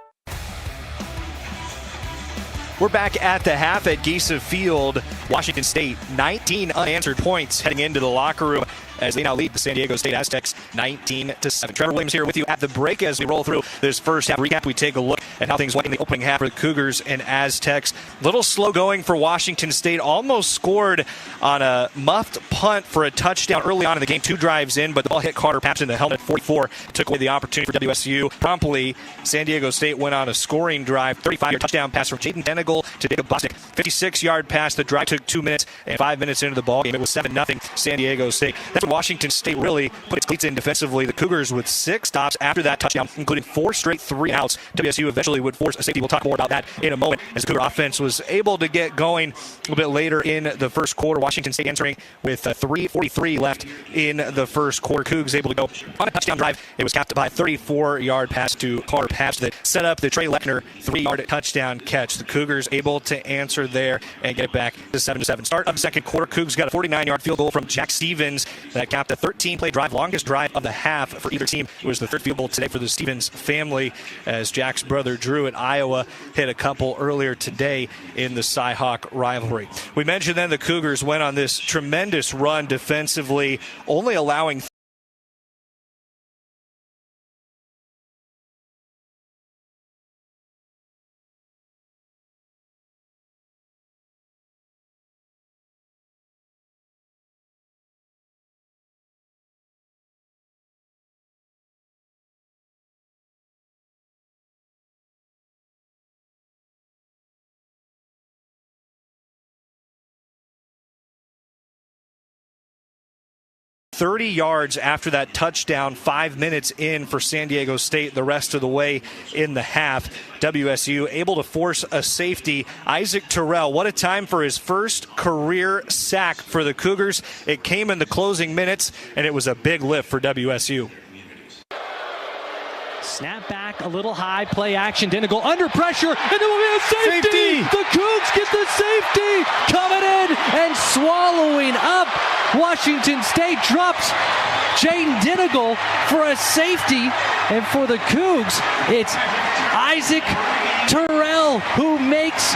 We're back at the half at Geese Field. Washington State, 19 unanswered points heading into the locker room as they now lead the San Diego State Aztecs 19-7. Trevor Williams here with you at the break as we roll through this first half recap. We take a look at how things went in the opening half for the Cougars and Aztecs. Little slow going for Washington State. Almost scored on a muffed punt for a touchdown early on in the game. 2 drives in, but the ball hit Carter Papps in the helmet. 44 took away the opportunity for WSU. Promptly, San Diego State went on a scoring drive. 35-yard touchdown pass from Jaden Denegal to Jacob Bostic. 56-yard pass. The drive took 2 minutes and 5 minutes into the ball game. It was 7-0 San Diego State. That's what Washington State really put its cleats in defensively. The Cougars with 6 stops after that touchdown, including 4 straight 3-outs. WSU eventually would force a safety. We'll talk more about that in a moment as the Cougar offense was able to get going a little bit later in the first quarter. Washington State entering with 3:43 left in the first quarter. Cougs able to go on a touchdown drive. It was capped by a 34-yard pass to Carter Papps that set up the Trey Lechner 3-yard touchdown catch. The Cougars able to answer there and get it back to 7-7. Start of the second quarter, Cougs got a 49-yard field goal from Jack Stevens that capped a 13-play drive, longest drive of the half for either team. It was the 3rd field goal today for the Stevens family as Jack's brother Drew at Iowa hit a couple earlier today in the Cy-Hawk rivalry. We mentioned then the Cougars went on this tremendous run defensively, only allowing $30 yards after that touchdown, 5 minutes in for San Diego State the rest of the way in the half. WSU able to force a safety. Isaac Terrell, what a time for his first career sack for the Cougars. It came in the closing minutes, and it was a big lift for WSU. Snap back, a little high, play action, Denegal under pressure, and there will be a safety! The Cougs get the safety! Coming in and swallowing up. Washington State drops Jaden Denegal for a safety, and for the Cougs, it's Isaac Terrell Bell, who makes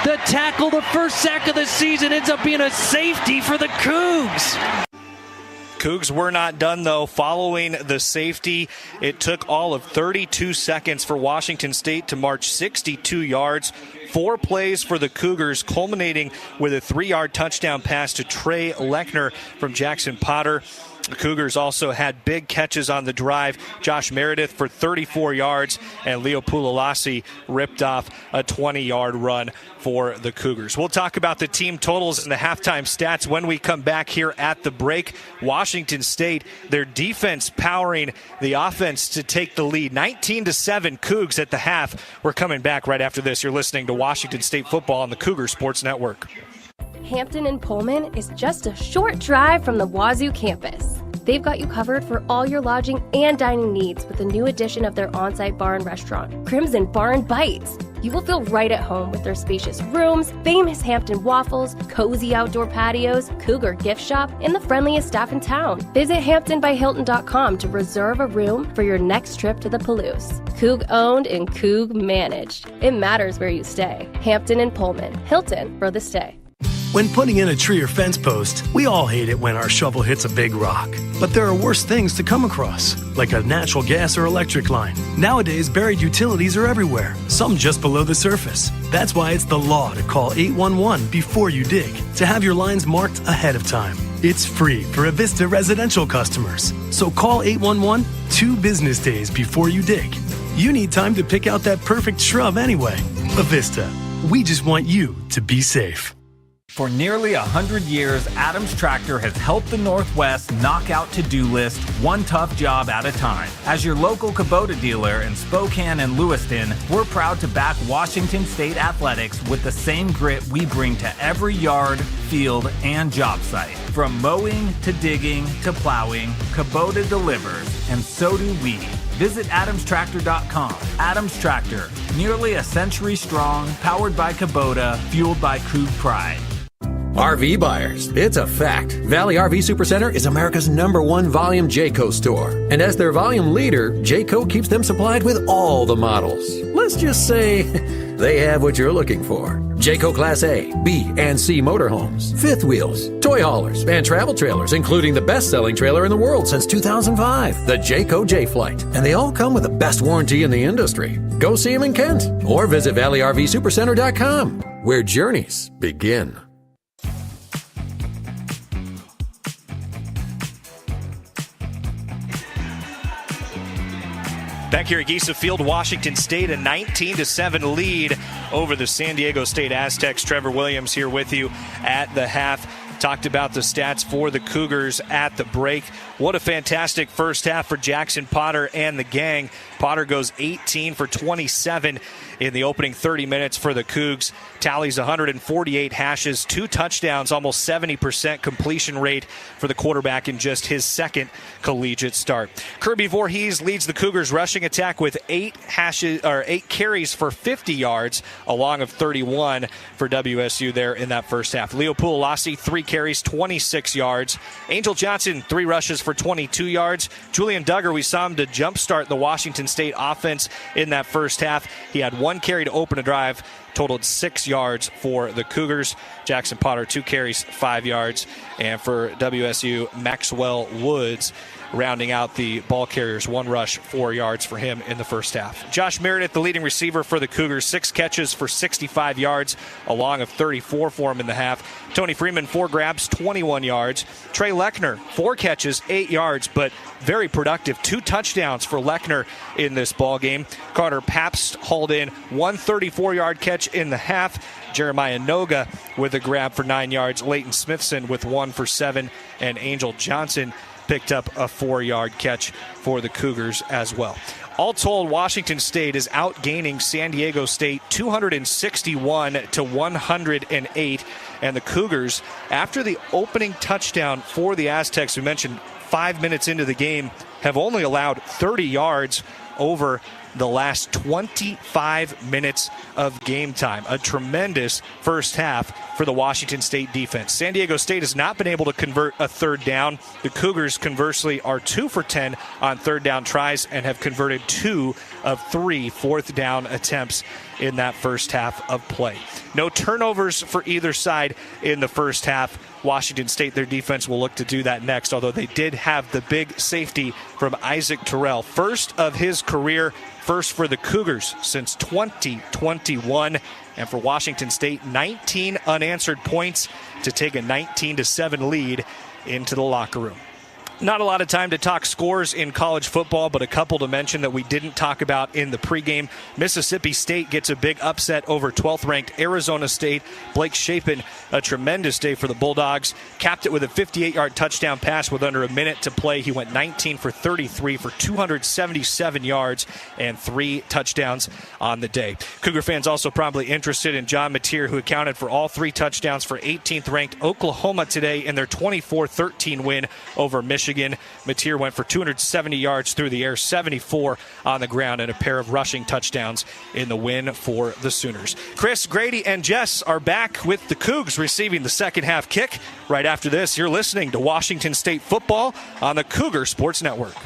the tackle. The first sack of the season ends up being a safety for the Cougs. Cougs were not done, though. Following the safety, it took all of 32 seconds for Washington State to march 62 yards. 4 plays for the Cougars, culminating with a 3-yard touchdown pass to Trey Lechner from Jackson Potter. The Cougars also had big catches on the drive. Josh Meredith for 34 yards, and Leo Pulalasi ripped off a 20-yard run for the Cougars. We'll talk about the team totals and the halftime stats when we come back here at the break. Washington State, their defense powering the offense to take the lead. 19-7 Cougs at the half. We're coming back right after this. You're listening to Washington State football on the Cougar Sports Network. Hampton and Pullman is just a short drive from the Wazoo campus. They've got you covered for all your lodging and dining needs with the new addition of their on-site bar and restaurant, Crimson Bar and Bites. You will feel right at home with their spacious rooms, famous Hampton waffles, cozy outdoor patios, Cougar gift shop, and the friendliest staff in town. Visit HamptonbyHilton.com to reserve a room for your next trip to the Palouse. Coug owned and Coug managed. It matters where you stay. Hampton and Pullman. Hilton for the stay. When putting in a tree or fence post, we all hate it when our shovel hits a big rock. But there are worse things to come across, like a natural gas or electric line. Nowadays, buried utilities are everywhere, some just below the surface. That's why it's the law to call 811 before you dig, to have your lines marked ahead of time. It's free for Avista residential customers. So call 811 2 business days before you dig. You need time to pick out that perfect shrub anyway. Avista, we just want you to be safe. For nearly 100 years, Adams Tractor has helped the Northwest knock out to-do list one tough job at a time. As your local Kubota dealer in Spokane and Lewiston, we're proud to back Washington State athletics with the same grit we bring to every yard, field, and job site. From mowing to digging to plowing, Kubota delivers, and so do we. Visit AdamsTractor.com. Adams Tractor, nearly a century strong, powered by Kubota, fueled by Coug pride. RV buyers, it's a fact. Valley RV Supercenter is America's #1 volume Jayco store. And as their volume leader, Jayco keeps them supplied with all the models. Let's just say they have what you're looking for. Jayco Class A, B, and C motorhomes, fifth wheels, toy haulers, and travel trailers, including the best-selling trailer in the world since 2005, the Jayco J-Flight. And they all come with the best warranty in the industry. Go see them in Kent or visit ValleyRVSupercenter.com, where journeys begin. Back here at Giesa Field, Washington State, a 19-7 lead over the San Diego State Aztecs. Trevor Williams here with you at the half. Talked about the stats for the Cougars at the break. What a fantastic first half for Jackson Potter and the gang. Potter goes 18 for 27 in the opening 30 minutes for the Cougs. Tallies 148 hashes, 2 touchdowns, almost 70% completion rate for the quarterback in just his second collegiate start. Kirby Voorhees leads the Cougars rushing attack with 8 carries for 50 yards, along of 31 for WSU there in that first half. Leo Pulalasi, 3 carries, 26 yards. Angel Johnson, 3 rushes for 22 yards. Julian Duggar, we saw him to jumpstart the Washington State offense in that first half. He had 1 carry to open a drive, totaled 6 yards for the Cougars. Jackson Potter, 2 carries, 5 yards. And for WSU, Maxwell Woods rounding out the ball carriers, 1 rush, 4 yards for him in the first half. Josh Meredith, the leading receiver for the Cougars, 6 catches for 65 yards, along of 34 for him in the half. Tony Freeman, 4 grabs, 21 yards. Trey Lechner, 4 catches, 8 yards, but very productive. 2 touchdowns for Lechner in this ball game. Carter Pabst hauled in 1 34-yard catch in the half. Jeremiah Noga with a grab for 9 yards. Leighton Smithson with 1 for 7. And Angel Johnson picked up a 4-yard catch for the Cougars as well. All told, Washington State is outgaining San Diego State 261 to 108. And the Cougars, after the opening touchdown for the Aztecs, we mentioned 5 minutes into the game, have only allowed 30 yards over the last 25 minutes of game time. A tremendous first half for the Washington State defense. San Diego State has not been able to convert a third down. The Cougars, conversely, are 2 for 10 on third down tries and have converted 2 of 3 fourth down attempts in that first half of play. No turnovers for either side in the first half. Washington State, their defense will look to do that next, although they did have the big safety from Isaac Terrell. First of his career, first for the Cougars since 2021. And for Washington State, 19 unanswered points to take a 19-7 lead into the locker room. Not a lot of time to talk scores in college football, but a couple to mention that we didn't talk about in the pregame. Mississippi State gets a big upset over 12th-ranked Arizona State. Blake Shapen, a tremendous day for the Bulldogs. Capped it with a 58-yard touchdown pass with under a minute to play. He went 19 for 33 for 277 yards and 3 touchdowns on the day. Cougar fans also probably interested in John Mateer, who accounted for all 3 touchdowns for 18th-ranked Oklahoma today in their 24-13 win over Michigan. Mateer went for 270 yards through the air, 74 on the ground, and a pair of rushing touchdowns in the win for the Sooners. Chris, Grady, and Jess are back with the Cougs receiving the second half kick. Right after this, you're listening to Washington State football on the Cougar Sports Network.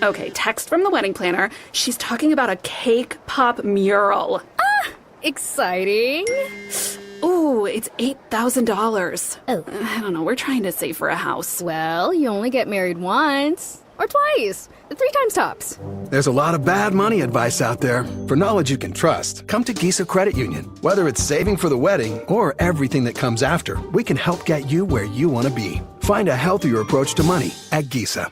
Okay, text from the wedding planner. She's talking about a cake pop mural. Ah, exciting. Ooh, it's $8,000. Oh. I don't know, we're trying to save for a house. Well, you only get married once. Or twice. 3 times tops. There's a lot of bad money advice out there. For knowledge you can trust, come to Giza Credit Union. Whether it's saving for the wedding or everything that comes after, we can help get you where you want to be. Find a healthier approach to money at Giza.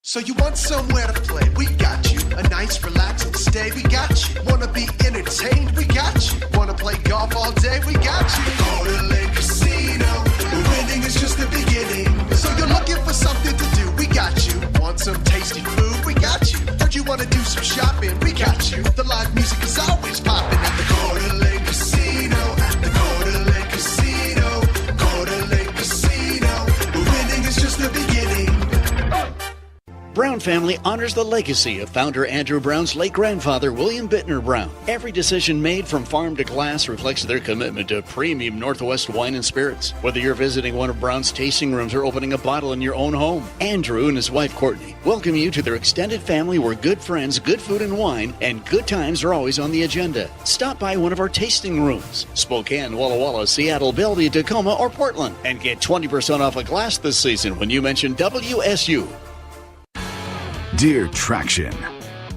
So you want somewhere to play? We got you. A nice relaxing stay? We got you. Wanna be entertained? We got you. Wanna play golf all day? We got you. Go to Lake Casino. Winning is just the beginning. So you're looking for something to do? We got you. Want some tasty food? We got you. Heard you wanna do some shopping? We got you. The live music is always popping at the Go to Lake Casino. At the Go to Lake Casino. Go to Lake Casino. Winning is just the beginning. Brown family honors the legacy of founder Andrew Brown's late grandfather, William Bittner Brown. Every decision made from farm to glass reflects their commitment to premium Northwest wine and spirits. Whether you're visiting one of Brown's tasting rooms or opening a bottle in your own home, Andrew and his wife, Courtney, welcome you to their extended family where good friends, good food and wine, and good times are always on the agenda. Stop by one of our tasting rooms, Spokane, Walla Walla, Seattle, Bellevue, Tacoma, or Portland, and get 20% off a glass this season when you mention WSU. Dear Traction,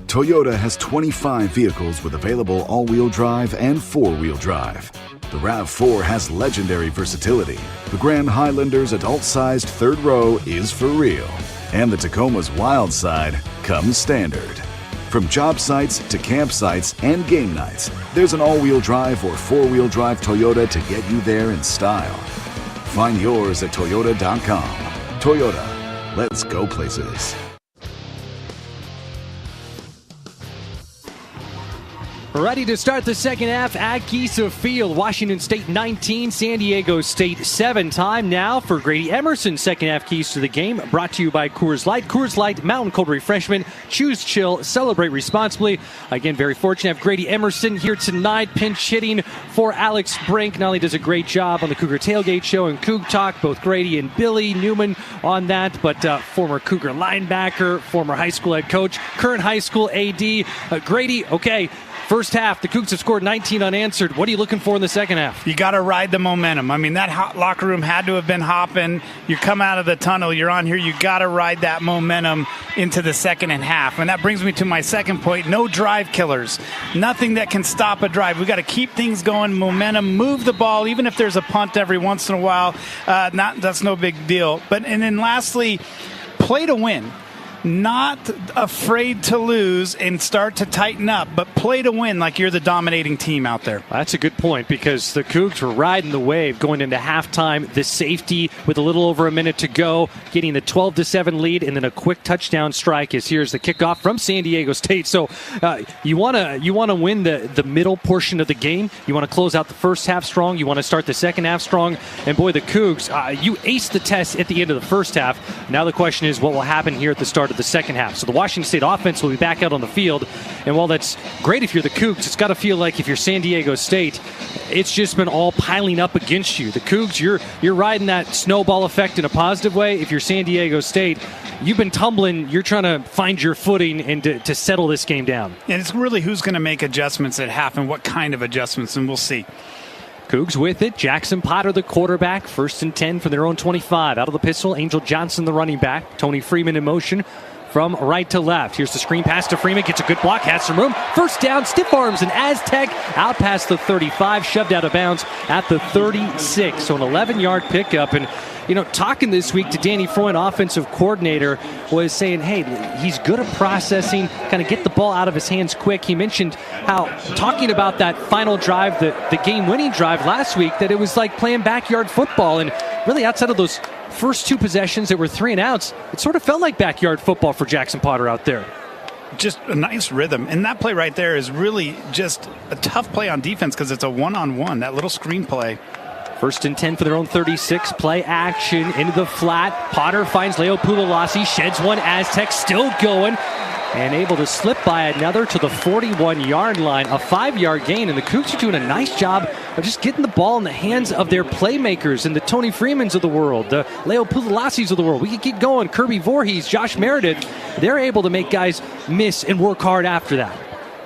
Toyota has 25 vehicles with available all-wheel drive and four-wheel drive. The RAV4 has legendary versatility. The Grand Highlander's adult-sized third row is for real. And the Tacoma's wild side comes standard. From job sites to campsites and game nights, there's an all-wheel drive or four-wheel drive Toyota to get you there in style. Find yours at Toyota.com. Toyota, let's go places. Ready to start the second half at Giza Field. Washington State 19, San Diego State 7. Time now for Grady Emerson's second half keys to the game. Brought to you by Coors Light. Coors Light, mountain cold refreshment. Choose chill, celebrate responsibly. Again, very fortunate to have Grady Emerson here tonight, pinch hitting for Alex Brink. Not only does a great job on the Cougar Tailgate Show and Coug Talk, both Grady and Billy Newman on that, but former Cougar linebacker, former high school head coach, current high school AD. Grady, okay. First half, the Cougs have scored 19 unanswered. What are you looking for in the second half? You got to ride the momentum. I mean, that locker room had to have been hopping. You come out of the tunnel, you're on here, you got to ride that momentum into the second half. And that brings me to my second point, no drive killers. Nothing that can stop a drive. We got to keep things going, momentum, move the ball, even if there's a punt every once in a while. That's no big deal. And then lastly, play to win. Not afraid to lose and start to tighten up, but play to win like you're the dominating team out there. That's a good point because the Cougs were riding the wave going into halftime. The safety with a little over a minute to go, getting the 12-7 lead, and then a quick touchdown strike as here's the kickoff from San Diego State. So you want to win the middle portion of the game. You want to close out the first half strong. You want to start the second half strong. And boy, the Cougs, you aced the test at the end of the first half. Now the question is what will happen here at the start of the second half. So the Washington State offense will be back out on the field. And while that's great if you're the Cougs, it's got to feel like if you're San Diego State, it's just been all piling up against you. The Cougs, you're riding that snowball effect in a positive way. If you're San Diego State, you've been tumbling. You're trying to find your footing and to settle this game down. And it's really who's going to make adjustments at half and what kind of adjustments, and we'll see. Cougs with it. Jackson Potter, the quarterback. 1st and 10 from their own 25. Out of the pistol, Angel Johnson, the running back. Tony Freeman in motion from right to left. Here's the screen pass to Freeman. Gets a good block. Has some room. First down, stiff arms, and Aztec out past the 35. Shoved out of bounds at the 36. So an 11-yard pickup. And, talking this week to Danny Freund, offensive coordinator, was saying, hey, he's good at processing, kind of get the ball out of his hands quick. He mentioned how, talking about that final drive, the game-winning drive last week, that it was like playing backyard football. And really, outside of those first 2 possessions that were 3 and outs, it sort of felt like backyard football for Jackson Potter out there. Just a nice rhythm. And that play right there is really just a tough play on defense because it's a one-on-one, that little screen play. 1st and 10 for their own 36. Play action into the flat. Potter finds Leo Pulalasi, sheds one. Aztec still going and able to slip by another to the 41-yard line. A 5-yard gain, and the Cougs are doing a nice job of just getting the ball in the hands of their playmakers and the Tony Freemans of the world, the Leo Pulalasis of the world. We can keep going. Kirby Voorhees, Josh Meredith, they're able to make guys miss and work hard after that.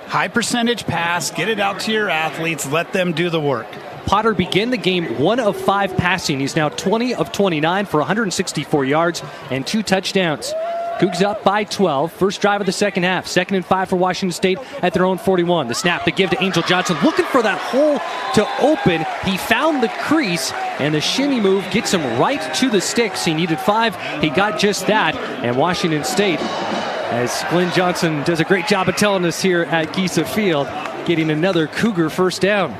High percentage pass, get it out to your athletes, let them do the work. Potter began the game 1 of 5 passing. He's now 20 of 29 for 164 yards and 2 touchdowns. Cougs up by 12. First drive of the second half. 2nd and 5 for Washington State at their own 41. The snap to give to Angel Johnson. Looking for that hole to open. He found the crease, and the shimmy move gets him right to the sticks. He needed 5. He got just that. And Washington State, as Glenn Johnson does a great job of telling us here at Giesa Field, getting another Cougar first down.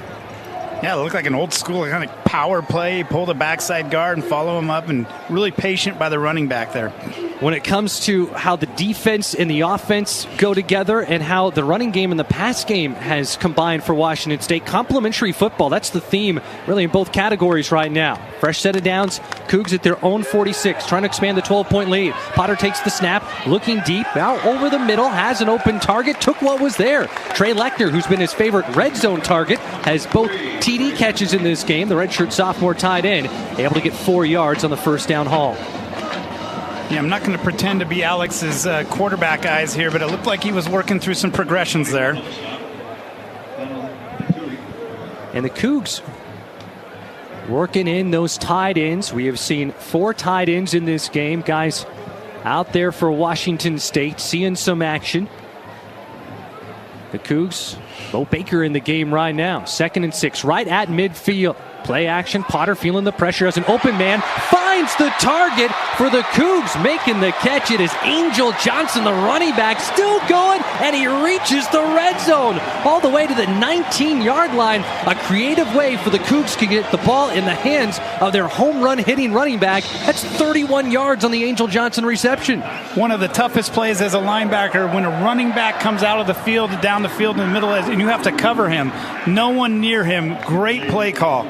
Yeah, it looked like an old school kind of power play. Pull the backside guard and follow him up, and really patient by the running back there. When it comes to how the defense and the offense go together and how the running game and the pass game has combined for Washington State, complementary football, that's the theme really in both categories right now. Fresh set of downs, Cougs at their own 46, trying to expand the 12-point lead. Potter takes the snap, looking deep, now over the middle, has an open target, took what was there. Trey Lechner, who's been his favorite red zone target, has both TD catches in this game. The redshirt sophomore tied in, able to get 4 yards on the first down haul. Yeah, I'm not going to pretend to be Alex's quarterback eyes here, but it looked like he was working through some progressions there. And the Cougs working in those tight ends. We have seen 4 tight ends in this game. Guys out there for Washington State, seeing some action. The Cougs, Bo Baker in the game right now. 2nd and 6, right at midfield. Play action, Potter feeling the pressure as an open man. Finds the target for the Cougs, making the catch. It is Angel Johnson, the running back, still going, and he reaches the red zone all the way to the 19-yard line. A creative way for the Cougs to get the ball in the hands of their home run hitting running back. That's 31 yards on the Angel Johnson reception. One of the toughest plays as a linebacker when a running back comes out of the field, down the field in the middle, and you have to cover him. No one near him. Great play call.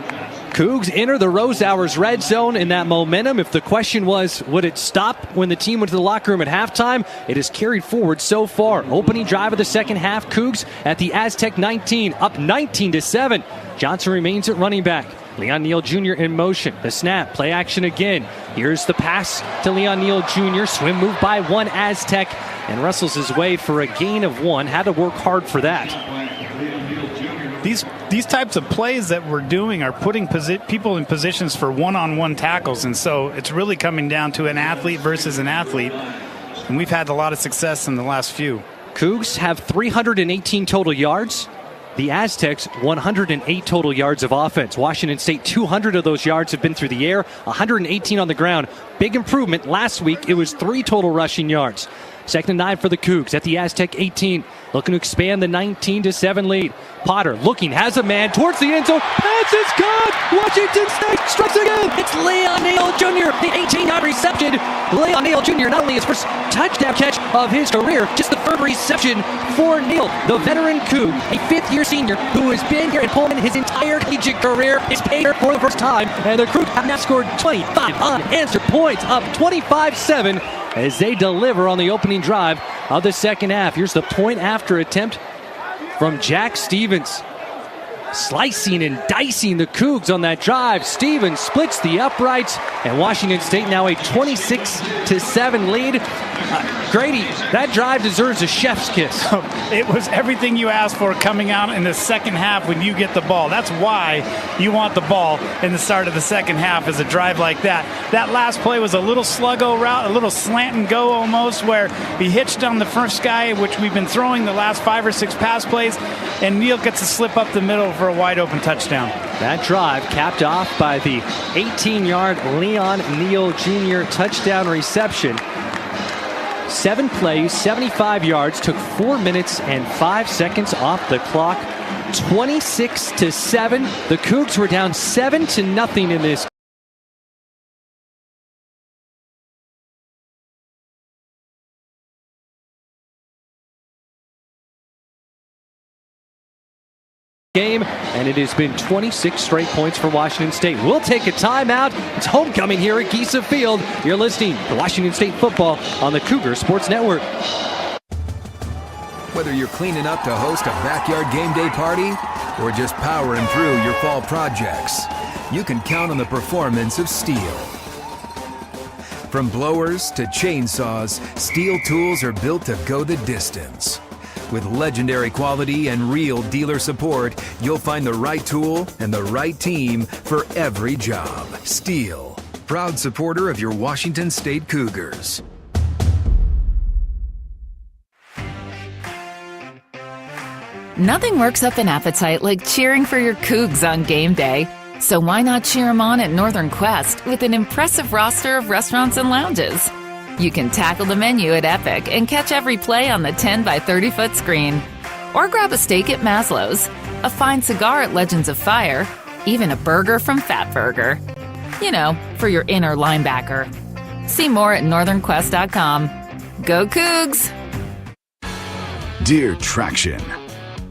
Cougs enter the Rose Hours red zone in that momentum. If the question was, would it stop when the team went to the locker room at halftime? It has carried forward so far. Opening drive of the second half, Cougs at the Aztec 19, up 19-7. Johnson remains at running back. Leon Neal Jr. in motion. The snap, play action again. Here's the pass to Leon Neal Jr. Swim move by 1 Aztec, and wrestles his way for a gain of 1. Had to work hard for that. These types of plays that we're doing are putting people in positions for one-on-one tackles, and so it's really coming down to an athlete versus an athlete, and we've had a lot of success in the last few. Cougs have 318 total yards. The Aztecs, 108 total yards of offense. Washington State, 200 of those yards have been through the air, 118 on the ground. Big improvement. Last week, it was 3 total rushing yards. 2nd and 9 for the Cougs at the Aztec 18. Looking to expand the 19-7 lead. Potter looking, has a man towards the end zone. Pass is caught! Washington State strikes again! It's Leon Neal Jr., the 18-yard reception. Leon Neal Jr., not only his first touchdown catch of his career, just the 3rd reception for Neal. The veteran Coug, a 5th-year senior who has been here in Pullman his entire collegiate career, is paid here for the first time. And the Cougs have now scored 25 unanswered points, up 25-7 as they deliver on the opening drive of the second half. Here's the point after attempt from Jack Stevens. slicing and dicing the Cougs on that drive. Stevens splits the uprights, and Washington State now a 26-7 lead. Grady, that drive deserves a chef's kiss. It was everything you asked for coming out in the second half when you get the ball. That's why you want the ball in the start of the second half, is a drive like that. That last play was a little sluggo route, a little slant and go almost, where he hitched on the first guy, which we've been throwing the last 5 or 6 pass plays, and Neal gets a slip up the middle for a wide open touchdown. That drive capped off by the 18-yard Leon Neal Jr. touchdown reception. 7 plays, 75 yards, took 4 minutes and 5 seconds off the clock. 26-7. The Cougs were down 7-0 in this game, and it has been 26 straight points for Washington State. We'll take a timeout. It's homecoming here at Giesa Field. You're listening to Washington State football on the Cougar Sports Network. Whether you're cleaning up to host a backyard game day party or just powering through your fall projects, you can count on the performance of Steel. From blowers to chainsaws, Steel tools are built to go the distance. With legendary quality and real dealer support, you'll find the right tool and the right team for every job. Steel, proud supporter of your Washington State Cougars. Nothing works up an appetite like cheering for your Cougs on game day. So why not cheer them on at Northern Quest with an impressive roster of restaurants and lounges? You can tackle the menu at Epic and catch every play on the 10 by 30-foot screen. Or grab a steak at Maslow's, a fine cigar at Legends of Fire, even a burger from Fat Burger. You know, for your inner linebacker. See more at northernquest.com. Go Cougs! Dear Traction,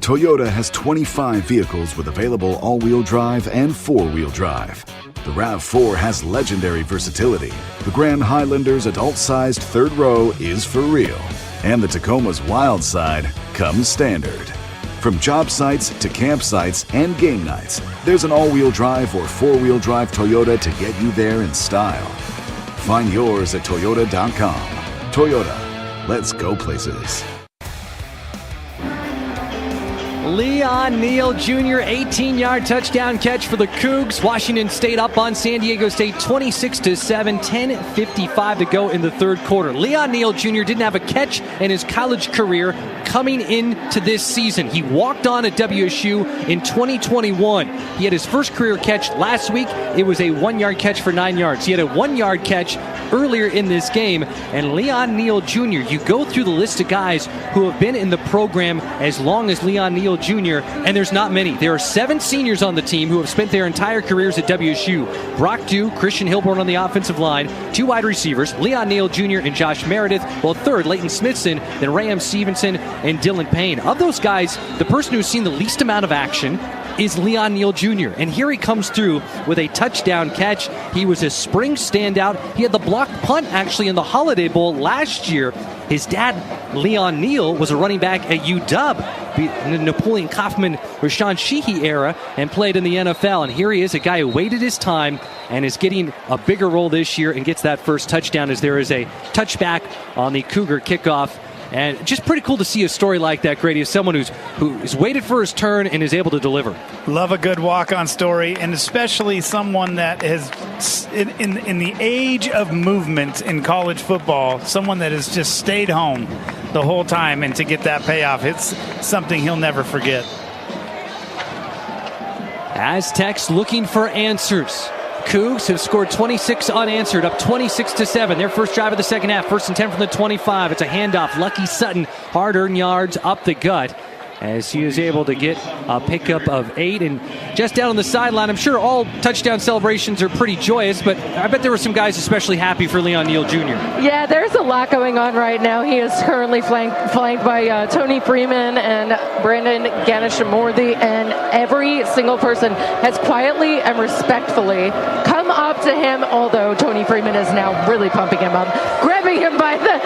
Toyota has 25 vehicles with available all-wheel drive and four-wheel drive. The RAV4 has legendary versatility. The Grand Highlander's adult-sized third row is for real. And the Tacoma's wild side comes standard. From job sites to campsites and game nights, there's an all-wheel drive or four-wheel drive Toyota to get you there in style. Find yours at Toyota.com. Toyota, let's go places. Leon Neal Jr., 18-yard touchdown catch for the Cougs. Washington State up on San Diego State 26-7, 10:55 to go in the third quarter. Leon Neal Jr. didn't have a catch in his college career coming into this season. He walked on at WSU in 2021. He had his first career catch last week. It was a 1-yard catch for 9 yards. He had a 1-yard catch earlier in this game. And Leon Neal Jr., you go through the list of guys who have been in the program as long as Leon Neal Jr., and there's not many. There are 7 seniors on the team who have spent their entire careers at WSU. Brock Dew, Christian Hilborn on the offensive line, 2 wide receivers, Leon Neal Jr. and Josh Meredith, while third, Leighton Smithson, then Ram Stevenson and Dylan Payne. Of those guys, the person who's seen the least amount of action is Leon Neal Jr. And here he comes through with a touchdown catch. He was a spring standout. He had the blocked punt actually in the Holiday Bowl last year. His dad, Leon Neal, was a running back at UW in the Napoleon Kaufman, Rashawn Sheehy era, and played in the NFL. And here he is, a guy who waited his time and is getting a bigger role this year and gets that first touchdown as there is a touchback on the Cougar kickoff. And just pretty cool to see a story like that, Grady, as someone who's waited for his turn and is able to deliver. Love a good walk-on story, and especially someone that has, in the age of movement in college football, someone that has just stayed home the whole time, and to get that payoff, it's something he'll never forget. Aztecs looking for answers. Cougs have scored 26 unanswered, up 26-7. Their first drive of the second half, 1st and 10 from the 25. It's a handoff. Lucky Sutton, hard-earned yards up the gut as he is able to get a pickup of 8. And just down on the sideline, I'm sure all touchdown celebrations are pretty joyous, but I bet there were some guys especially happy for Leon Neal Jr. Yeah, there's a lot going on right now. He is currently flanked by Tony Freeman and Brandon Ganeshamorthy, and every single person has quietly and respectfully come up to him, although Tony Freeman is now really pumping him up, grabbing him by the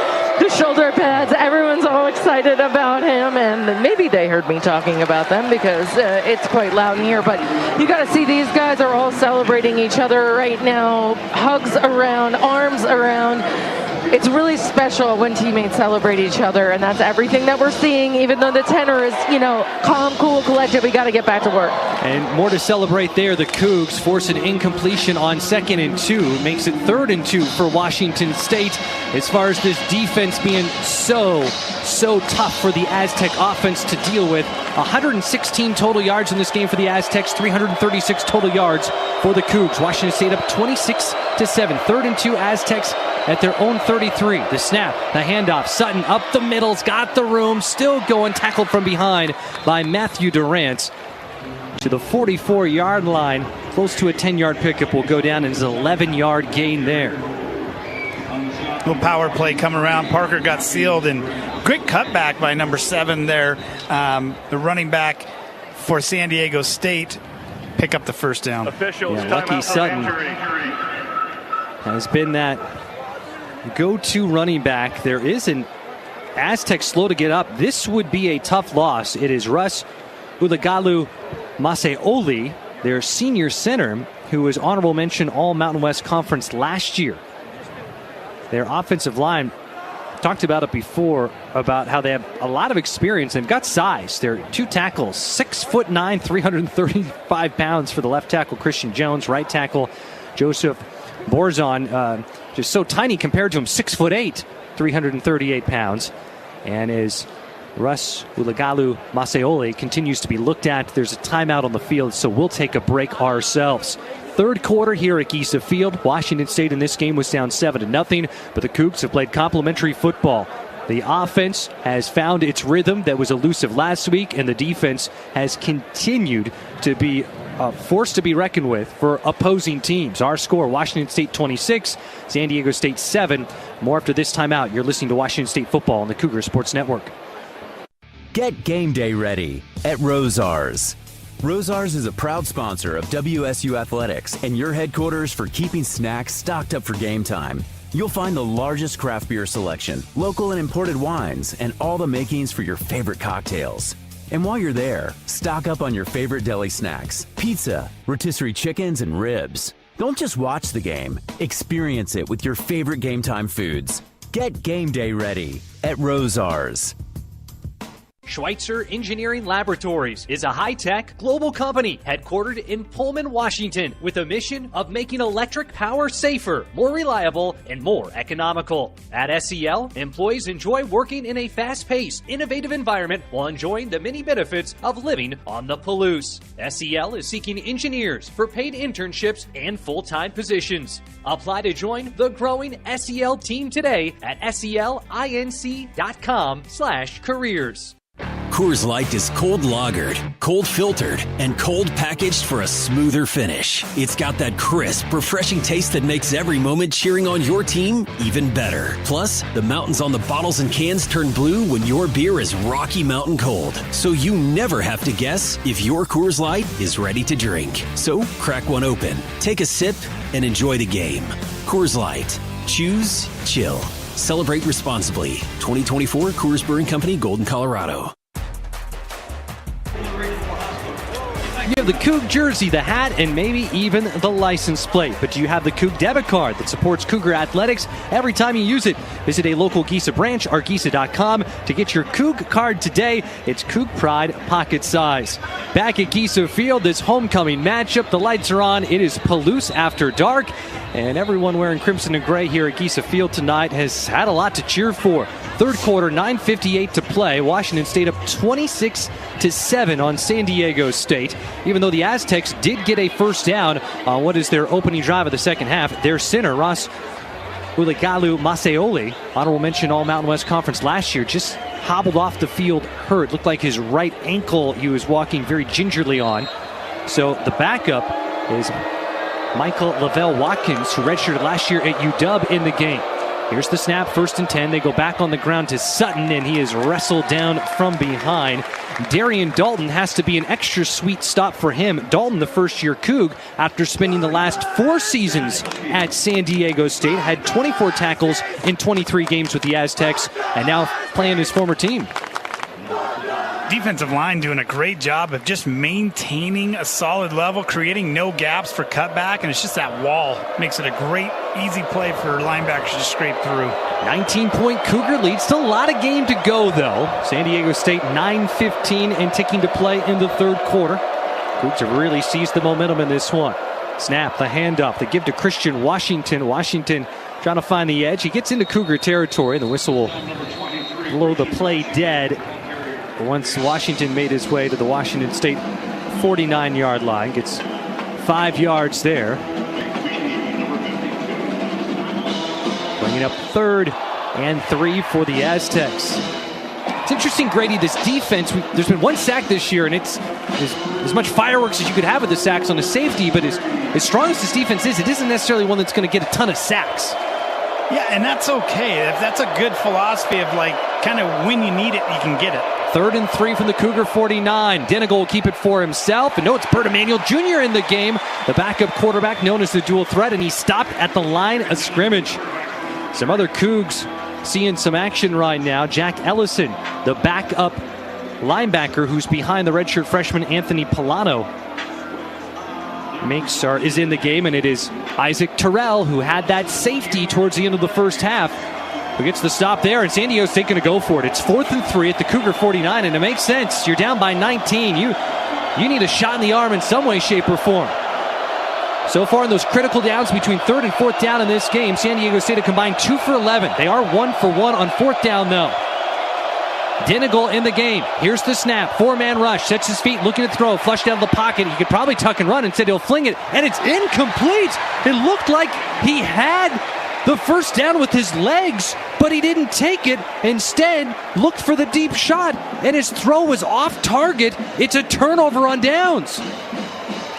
shoulder pads. Everyone's all excited about him, and maybe they heard me talking about them because it's quite loud in here. But you got to see these guys are all celebrating each other right now. Hugs around, arms around. It's really special when teammates celebrate each other, and that's everything that we're seeing. Even though the tenor is, calm, cool, collected, we got to get back to work. And more to celebrate there. The Cougs force an incompletion on 2nd and 2. Makes it 3rd and 2 for Washington State. As far as this defense being so tough for the Aztec offense to deal with. 116 total yards in this game for the Aztecs. 336 total yards for the Cougs. Washington State up 26-7. 3rd and 2 Aztecs at their own 33. The snap, the handoff. Sutton up the middle's got the room. Still going. Tackled from behind by Matthew Durant. To the 44-yard line. Close to a 10-yard pickup. Will go down as an 11-yard gain there. Little power play come around. Parker got sealed, and great cutback by number 7 there. The running back for San Diego State pick up the first down. Lucky Sutton has been that go-to running back. There is an Aztec slow to get up. This would be a tough loss. It is Russ Ulagalu Maseoli, their senior center, who was honorable mention All Mountain West Conference last year. Their offensive line, talked about it before, about how they have a lot of experience. They've got size. They're 2 tackles, 6'9", 335 pounds for the left tackle, Christian Jones. Right tackle, Joseph Borzon, just so tiny compared to him, 6'8", 338 pounds. And as Russ Ulagalu Maseoli continues to be looked at, there's a timeout on the field, so we'll take a break ourselves. 3rd quarter here at Giesa Field. Washington State in this game was down 7-0, but the Cougs have played complimentary football. The offense has found its rhythm that was elusive last week, and the defense has continued to be forced to be reckoned with for opposing teams. Our score, Washington State 26, San Diego State 7. More after this timeout. You're listening to Washington State Football on the Cougar Sports Network. Get game day ready at Rosars. Rosars is a proud sponsor of WSU Athletics and your headquarters for keeping snacks stocked up for game time. You'll find the largest craft beer selection, local and imported wines, and all the makings for your favorite cocktails. And while you're there, stock up on your favorite deli snacks, pizza, rotisserie chickens, and ribs. Don't just watch the game, experience it with your favorite game time foods. Get game day ready at Rosars. Schweitzer Engineering Laboratories is a high-tech global company headquartered in Pullman, Washington, with a mission of making electric power safer, more reliable, and more economical. At SEL, employees enjoy working in a fast-paced, innovative environment while enjoying the many benefits of living on the Palouse. SEL is seeking engineers for paid internships and full-time positions. Apply to join the growing SEL team today at selinc.com/careers. Coors Light is cold lagered, cold filtered, and cold packaged for a smoother finish. It's got that crisp, refreshing taste that makes every moment cheering on your team even better. Plus, the mountains on the bottles and cans turn blue when your beer is Rocky Mountain cold. So you never have to guess if your Coors Light is ready to drink. So crack one open, take a sip, and enjoy the game. Coors Light. Choose chill. Celebrate responsibly. 2024 Coors Brewing Company, Golden, Colorado. You have the Coug jersey, the hat, and maybe even the license plate. But do you have the Coug debit card that supports Cougar athletics every time you use it? Visit a local Giesa branch or Giesa.com to get your Coug card today. It's Coug Pride pocket size. Back at Giesa Field, this homecoming matchup. The lights are on. It is Palouse after dark. And everyone wearing crimson and gray here at Giesa Field tonight has had a lot to cheer for. 3rd quarter, 9:58 to play. Washington State up 26-7 on San Diego State. Even though the Aztecs did get a first down on what is their opening drive of the second half, their center, Ross Ulagalu Maseoli, honorable mention All Mountain West Conference last year, just hobbled off the field hurt. Looked like his right ankle he was walking very gingerly on. So the backup is Michael Lavelle Watkins, who redshirted last year at UW in the game. Here's the snap, 1st and 10. They go back on the ground to Sutton, and he is wrestled down from behind. Darian Dalton has to be an extra sweet stop for him. Dalton, the first-year Coug, after spending the last 4 seasons at San Diego State, had 24 tackles in 23 games with the Aztecs, and now playing his former team. Defensive line doing a great job of just maintaining a solid level, creating no gaps for cutback, and it's just that wall makes it a great, easy play for linebackers to scrape through. 19-point Cougar lead. Still a lot of game to go, though. San Diego State 9:15 and ticking to play in the 3rd quarter. Cougs have really seized the momentum in this one. Snap, the handoff, the give to Christian Washington. Washington trying to find the edge. He gets into Cougar territory. The whistle will blow the play dead. Once Washington made his way to the Washington State 49-yard line, gets 5 yards there. Bringing up 3rd and 3 for the Aztecs. It's interesting, Grady, this defense, there's been 1 sack this year, and it's as much fireworks as you could have with the sacks on a safety, but as strong as this defense is, it isn't necessarily one that's going to get a ton of sacks. Yeah, and that's okay. If that's a good philosophy of, kind of when you need it, you can get it. 3rd and 3 from the Cougar 49. Denigal will keep it for himself. And no, it's Bert Emanuel Jr. in the game. The backup quarterback known as the dual threat, and he stopped at the line of scrimmage. Some other Cougs seeing some action right now. Jack Ellison, the backup linebacker who's behind the redshirt freshman Anthony Polano, is in the game, and it is Isaac Terrell who had that safety towards the end of the first half who gets the stop there, and San Diego's taking to go for it. It's 4th and 3 at the Cougar 49, and it makes sense. You're down by 19. You need a shot in the arm in some way, shape, or form. So far in those critical downs between 3rd and 4th down in this game, San Diego State have combined 2 for 11. They are 1 for 1 on 4th down, though. Denigal in the game. Here's the snap. 4-man rush. Sets his feet, looking to throw. Flush down the pocket. He could probably tuck and run. Instead, he'll fling it, and it's incomplete. It looked like he had the first down with his legs, but he didn't take it. Instead, looked for the deep shot, and his throw was off target. It's a turnover on downs.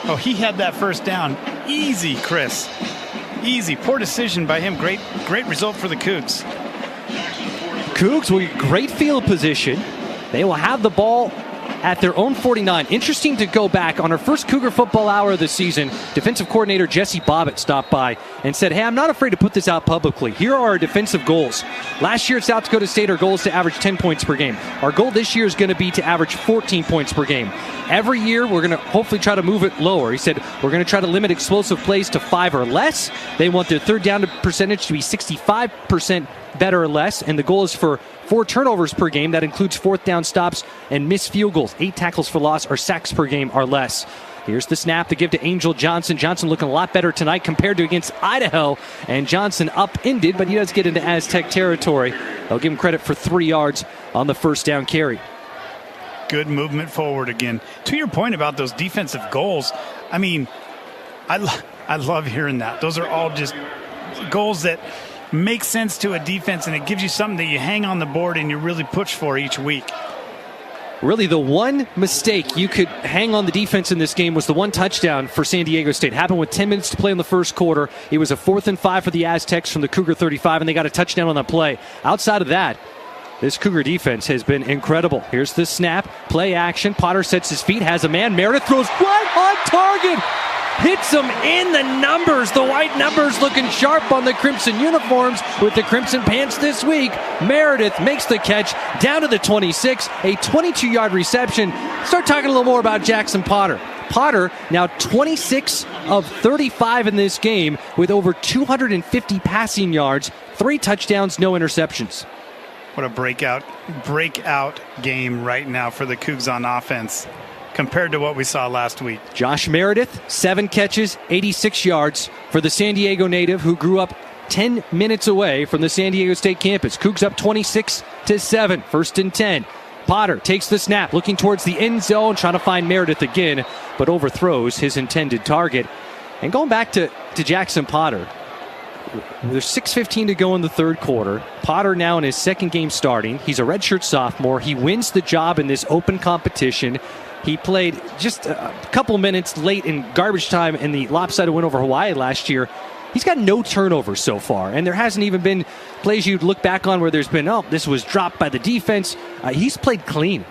Oh, he had that first down. Easy, Chris. Easy. Poor decision by him. Great result for the Cougs. Cougs will get great field position. They will have the ball at their own 49. Interesting to go back. On our first Cougar football hour of the season, defensive coordinator Jesse Bobbitt stopped by and said, hey, I'm not afraid to put this out publicly. Here are our defensive goals. Last year at South Dakota State, our goal is to average 10 points per game. Our goal this year is going to be to average 14 points per game. Every year, we're going to hopefully try to move it lower. He said, we're going to try to limit explosive plays to 5 or less. They want their 3rd down percentage to be 65% better or less, and the goal is for 4 turnovers per game. That includes 4th down stops and missed field goals. 8 tackles for loss or sacks per game or less. Here's the snap to give to Angel Johnson. Johnson looking a lot better tonight compared to against Idaho, and Johnson upended, but he does get into Aztec territory. They'll give him credit for 3 yards on the first down carry. Good movement forward again. To your point about those defensive goals, I mean, I love hearing that. Those are all just goals that make sense to a defense, and it gives you something that you hang on the board and you really push for each week. Really, the one mistake you could hang on the defense in this game was the 1 touchdown for San Diego State. Happened with 10 minutes to play in the first quarter. It was a 4th and 5 for the Aztecs from the Cougar 35, and they got a touchdown on that play. Outside of that, this Cougar defense has been incredible. Here's the snap, play action. Potter sets his feet, has a man. Meredith throws right on target. Hits him in the numbers. The white numbers looking sharp on the Crimson uniforms with the Crimson pants this week. Meredith makes the catch down to the 26, a 22-yard reception. Start talking a little more about Jackson Potter. Potter now 26 of 35 in this game with over 250 passing yards, 3 touchdowns, no interceptions. What a breakout game right now for the Cougs on offense compared to what we saw last week. Josh Meredith, 7 catches, 86 yards for the San Diego native who grew up 10 minutes away from the San Diego State campus. Cougs up 26-7, 1st and 10. Potter takes the snap, looking towards the end zone, trying to find Meredith again, but overthrows his intended target. And going back to Jackson Potter, there's 6:15 to go in the 3rd quarter. Potter now in his 2nd game starting. He's a redshirt sophomore. He wins the job in this open competition. He played just a couple minutes late in garbage time in the lopsided win over Hawaii last year. He's got no turnovers so far, and there hasn't even been plays you'd look back on where there's been, this was dropped by the defense. He's played clean.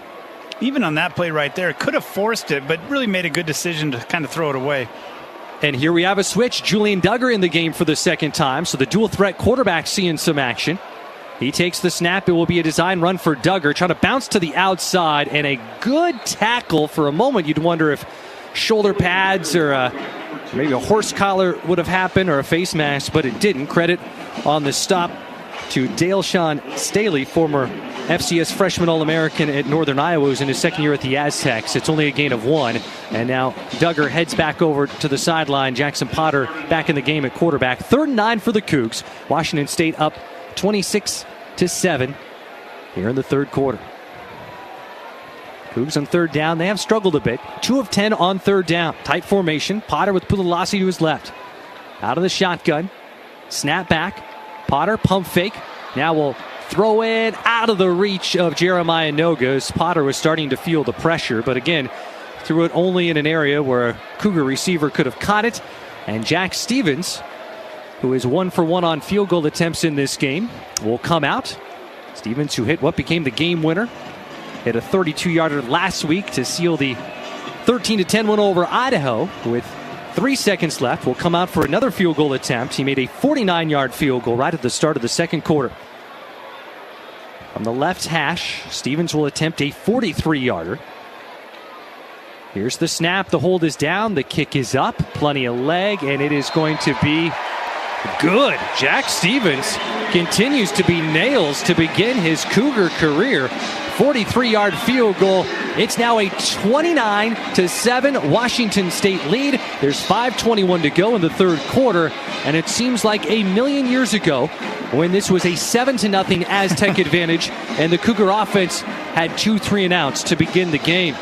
Even on that play right there, could have forced it, but really made a good decision to kind of throw it away. And here we have a switch. Julian Duggar in the game for the second time, so the dual threat quarterback seeing some action. He takes the snap. It will be a design run for Duggar, trying to bounce to the outside, and a good tackle. For a moment, you'd wonder if shoulder pads or maybe a horse collar would have happened or a face mask, but it didn't. Credit on the stop to Dale-Sean Staley, former FCS freshman All-American at Northern Iowa, who's in his second year at the Aztecs. It's only a gain of 1. And now Duggar heads back over to the sideline. Jackson Potter back in the game at quarterback. 3rd and 9 for the Cougs. Washington State up 26-7 here in the third quarter. Cougs on 3rd down. They have struggled a bit. 2 of 10 on 3rd down. Tight formation. Potter with Pulalasi to his left. Out of the shotgun. Snap back. Potter pump fake. Now will throw it out of the reach of Jeremiah Nogas. Potter was starting to feel the pressure, but again, threw it only in an area where a Cougar receiver could have caught it. And Jack Stevens, who is 1 for 1 on field goal attempts in this game, will come out. Stevens, who hit what became the game winner, hit a 32-yarder last week to seal the 13-10 win over Idaho. With 3 seconds left, will come out for another field goal attempt. He made a 49-yard field goal right at the start of the second quarter. From the left hash, Stevens will attempt a 43-yarder. Here's the snap. The hold is down. The kick is up. Plenty of leg, and it is going to be good. Jack Stevens continues to be nails to begin his Cougar career. 43-yard field goal. It's now a 29-7 Washington State lead. There's 5:21 to go in the third quarter, and it seems like a million years ago when this was a 7-0 Aztec advantage, and the Cougar offense had 2 3-and-outs to begin the game.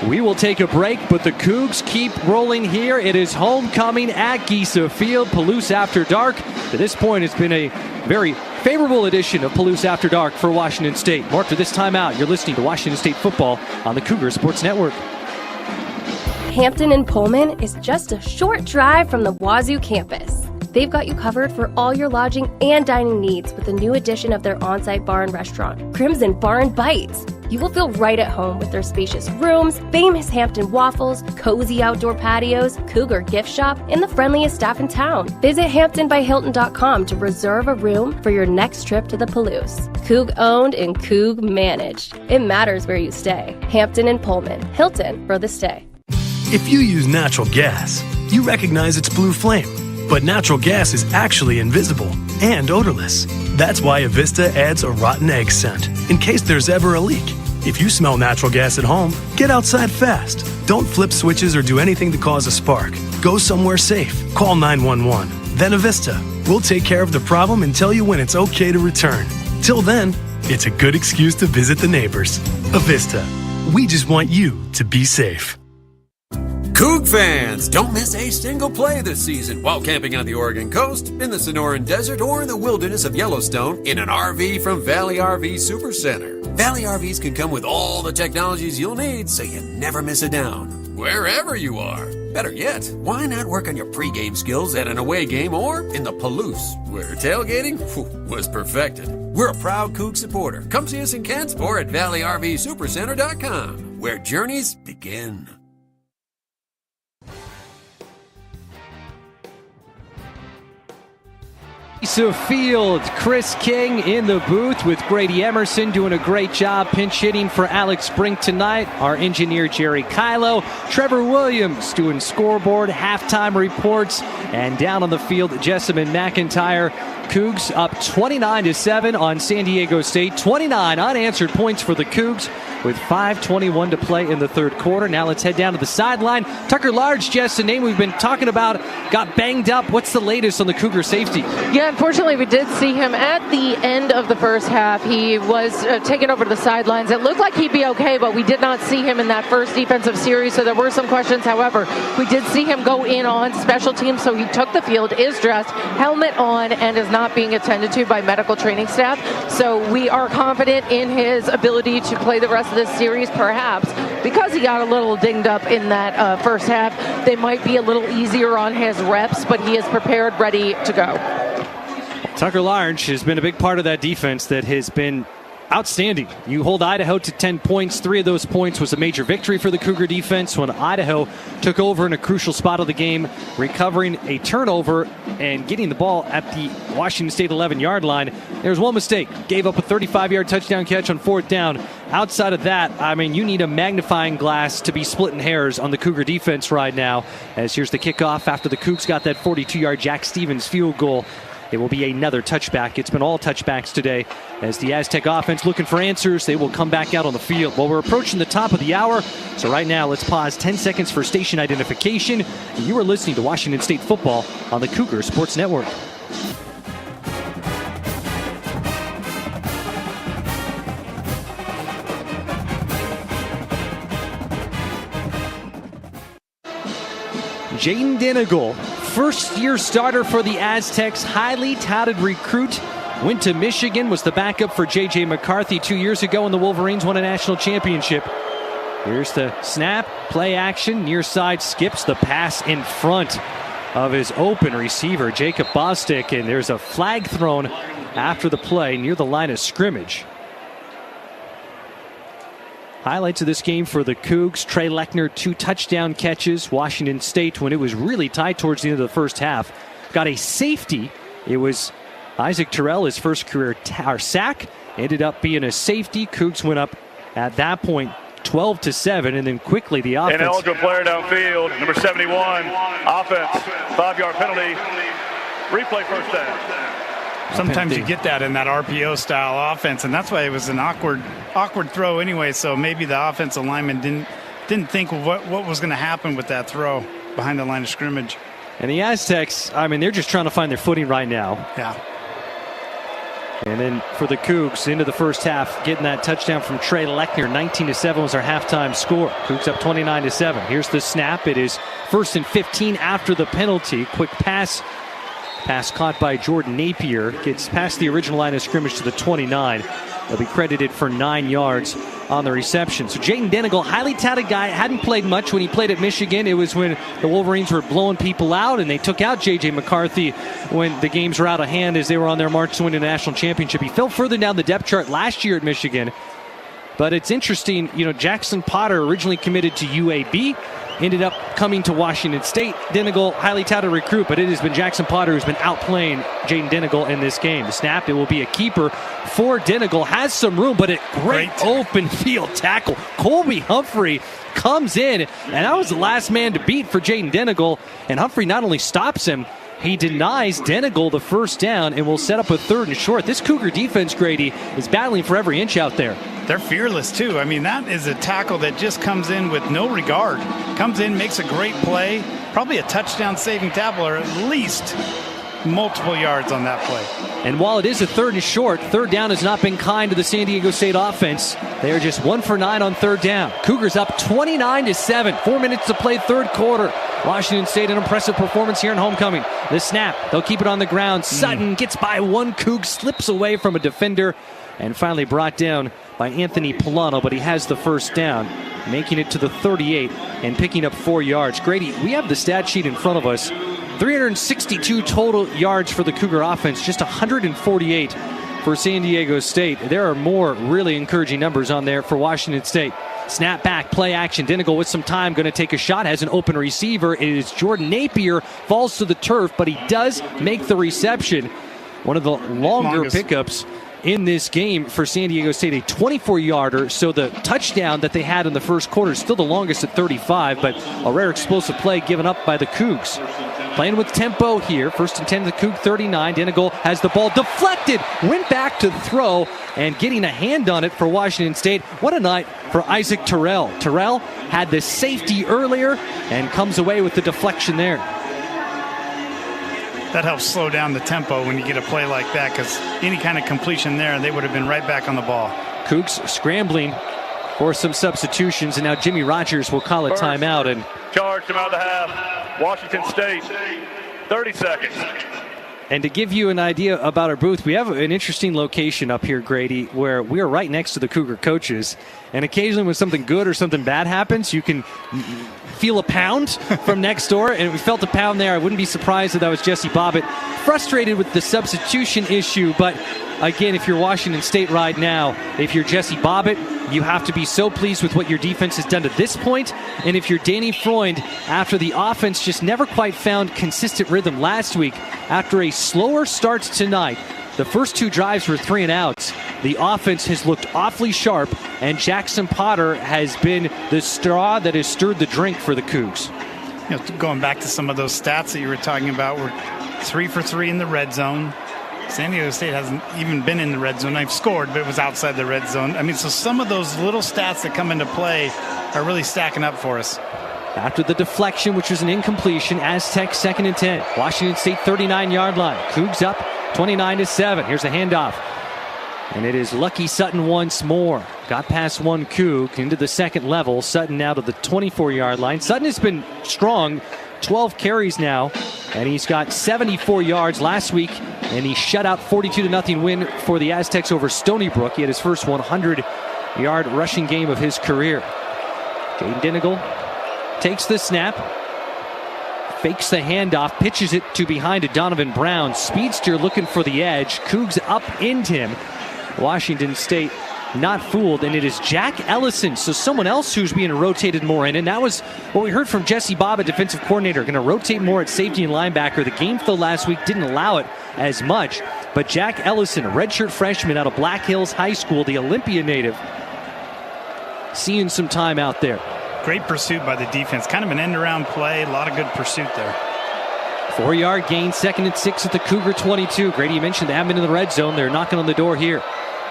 We will take a break, but the Cougs keep rolling here. It is homecoming at Giesa Field. Palouse After Dark. To this point, it's been a very favorable edition of Palouse After Dark for Washington State. More after this timeout. You're listening to Washington State football on the Cougar Sports Network. Hampton and Pullman is just a short drive from the Wazoo campus. They've got you covered for all your lodging and dining needs with the new addition of their on-site bar and restaurant, Crimson Bar and Bites. You will feel right at home with their spacious rooms, famous Hampton waffles, cozy outdoor patios, Cougar gift shop, and the friendliest staff in town. Visit HamptonByHilton.com to reserve a room for your next trip to the Palouse. Coug owned and Coug managed. It matters where you stay. Hampton and Pullman. Hilton for the stay. If you use natural gas, you recognize its blue flame. But natural gas is actually invisible and odorless. That's why Avista adds a rotten egg scent, in case there's ever a leak. If you smell natural gas at home, get outside fast. Don't flip switches or do anything to cause a spark. Go somewhere safe. Call 911. Then Avista. We'll take care of the problem and tell you when it's okay to return. Till then, it's a good excuse to visit the neighbors. Avista. We just want you to be safe. Coug fans, don't miss a single play this season while camping on the Oregon coast, in the Sonoran Desert, or in the wilderness of Yellowstone in an RV from Valley RV Supercenter. Valley RVs can come with all the technologies you'll need so you never miss a down, wherever you are. Better yet, why not work on your pregame skills at an away game or in the Palouse, where tailgating was perfected. We're a proud Coug supporter. Come see us in Kent or at ValleyRVSupercenter.com, where journeys begin. Giesa Field, Chris King in the booth with Grady Emerson doing a great job pinch hitting for Alex Brink tonight. Our engineer Jerry Kylo, Trevor Williams doing scoreboard, halftime reports, and down on the field Jessamine McIntyre. Cougs up 29-7 on San Diego State. 29 unanswered points for the Cougs with 5:21 to play in the third quarter. Now let's head down to the sideline. Tucker Large, Jess, a name we've been talking about, got banged up. What's the latest on the Cougar safety? Yeah, unfortunately, we did see him at the end of the first half. He was taken over to the sidelines. It looked like he'd be okay, but we did not see him in that first defensive series, so there were some questions. However, we did see him go in on special teams, so he took the field, is dressed, helmet on, and is not being attended to by medical training staff. So we are confident in his ability to play the rest of this series, perhaps because he got a little dinged up in that first half. They might be a little easier on his reps, but he is prepared, ready to go. Tucker Large has been a big part of that defense that has been outstanding. You hold Idaho to 10 points. 3 of those points was a major victory for the Cougar defense when Idaho took over in a crucial spot of the game, recovering a turnover and getting the ball at the Washington State 11-yard line. There's one mistake. Gave up a 35-yard touchdown catch on 4th down. Outside of that, I mean, you need a magnifying glass to be splitting hairs on the Cougar defense right now. As here's the kickoff after the Cougs got that 42-yard Jack Stevens field goal. It will be another touchback. It's been all touchbacks today as the Aztec offense looking for answers. They will come back out on the field. Well, we're approaching the top of the hour, so right now let's pause 10 seconds for station identification. You are listening to Washington State Football on the Cougar Sports Network. Jaden Denegal, first-year starter for the Aztecs, highly touted recruit. Went to Michigan, was the backup for J.J. McCarthy 2 years ago, and the Wolverines won a national championship. Here's the snap, play action, near side, skips the pass in front of his open receiver, Jacob Bostic, and there's a flag thrown after the play near the line of scrimmage. Highlights of this game for the Cougs. Trey Lechner, 2 touchdown catches. Washington State, when it was really tight towards the end of the first half, got a safety. It was Isaac Terrell, his first career sack. Ended up being a safety. Cougs went up at that point 12-7, and then quickly the offense. Ineligible player downfield, number 71, offense, 5-yard penalty, replay first down. Sometimes you get that in that RPO style offense, and that's why it was an awkward throw anyway. So maybe the offensive lineman didn't think of what was going to happen with that throw behind the line of scrimmage. And the Aztecs, I mean, they're just trying to find their footing right now. Yeah. And then for the Cougs, into the first half, getting that touchdown from Trey Lechner. 19-7 was our halftime score. Cougs up 29-7. Here's the snap. It is 1st and 15 after the penalty. Quick pass. Pass caught by Jordan Napier. Gets past the original line of scrimmage to the 29. He'll be credited for 9 yards on the reception. So Jaden Denegal, highly touted guy, hadn't played much when he played at Michigan. It was when the Wolverines were blowing people out, and they took out J.J. McCarthy when the games were out of hand as they were on their march to win a national championship. He fell further down the depth chart last year at Michigan. But it's interesting, Jackson Potter originally committed to UAB, ended up coming to Washington State. Denegal, highly touted recruit, but it has been Jackson Potter who's been outplaying Jaden Denegal in this game. The snap, it will be a keeper for Denegal. Has some room, but a great open field tackle. Colby Humphrey comes in, and that was the last man to beat for Jaden Denegal. And Humphrey not only stops him, he denies Denegal the first down and will set up a 3rd and short. This Cougar defense, Grady, is battling for every inch out there. They're fearless, too. I mean, that is a tackle that just comes in with no regard. Comes in, makes a great play, probably a touchdown-saving tackle, or at least multiple yards on that play. And while it is a 3rd and short, 3rd down has not been kind to the San Diego State offense. They are just 1 for 9 on 3rd down. Cougars up 29-7. 4 minutes to play, 3rd quarter. Washington State, an impressive performance here in homecoming. The snap, they'll keep it on the ground. Sutton gets by one Coug, slips away from a defender, and finally brought down by Anthony Polano, but he has the first down, making it to the 38 and picking up 4 yards. Grady, we have the stat sheet in front of us. 362 total yards for the Cougar offense, just 148 for San Diego State. There are more really encouraging numbers on there for Washington State. Snap back, play action. Denegal with some time, going to take a shot, has an open receiver. It is Jordan Napier, falls to the turf, but he does make the reception. One of the longer pickups in this game for San Diego State, a 24-yarder. So the touchdown that they had in the first quarter is still the longest at 35, but a rare explosive play given up by the Cougs. Playing with tempo here. 1st and 10 to the Coug 39. Denegal has the ball deflected. Went back to throw and getting a hand on it for Washington State. What a night for Isaac Terrell. Terrell had the safety earlier and comes away with the deflection there. That helps slow down the tempo when you get a play like that, because any kind of completion there, they would have been right back on the ball. Cougs scrambling for some substitutions, and now Jimmy Rogers will call a timeout. And charge, come out of the half. Washington State, 30 seconds. And to give you an idea about our booth, we have an interesting location up here, Grady, where we are right next to the Cougar coaches. And occasionally when something good or something bad happens, you can feel a pound from next door. And we felt a pound there. I wouldn't be surprised if that was Jesse Bobbitt. Frustrated with the substitution issue. But again, if you're Washington State right now, if you're Jesse Bobbitt, you have to be so pleased with what your defense has done to this point. And if you're Danny Freund, after the offense just never quite found consistent rhythm last week, after a slower start tonight, the first 2 drives were 3 and outs. The offense has looked awfully sharp, and Jackson Potter has been the straw that has stirred the drink for the Cougs. You know, going back to some of those stats that you were talking about, we're 3 for 3 in the red zone. San Diego State hasn't even been in the red zone. They've scored, but it was outside the red zone. I mean, so some of those little stats that come into play are really stacking up for us. After the deflection, which was an incompletion, Aztecs 2nd and 10. Washington State 39-yard line. Cougs up 29-7. Here's a handoff. And it is Lucky Sutton once more. Got past one Coug into the second level. Sutton now to the 24-yard line. Sutton has been strong. 12 carries now, and he's got 74 yards last week, and he shut out 42-0 win for the Aztecs over Stony Brook. He had his first 100-yard rushing game of his career. Jaden Dinigal takes the snap, fakes the handoff, pitches it to behind to Donovan Brown. Speedster looking for the edge. Cougs up into him. Washington State not fooled, and it is Jack Ellison, so someone else who's being rotated more in, and that was what we heard from Jesse Bobbitt, defensive coordinator, going to rotate more at safety and linebacker. The game flow last week didn't allow it as much, but Jack Ellison, a redshirt freshman out of Black Hills High School, the Olympia native, seeing some time out there. Great pursuit by the defense, kind of an end-around play, a lot of good pursuit there. 4-yard gain, 2nd and 6 at the Cougar 22. Grady, you mentioned they haven't been in the red zone. They're knocking on the door here.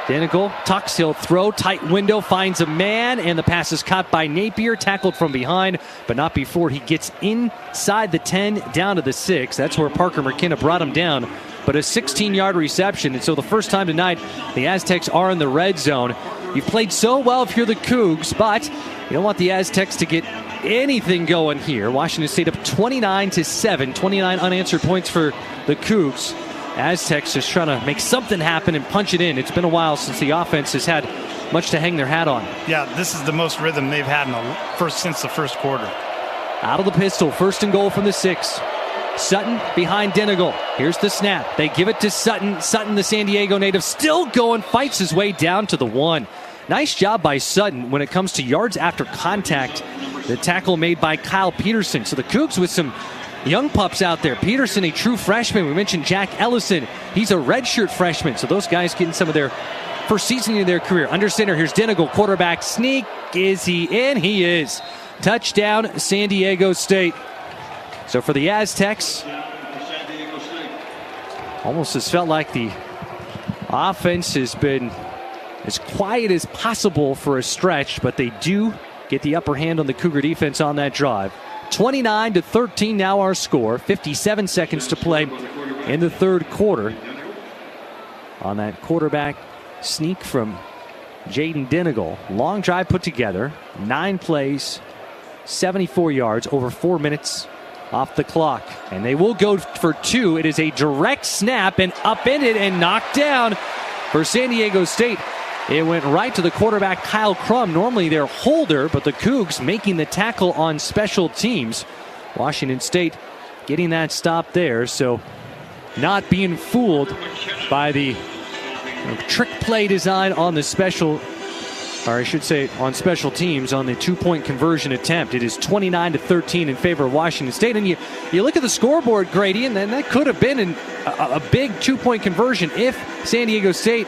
Danigal tucks, he'll throw, tight window, finds a man, and the pass is caught by Napier, tackled from behind, but not before he gets inside the 10, down to the 6. That's where Parker McKenna brought him down, but a 16-yard reception. And so the first time tonight, the Aztecs are in the red zone. You've played so well if you're the Cougs, but you don't want the Aztecs to get anything going here. Washington State up 29-7, 29 unanswered points for the Cougs. Aztecs just trying to make something happen and punch it in. It's been a while since the offense has had much to hang their hat on. Yeah, this is the most rhythm they've had since the first quarter. Out of the pistol, 1st and goal from the 6. Sutton behind Dinigal. Here's the snap. They give it to Sutton. Sutton, the San Diego native, still going, fights his way down to the 1. Nice job by Sutton when it comes to yards after contact. The tackle made by Kyle Peterson. So the Cougs with some young pups out there. Peterson, a true freshman. We mentioned Jack Ellison. He's a redshirt freshman. So those guys getting some of their first season in their career. Under center, here's Dinigal. Quarterback sneak. Is he in? He is. Touchdown, San Diego State. So for the Aztecs, almost has felt like the offense has been as quiet as possible for a stretch, but they do get the upper hand on the Cougar defense on that drive. 29-13 now our score. 57 seconds to play in the third quarter. On that quarterback sneak from Jaden Dinigal. Long drive put together. 9 plays, 74 yards, over 4 minutes off the clock. And they will go for 2. It is a direct snap and upended and knocked down for San Diego State. It went right to the quarterback, Kyle Crum, normally their holder, but the Cougs making the tackle on special teams. Washington State getting that stop there, so not being fooled by the trick play design on the special, or I should say on special teams on the 2-point conversion attempt. It is 29-13 in favor of Washington State. And you look at the scoreboard, Grady, and then that could have been a big 2-point conversion if San Diego State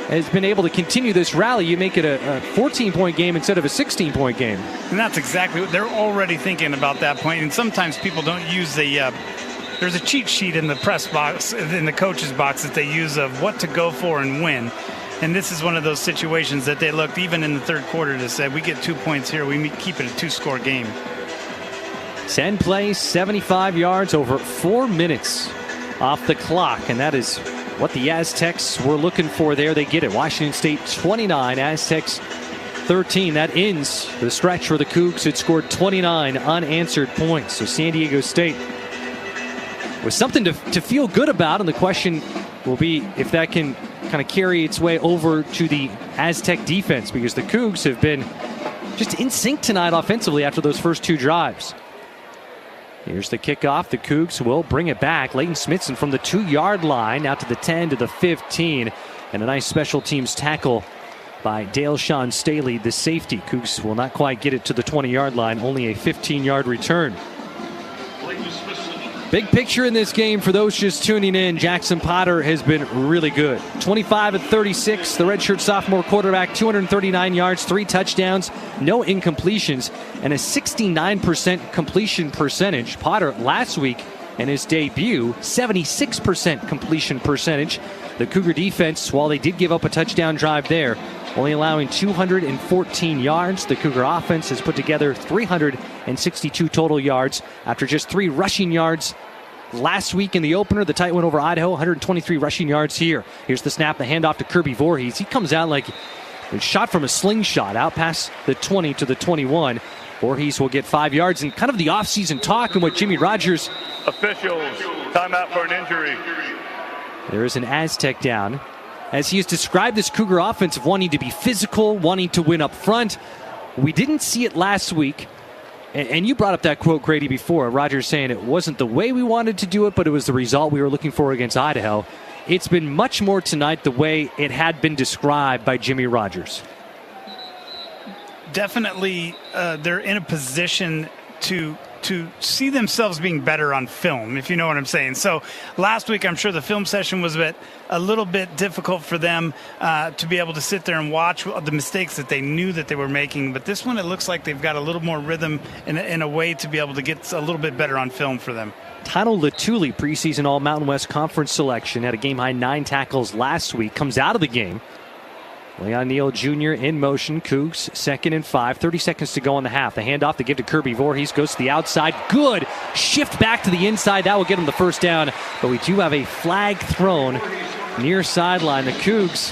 has been able to continue this rally. You make it a 14-point game instead of a 16-point game. And that's exactly what they're already thinking about that point. And sometimes people don't use there's a cheat sheet in the press box, in the coach's box, that they use of what to go for and when. And this is one of those situations that they looked, even in the third quarter, to say, we get 2 points here, we keep it a 2-score game. 10 plays, 75 yards, over 4 minutes off the clock. And that is what the Aztecs were looking for there. They get it. Washington State 29, Aztecs 13. That ends the stretch where the Cougs had scored 29 unanswered points. So San Diego State with something to feel good about, and the question will be if that can kind of carry its way over to the Aztec defense, because the Cougs have been just in sync tonight offensively after those first 2 drives. Here's the kickoff. The Cougs will bring it back. Leighton Smithson from the 2-yard line out to the 10 to the 15, and a nice special teams tackle by Dale Sean Staley, the safety. Cougs will not quite get it to the 20-yard line, only a 15-yard return. Big picture in this game for those just tuning in. Jackson Potter has been really good. 25 of 36, the redshirt sophomore quarterback, 239 yards, 3 touchdowns, no incompletions, and a 69% completion percentage. Potter last week in his debut, 76% completion percentage. The Cougar defense, while they did give up a touchdown drive there, only allowing 214 yards. The Cougar offense has put together 362 total yards after just 3 rushing yards last week in the opener. The tight win over Idaho, 123 rushing yards here. Here's the snap, the handoff to Kirby Voorhees. He comes out like a shot from a slingshot, out past the 20 to the 21. Voorhees will get 5 yards, and kind of the offseason talk and what Jimmy Rogers... Officials, timeout for an injury. There is an Aztec down. As he has described this Cougar offense of wanting to be physical, wanting to win up front. We didn't see it last week. And you brought up that quote, Grady, before. Rogers saying it wasn't the way we wanted to do it, but it was the result we were looking for against Idaho. It's been much more tonight the way it had been described by Jimmy Rogers. Definitely they're in a position to see themselves being better on film, if you know what I'm saying. So last week, I'm sure the film session was a little bit difficult for them to be able to sit there and watch the mistakes that they knew that they were making. But this one, it looks like they've got a little more rhythm in a way to be able to get a little bit better on film for them. Tano Latuli, preseason All-Mountain West Conference selection, had a game-high 9 tackles last week, comes out of the game. Leon Neal Jr. in motion. Cougs 2nd and 5. 30 seconds to go on the half. The handoff, the give to Kirby Voorhees, goes to the outside. Good shift back to the inside. That will get him the first down. But we do have a flag thrown near sideline. The Cougs,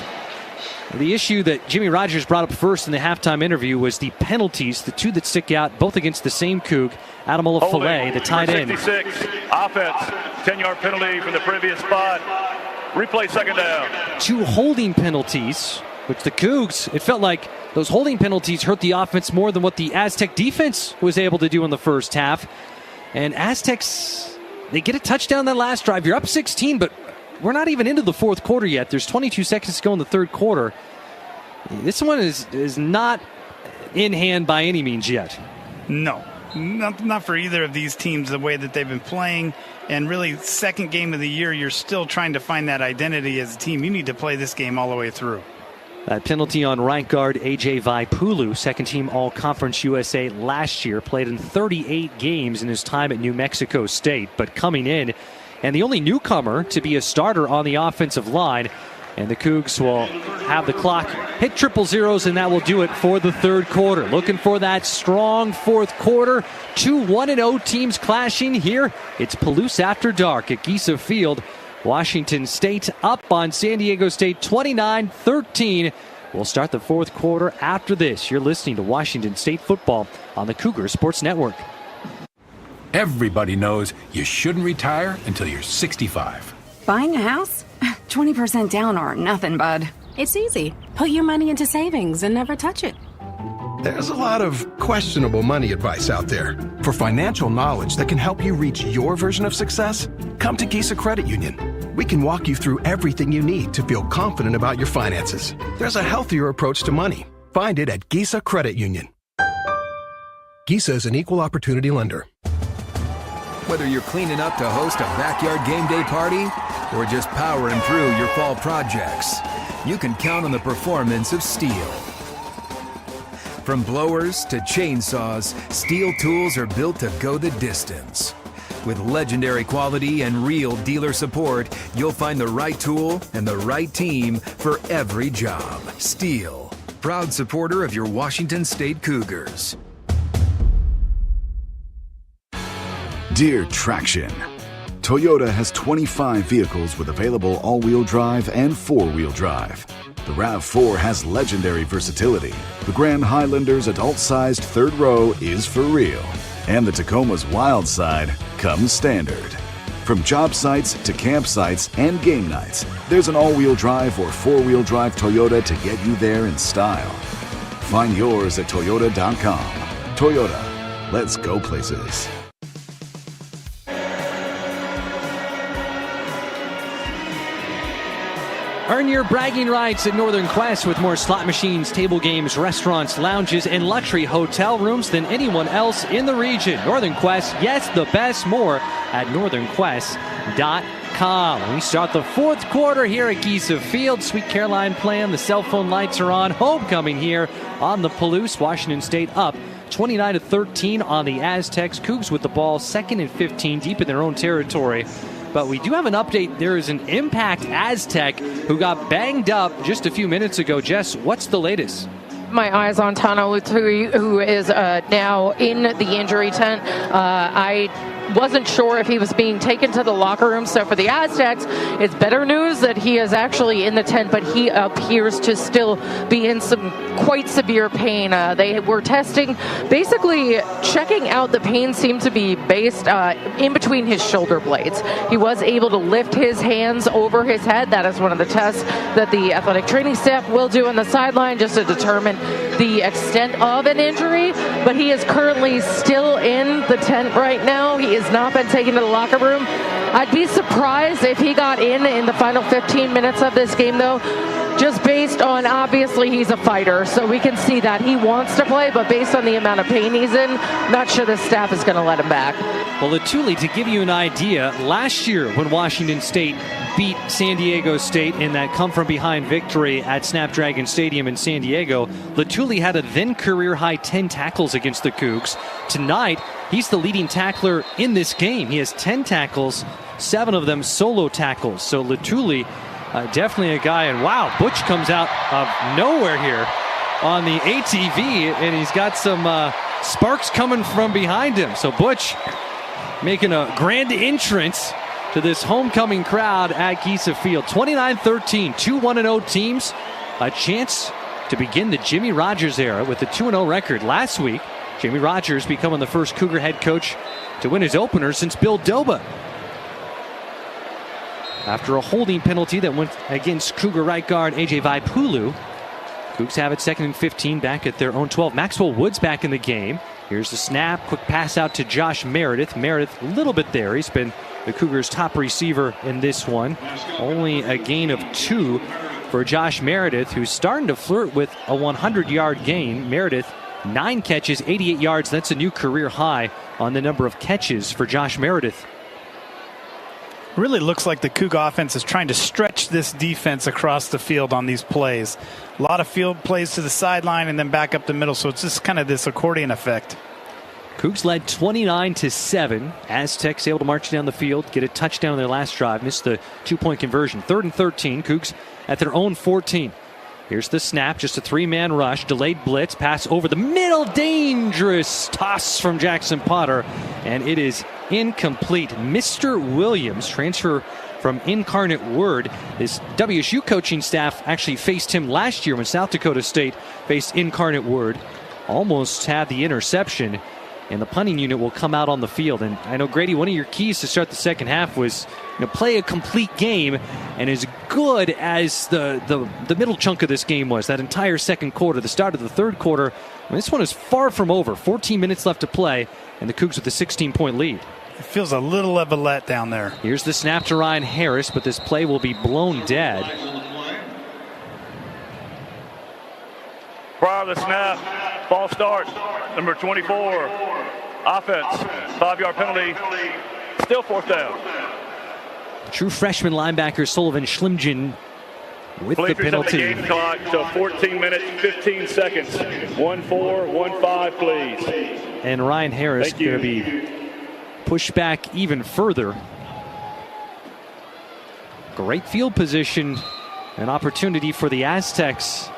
the issue that Jimmy Rogers brought up first in the halftime interview was the penalties, the 2 that stick out, both against the same Coug. Adamola Fillet, the tight end. 66, offense, 10-yard penalty from the previous spot. Replay, 2nd down. 2 holding penalties, which the Cougs, it felt like those holding penalties hurt the offense more than what the Aztec defense was able to do in the first half. And Aztecs, they get a touchdown that last drive. You're up 16, but we're not even into the fourth quarter yet. There's 22 seconds to go in the third quarter. This one is not in hand by any means yet. No, not for either of these teams, the way that they've been playing. And really, second game of the year, you're still trying to find that identity as a team. You need to play this game all the way through. That penalty on right guard A.J. Vaipulu, second-team All-Conference USA last year, played in 38 games in his time at New Mexico State, but coming in, and the only newcomer to be a starter on the offensive line. And the Cougs will have the clock hit 000s, and that will do it for the third quarter. Looking for that strong fourth quarter. 2 1-0 teams clashing here. It's Palouse after dark at Giesa Field. Washington State up on San Diego State 29-13. We'll start the fourth quarter after this. You're listening to Washington State football on the Cougar Sports Network. Everybody knows you shouldn't retire until you're 65. Buying a house? 20% down or nothing, bud. It's easy. Put your money into savings and never touch it. There's a lot of questionable money advice out there. For financial knowledge that can help you reach your version of success, come to Giesa Credit Union. We can walk you through everything you need to feel confident about your finances. There's a healthier approach to money. Find it at Giesa Credit Union. Giesa is an equal opportunity lender. Whether you're cleaning up to host a backyard game day party or just powering through your fall projects, you can count on the performance of Steel. From blowers to chainsaws, Steel tools are built to go the distance. With legendary quality and real dealer support, you'll find the right tool and the right team for every job. Steel, proud supporter of your Washington State Cougars. Dear Traction, Toyota has 25 vehicles with available all-wheel drive and four-wheel drive. The RAV4 has legendary versatility. The Grand Highlander's adult-sized third row is for real. And the Tacoma's wild side comes standard. From job sites to campsites and game nights, there's an all-wheel drive or four-wheel drive Toyota to get you there in style. Find yours at Toyota.com. Toyota, let's go places. Earn your bragging rights at Northern Quest with more slot machines, table games, restaurants, lounges, and luxury hotel rooms than anyone else in the region. Northern Quest, yes, the best. More at northernquest.com. We start the fourth quarter here at Giza Field. Sweet Caroline playing. The cell phone lights are on. Homecoming here on the Palouse. Washington State up 29-13 on the Aztecs. Cougs with the ball, 2nd and 15, deep in their own territory. But we do have an update. There is an Impact Aztec who got banged up just a few minutes ago. Jess, what's the latest? My eyes on Tano Lutui, who is now in the injury tent. I wasn't sure if he was being taken to the locker room. So for the Aztecs, it's better news that he is actually in the tent, but he appears to still be in some quite severe pain. They were testing, basically checking out the pain seemed to be based in between his shoulder blades. He was able to lift his hands over his head. That is one of the tests that the athletic training staff will do on the sideline just to determine the extent of an injury, but he is currently still in the tent right now. He has not been taken to the locker room. I'd be surprised if he got in the final 15 minutes of this game, though, just based on, obviously, he's a fighter, so we can see that he wants to play, but based on the amount of pain he's in, not sure the staff is going to let him back. Well, Lutuli, to give you an idea, last year when Washington State beat San Diego State in that come-from-behind victory at Snapdragon Stadium in San Diego, Lutuli had a then-career-high 10 tackles against the Cougs. Tonight, he's the leading tackler in this game. He has 10 tackles, 7 of them solo tackles. So Lutuli, definitely a guy. And wow, Butch comes out of nowhere here on the ATV, and he's got some sparks coming from behind him. So Butch making a grand entrance to this homecoming crowd at Giza Field. 29-13, 2-1-0 teams. A chance to begin the Jimmy Rogers era with a 2-0 record. Last week, Jimmy Rogers becoming the first Cougar head coach to win his opener since Bill Doba, after a holding penalty that went against Cougar right guard A.J. Vaipulu. Cougs have it 2nd and 15 back at their own 12. Maxwell Woods back in the game. Here's the snap. Quick pass out to Josh Meredith. Meredith a little bit there. He's been the Cougars' top receiver in this one. Only a gain of 2 for Josh Meredith, who's starting to flirt with a 100-yard gain. Meredith, 9 catches, 88 yards. That's a new career high on the number of catches for Josh Meredith. Really looks like the Cougar offense is trying to stretch this defense across the field on these plays. A lot of field plays to the sideline and then back up the middle, so it's just kind of this accordion effect. Cougs led 29-7. Aztecs able to march down the field, get a touchdown on their last drive, missed the 2-point conversion. 3rd and 13, Cougs at their own 14. Here's the snap, just a 3-man rush, delayed blitz, pass over the middle, dangerous toss from Jackson Potter, and it is incomplete. Mr. Williams, transfer from Incarnate Word. His WSU coaching staff actually faced him last year when South Dakota State faced Incarnate Word. Almost had the interception, and the punting unit will come out on the field. And I know, Grady, one of your keys to start the second half was play a complete game, and as good as the middle chunk of this game was, that entire second quarter, the start of the third quarter, this one is far from over. 14 minutes left to play, and the Cougs with a 16-point lead. It feels a little of a letdown there. Here's the snap to Ryan Harris, but this play will be blown dead. Prior to the snap, false start, number 24, offense, 5-yard penalty, still 4th down. True freshman linebacker Sullivan Schlimgen with the penalty. At the game clock to 14 minutes, 15 seconds. 1-4, 1-5, please. And Ryan Harris going to be pushed back even further. Great field position, an opportunity for the Aztecs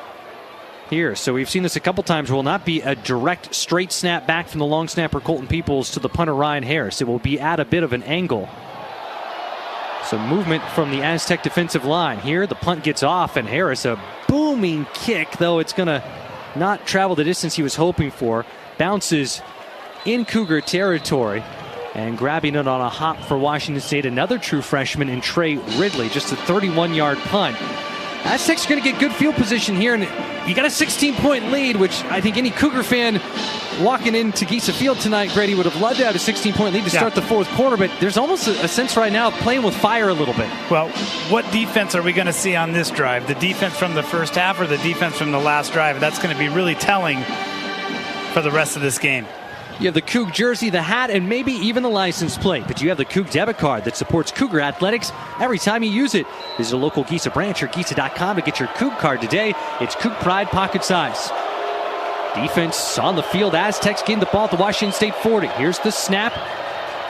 here. So we've seen this a couple times. It will not be a direct straight snap back from the long snapper Colton Peoples to the punter Ryan Harris. It will be at a bit of an angle. Some movement from the Aztec defensive line. Here the punt gets off, and Harris, a booming kick, though it's going to not travel the distance he was hoping for. Bounces in Cougar territory. And grabbing it on a hop for Washington State, another true freshman in Trey Ridley, just a 31-yard punt. Aztecs are going to get good field position here, and you got a 16-point lead, which I think any Cougar fan walking into Giesa Field tonight, Grady, would have loved to have a 16-point lead to start the fourth quarter, but there's almost a sense right now of playing with fire a little bit. Well, what defense are we going to see on this drive? The defense from the first half or the defense from the last drive? That's going to be really telling for the rest of this game. You have the Coug jersey, the hat, and maybe even the license plate. But you have the Coug debit card that supports Cougar athletics every time you use it. Visit a local Giesa branch or Giesa.com to get your Coug card today. It's Coug Pride pocket size. Defense on the field. Aztecs getting the ball at the Washington State 40. Here's the snap.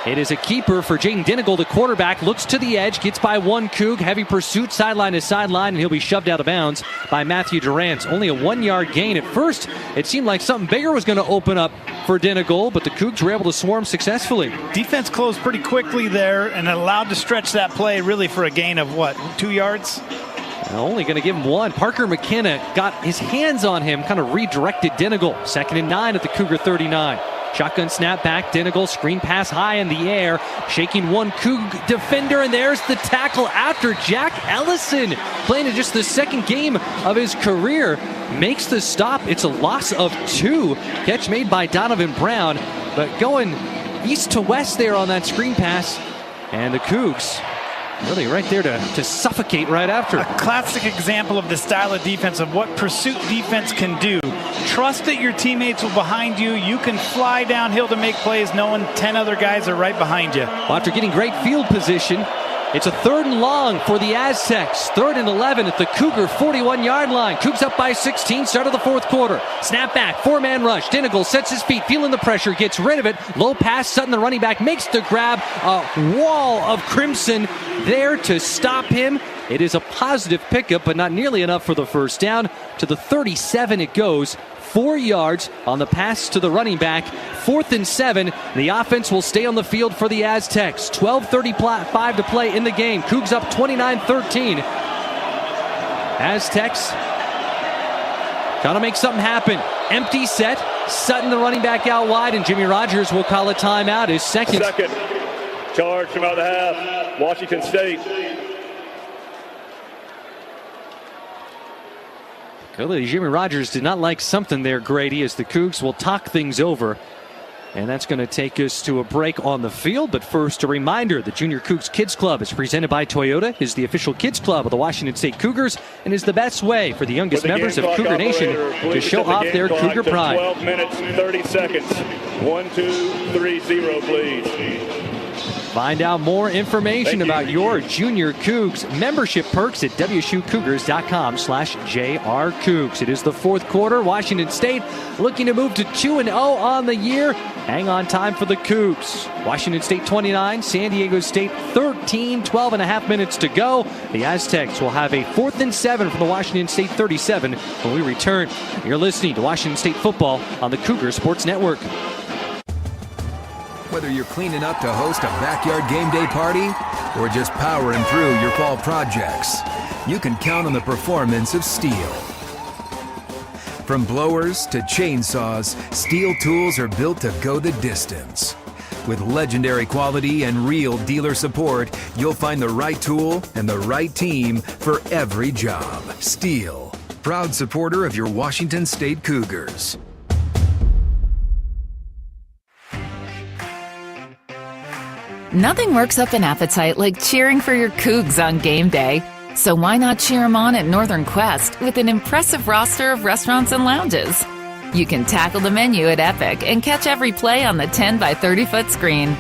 It is a keeper for Jaden Dinigal, the quarterback. Looks to the edge, gets by one Coug. Heavy pursuit, sideline to sideline, and he'll be shoved out of bounds by Matthew Durant. Only a 1-yard gain. At first, it seemed like something bigger was going to open up for Dinigal, but the Cougs were able to swarm successfully. Defense closed pretty quickly there and allowed to stretch that play really for a gain of, 2 yards? Only going to give him 1. Parker McKenna got his hands on him, kind of redirected Dinigal. 2nd and 9 at the Cougar 39. Shotgun snap back, Dinigal, screen pass high in the air, shaking one Coug defender, and there's the tackle after Jack Ellison, playing in just the second game of his career, makes the stop. It's a loss of 2. Catch made by Donovan Brown, but going east to west there on that screen pass, and the Cougs really right there to suffocate right after. A classic example of the style of defense, of what pursuit defense can do. Trust that your teammates are behind you. You can fly downhill to make plays knowing 10 other guys are right behind you. Well, after getting great field position, it's a 3rd and long for the Aztecs. 3rd and 11 at the Cougar 41-yard line. Cougs up by 16, start of the fourth quarter. Snap back, 4-man rush. Dinigal sets his feet, feeling the pressure, gets rid of it. Low pass, Sutton, the running back, makes the grab. A wall of crimson there to stop him. It is a positive pickup, but not nearly enough for the first down. To the 37 it goes. 4 yards on the pass to the running back. 4th and 7. The offense will stay on the field for the Aztecs. 12:35 to play in the game. Cougs up 29-13. Aztecs trying to make something happen. Empty set. Sutton, the running back, out wide, and Jimmy Rogers will call a timeout. His second. Charge from out the half. Washington State. Clearly, Jimmy Rogers did not like something there, Grady, as the Cougs will talk things over. And that's going to take us to a break on the field. But first, a reminder, the Junior Cougs Kids Club is presented by Toyota, is the official kids club of the Washington State Cougars, and is the best way for the youngest members of Cougar Nation to show off their Cougar pride. 12 minutes, 30 seconds. 1, 2, 3, 0, please. Find out more information about your Junior Cougs membership perks at wsucougars.com/JRCougs. It is the fourth quarter. Washington State looking to move to 2-0 on the year. Hang on time for the Cougs. Washington State 29, San Diego State 13, 12.5 minutes to go. The Aztecs will have a 4th and 7 from the Washington State 37 when we return. You're listening to Washington State football on the Cougar Sports Network. Whether you're cleaning up to host a backyard game day party or just powering through your fall projects, you can count on the performance of Steel. From blowers to chainsaws, Steel tools are built to go the distance. With legendary quality and real dealer support, you'll find the right tool and the right team for every job. Steel, proud supporter of your Washington State Cougars. Nothing works up an appetite like cheering for your Cougs on game day. So why not cheer them on at Northern Quest with an impressive roster of restaurants and lounges? You can tackle the menu at Epic and catch every play on the 10 by 30-foot screen.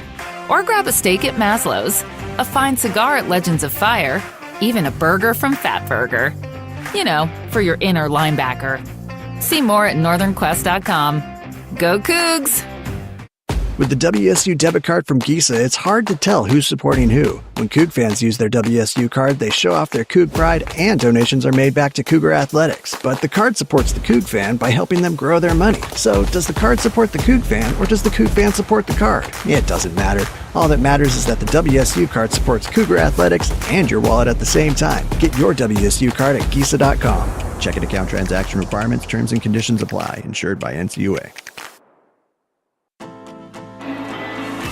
Or grab a steak at Maslow's, a fine cigar at Legends of Fire, even a burger from Fat Burger. You know, for your inner linebacker. See more at northernquest.com. Go Cougs! With the WSU debit card from Giesa, it's hard to tell who's supporting who. When Coug fans use their WSU card, they show off their Coug pride and donations are made back to Cougar athletics. But the card supports the Coug fan by helping them grow their money. So does the card support the Coug fan or does the Coug fan support the card? It doesn't matter. All that matters is that the WSU card supports Cougar athletics and your wallet at the same time. Get your WSU card at Giesa.com. Checking account transaction requirements, terms and conditions apply. Insured by NCAA.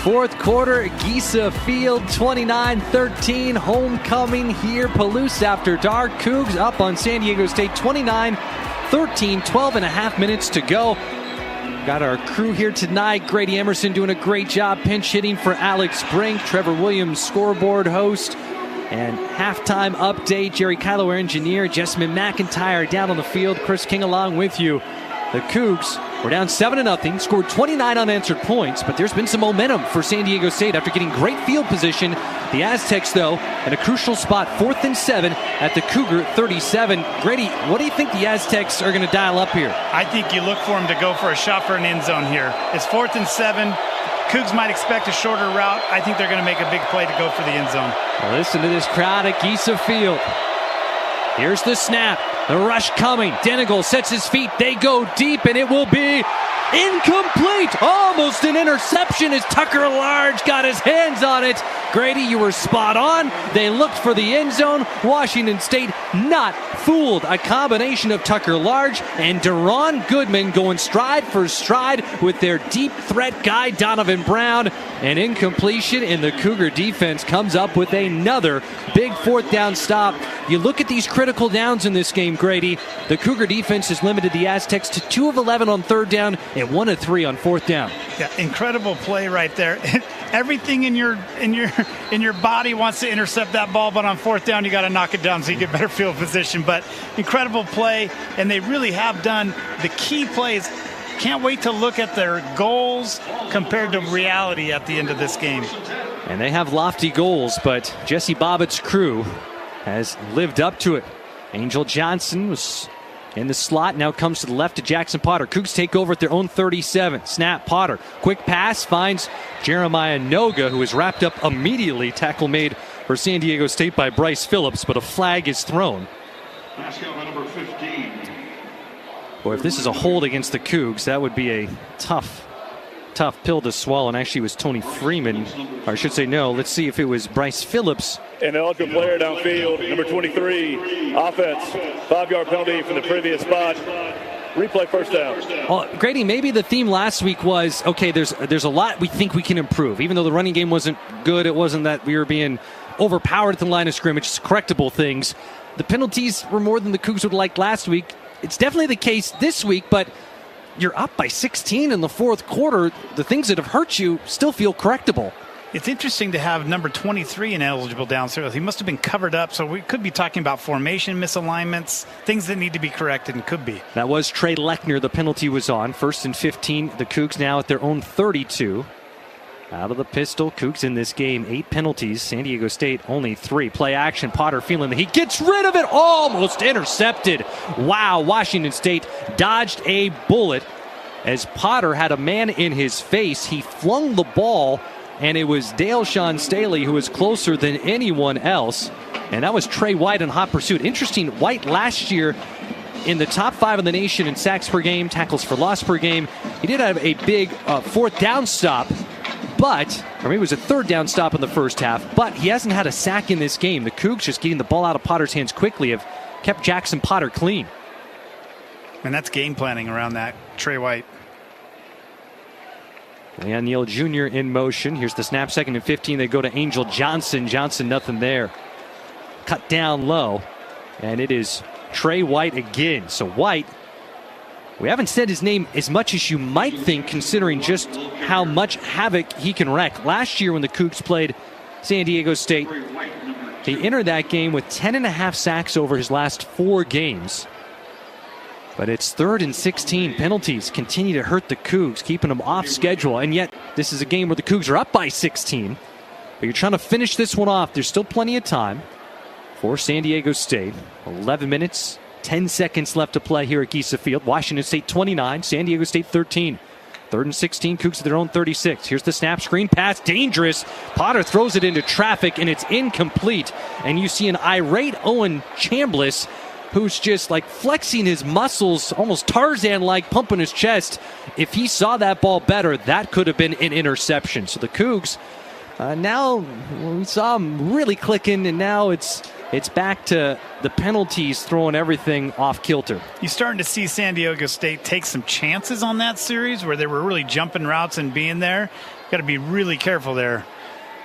Fourth quarter, Giza Field 29-13. Homecoming here. Palouse after dark. Cougs up on San Diego State 29-13. 12 and a half minutes to go. Got our crew here tonight. Grady Emerson doing a great job pinch hitting for Alex Brink. Trevor Williams, scoreboard host. And halftime update. Jerry Kylo, our engineer. Jessamine McIntyre down on the field. Chris King along with you. The Cougs were down 7-0, scored 29 unanswered points, but there's been some momentum for San Diego State after getting great field position. The Aztecs, though, in a crucial spot, 4th and 7 at the Cougar 37. Grady, what do you think the Aztecs are going to dial up here? I think you look for them to go for a shot for an end zone here. It's 4th and 7. Cougs might expect a shorter route. I think they're going to make a big play to go for the end zone. Well, listen to this crowd at Giza Field. Here's the snap. The rush coming. Denegal sets his feet. They go deep, and it will be incomplete. Almost an interception as Tucker Large got his hands on it. Grady, you were spot on. They looked for the end zone. Washington State not fooled. A combination of Tucker Large and Deron Goodman going stride for stride with their deep threat guy, Donovan Brown. An incompletion, and the Cougar defense comes up with another big fourth down stop. You look at these critical downs in this game, Grady. The Cougar defense has limited the Aztecs to 2 of 11 on third down and 1 of 3 on fourth down. Yeah, incredible play right there. Everything in your body wants to intercept that ball, but on fourth down you got to knock it down so you get better field position. But incredible play, and they really have done the key plays. Can't wait to look at their goals compared to reality at the end of this game. And they have lofty goals, but Jesse Bobbitt's crew has lived up to it. Angel Johnson was in the slot, now comes to the left to Jackson Potter. Cougs take over at their own 37. Snap, Potter. Quick pass finds Jeremiah Noga, who is wrapped up immediately. Tackle made for San Diego State by Bryce Phillips, but a flag is thrown. Number 15. Boy, if this is a hold against the Cougs, that would be a tough pill to swallow. And actually it was Tony Freeman, or I should say no. Let's see if it was Bryce Phillips. An eligible player downfield, number 23, offense, 5-yard penalty from the previous spot. Replay first down. Well, Grady, maybe the theme last week was, okay, there's a lot we think we can improve. Even though the running game wasn't good, it wasn't that we were being overpowered at the line of scrimmage, correctable things. The penalties were more than the Cougs would like last week. It's definitely the case this week, but you're up by 16 in the fourth quarter. The things that have hurt you still feel correctable. It's interesting to have number 23 ineligible downstairs. He must have been covered up, so we could be talking about formation misalignments, things that need to be corrected, and could be. That was Trey Lechner. The penalty was on. 1st and 15. The Cougs now at their own 32. Out of the pistol, Cougs in this game, 8 penalties. San Diego State only 3. Play action. Potter feeling that he gets rid of it. Almost intercepted. Wow, Washington State dodged a bullet as Potter had a man in his face. He flung the ball, and it was Dale Sean Staley who was closer than anyone else. And that was Trey White in hot pursuit. Interesting, White last year in the top 5 in the nation in sacks per game, tackles for loss per game. He did have a big fourth down stop, or maybe it was a third down stop in the first half, but he hasn't had a sack in this game. The Cougs just getting the ball out of Potter's hands quickly have kept Jackson Potter clean. And that's game planning around that, Trey White. Leon Neal Jr. in motion. Here's the snap, 2nd and 15. They go to Angel Johnson. Johnson, nothing there. Cut down low. And it is Trey White again. So White, we haven't said his name as much as you might think, considering just how much havoc he can wreak. Last year when the Cougs played San Diego State, he entered that game with 10.5 sacks over his last 4 games. But it's 3rd and 16. Penalties continue to hurt the Cougs, keeping them off schedule. And yet, this is a game where the Cougs are up by 16. But you're trying to finish this one off. There's still plenty of time for San Diego State. 11 minutes, 10 seconds left to play here at Giza Field. Washington State 29, San Diego State 13. 3rd and 16, Cougs at their own 36. Here's the snap, screen pass, dangerous. Potter throws it into traffic, and it's incomplete. And you see an irate Owen Chambliss, who's just like flexing his muscles, almost Tarzan-like, pumping his chest. If he saw that ball better, that could have been an interception. So the Cougs, now we saw them really clicking, and now it's back to the penalties throwing everything off kilter. You're starting to see San Diego State take some chances on that series where they were really jumping routes and being there. Got to be really careful there.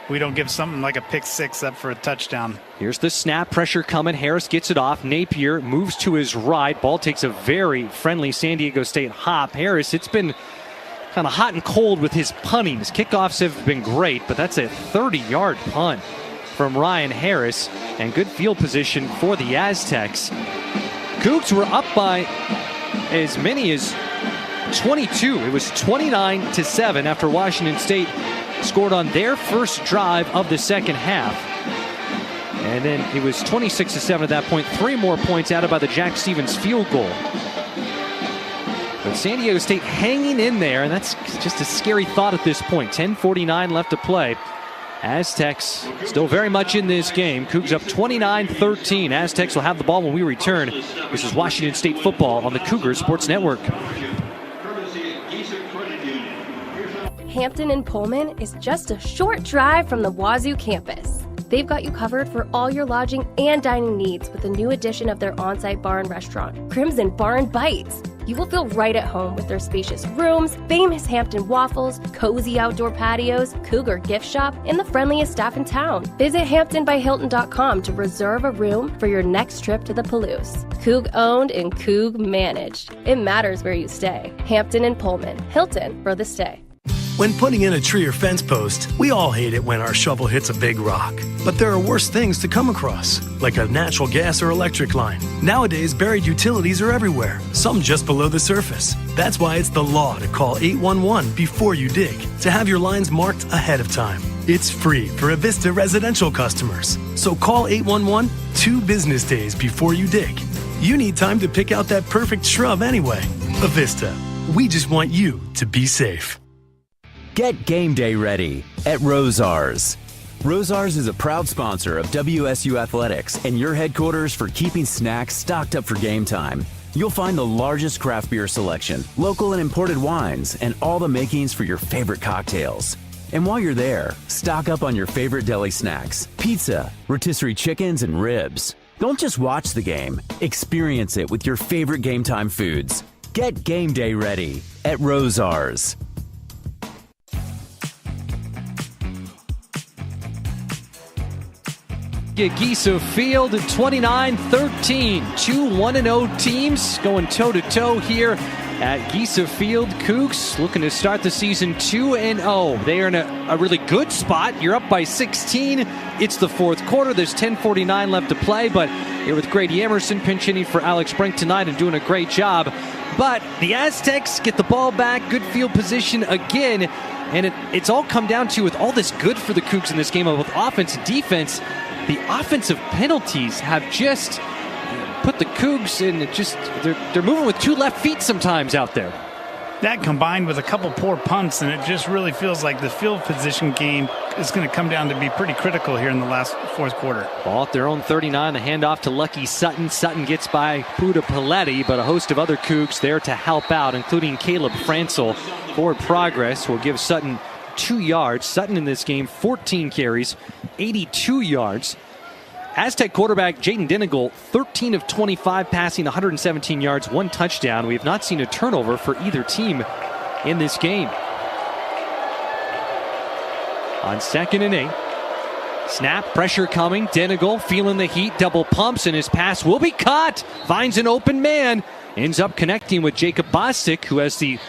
We don't give something like a pick six up for a touchdown. Here's the snap, pressure coming. Harris gets it off. Napier moves to his right. Ball takes a very friendly San Diego State hop. Harris, it's been kind of hot and cold with his punting. His kickoffs have been great, but that's a 30-yard punt from Ryan Harris, and good field position for the Aztecs. Cougs were up by as many as 22. It was 29-7 after Washington State scored on their first drive of the second half. And then it was 26-7 at that point. 3 more points added by the Jack Stevens field goal. But San Diego State hanging in there, and that's just a scary thought at this point. 10:49 left to play. Aztecs still very much in this game. Cougs up 29-13. Aztecs will have the ball when we return. This is Washington State football on the Cougars Sports Network. Hampton and Pullman is just a short drive from the Wazoo campus. They've got you covered for all your lodging and dining needs with a new addition of their on-site bar and restaurant, Crimson Bar and Bites. You will feel right at home with their spacious rooms, famous Hampton waffles, cozy outdoor patios, Cougar gift shop, and the friendliest staff in town. Visit HamptonByHilton.com to reserve a room for your next trip to the Palouse. Coug owned and Coug managed. It matters where you stay. Hampton and Pullman. Hilton for the stay. When putting in a tree or fence post, we all hate it when our shovel hits a big rock. But there are worse things to come across, like a natural gas or electric line. Nowadays, buried utilities are everywhere, some just below the surface. That's why it's the law to call 811 before you dig, to have your lines marked ahead of time. It's free for Avista residential customers. So call 811 2 business days before you dig. You need time to pick out that perfect shrub anyway. Avista, we just want you to be safe. Get game day ready at Rosars. Rosars is a proud sponsor of WSU Athletics and your headquarters for keeping snacks stocked up for game time. You'll find the largest craft beer selection, local and imported wines, and all the makings for your favorite cocktails. And while you're there, stock up on your favorite deli snacks, pizza, rotisserie chickens, and ribs. Don't just watch the game, experience it with your favorite game time foods. Get game day ready at Rosars. Giesa Field at 29-13. 2 1-0 teams going toe-to-toe here at Giesa Field. Cougs looking to start the season 2-0. They are in a really good spot. You're up by 16. It's the fourth quarter. There's 10:49 left to play, but here with Grady Emerson pinch hitting for Alex Brink tonight and doing a great job. But the Aztecs get the ball back, good field position again, and it's all come down to, with all this good for the Cougs in this game of both offense and defense, the offensive penalties have just put the Cougs in. They're moving with 2 left feet sometimes out there. That combined with a couple poor punts, and it just really feels like the field position game is going to come down to be pretty critical here in the last fourth quarter. Ball at their own 39, the handoff to Lucky Sutton. Sutton gets by Puda Paletti, but a host of other Cougs there to help out, including Caleb Francel. Forward progress will give Sutton 2 yards. Sutton in this game, 14 carries, 82 yards. Aztec quarterback Jaden Dinigal, 13 of 25 passing, 117 yards, 1 touchdown. We have not seen a turnover for either team in this game. On 2nd and 8. Snap, pressure coming. Dinigal feeling the heat, double pumps, and his pass will be caught. Finds an open man. Ends up connecting with Jacob Bostic, who has the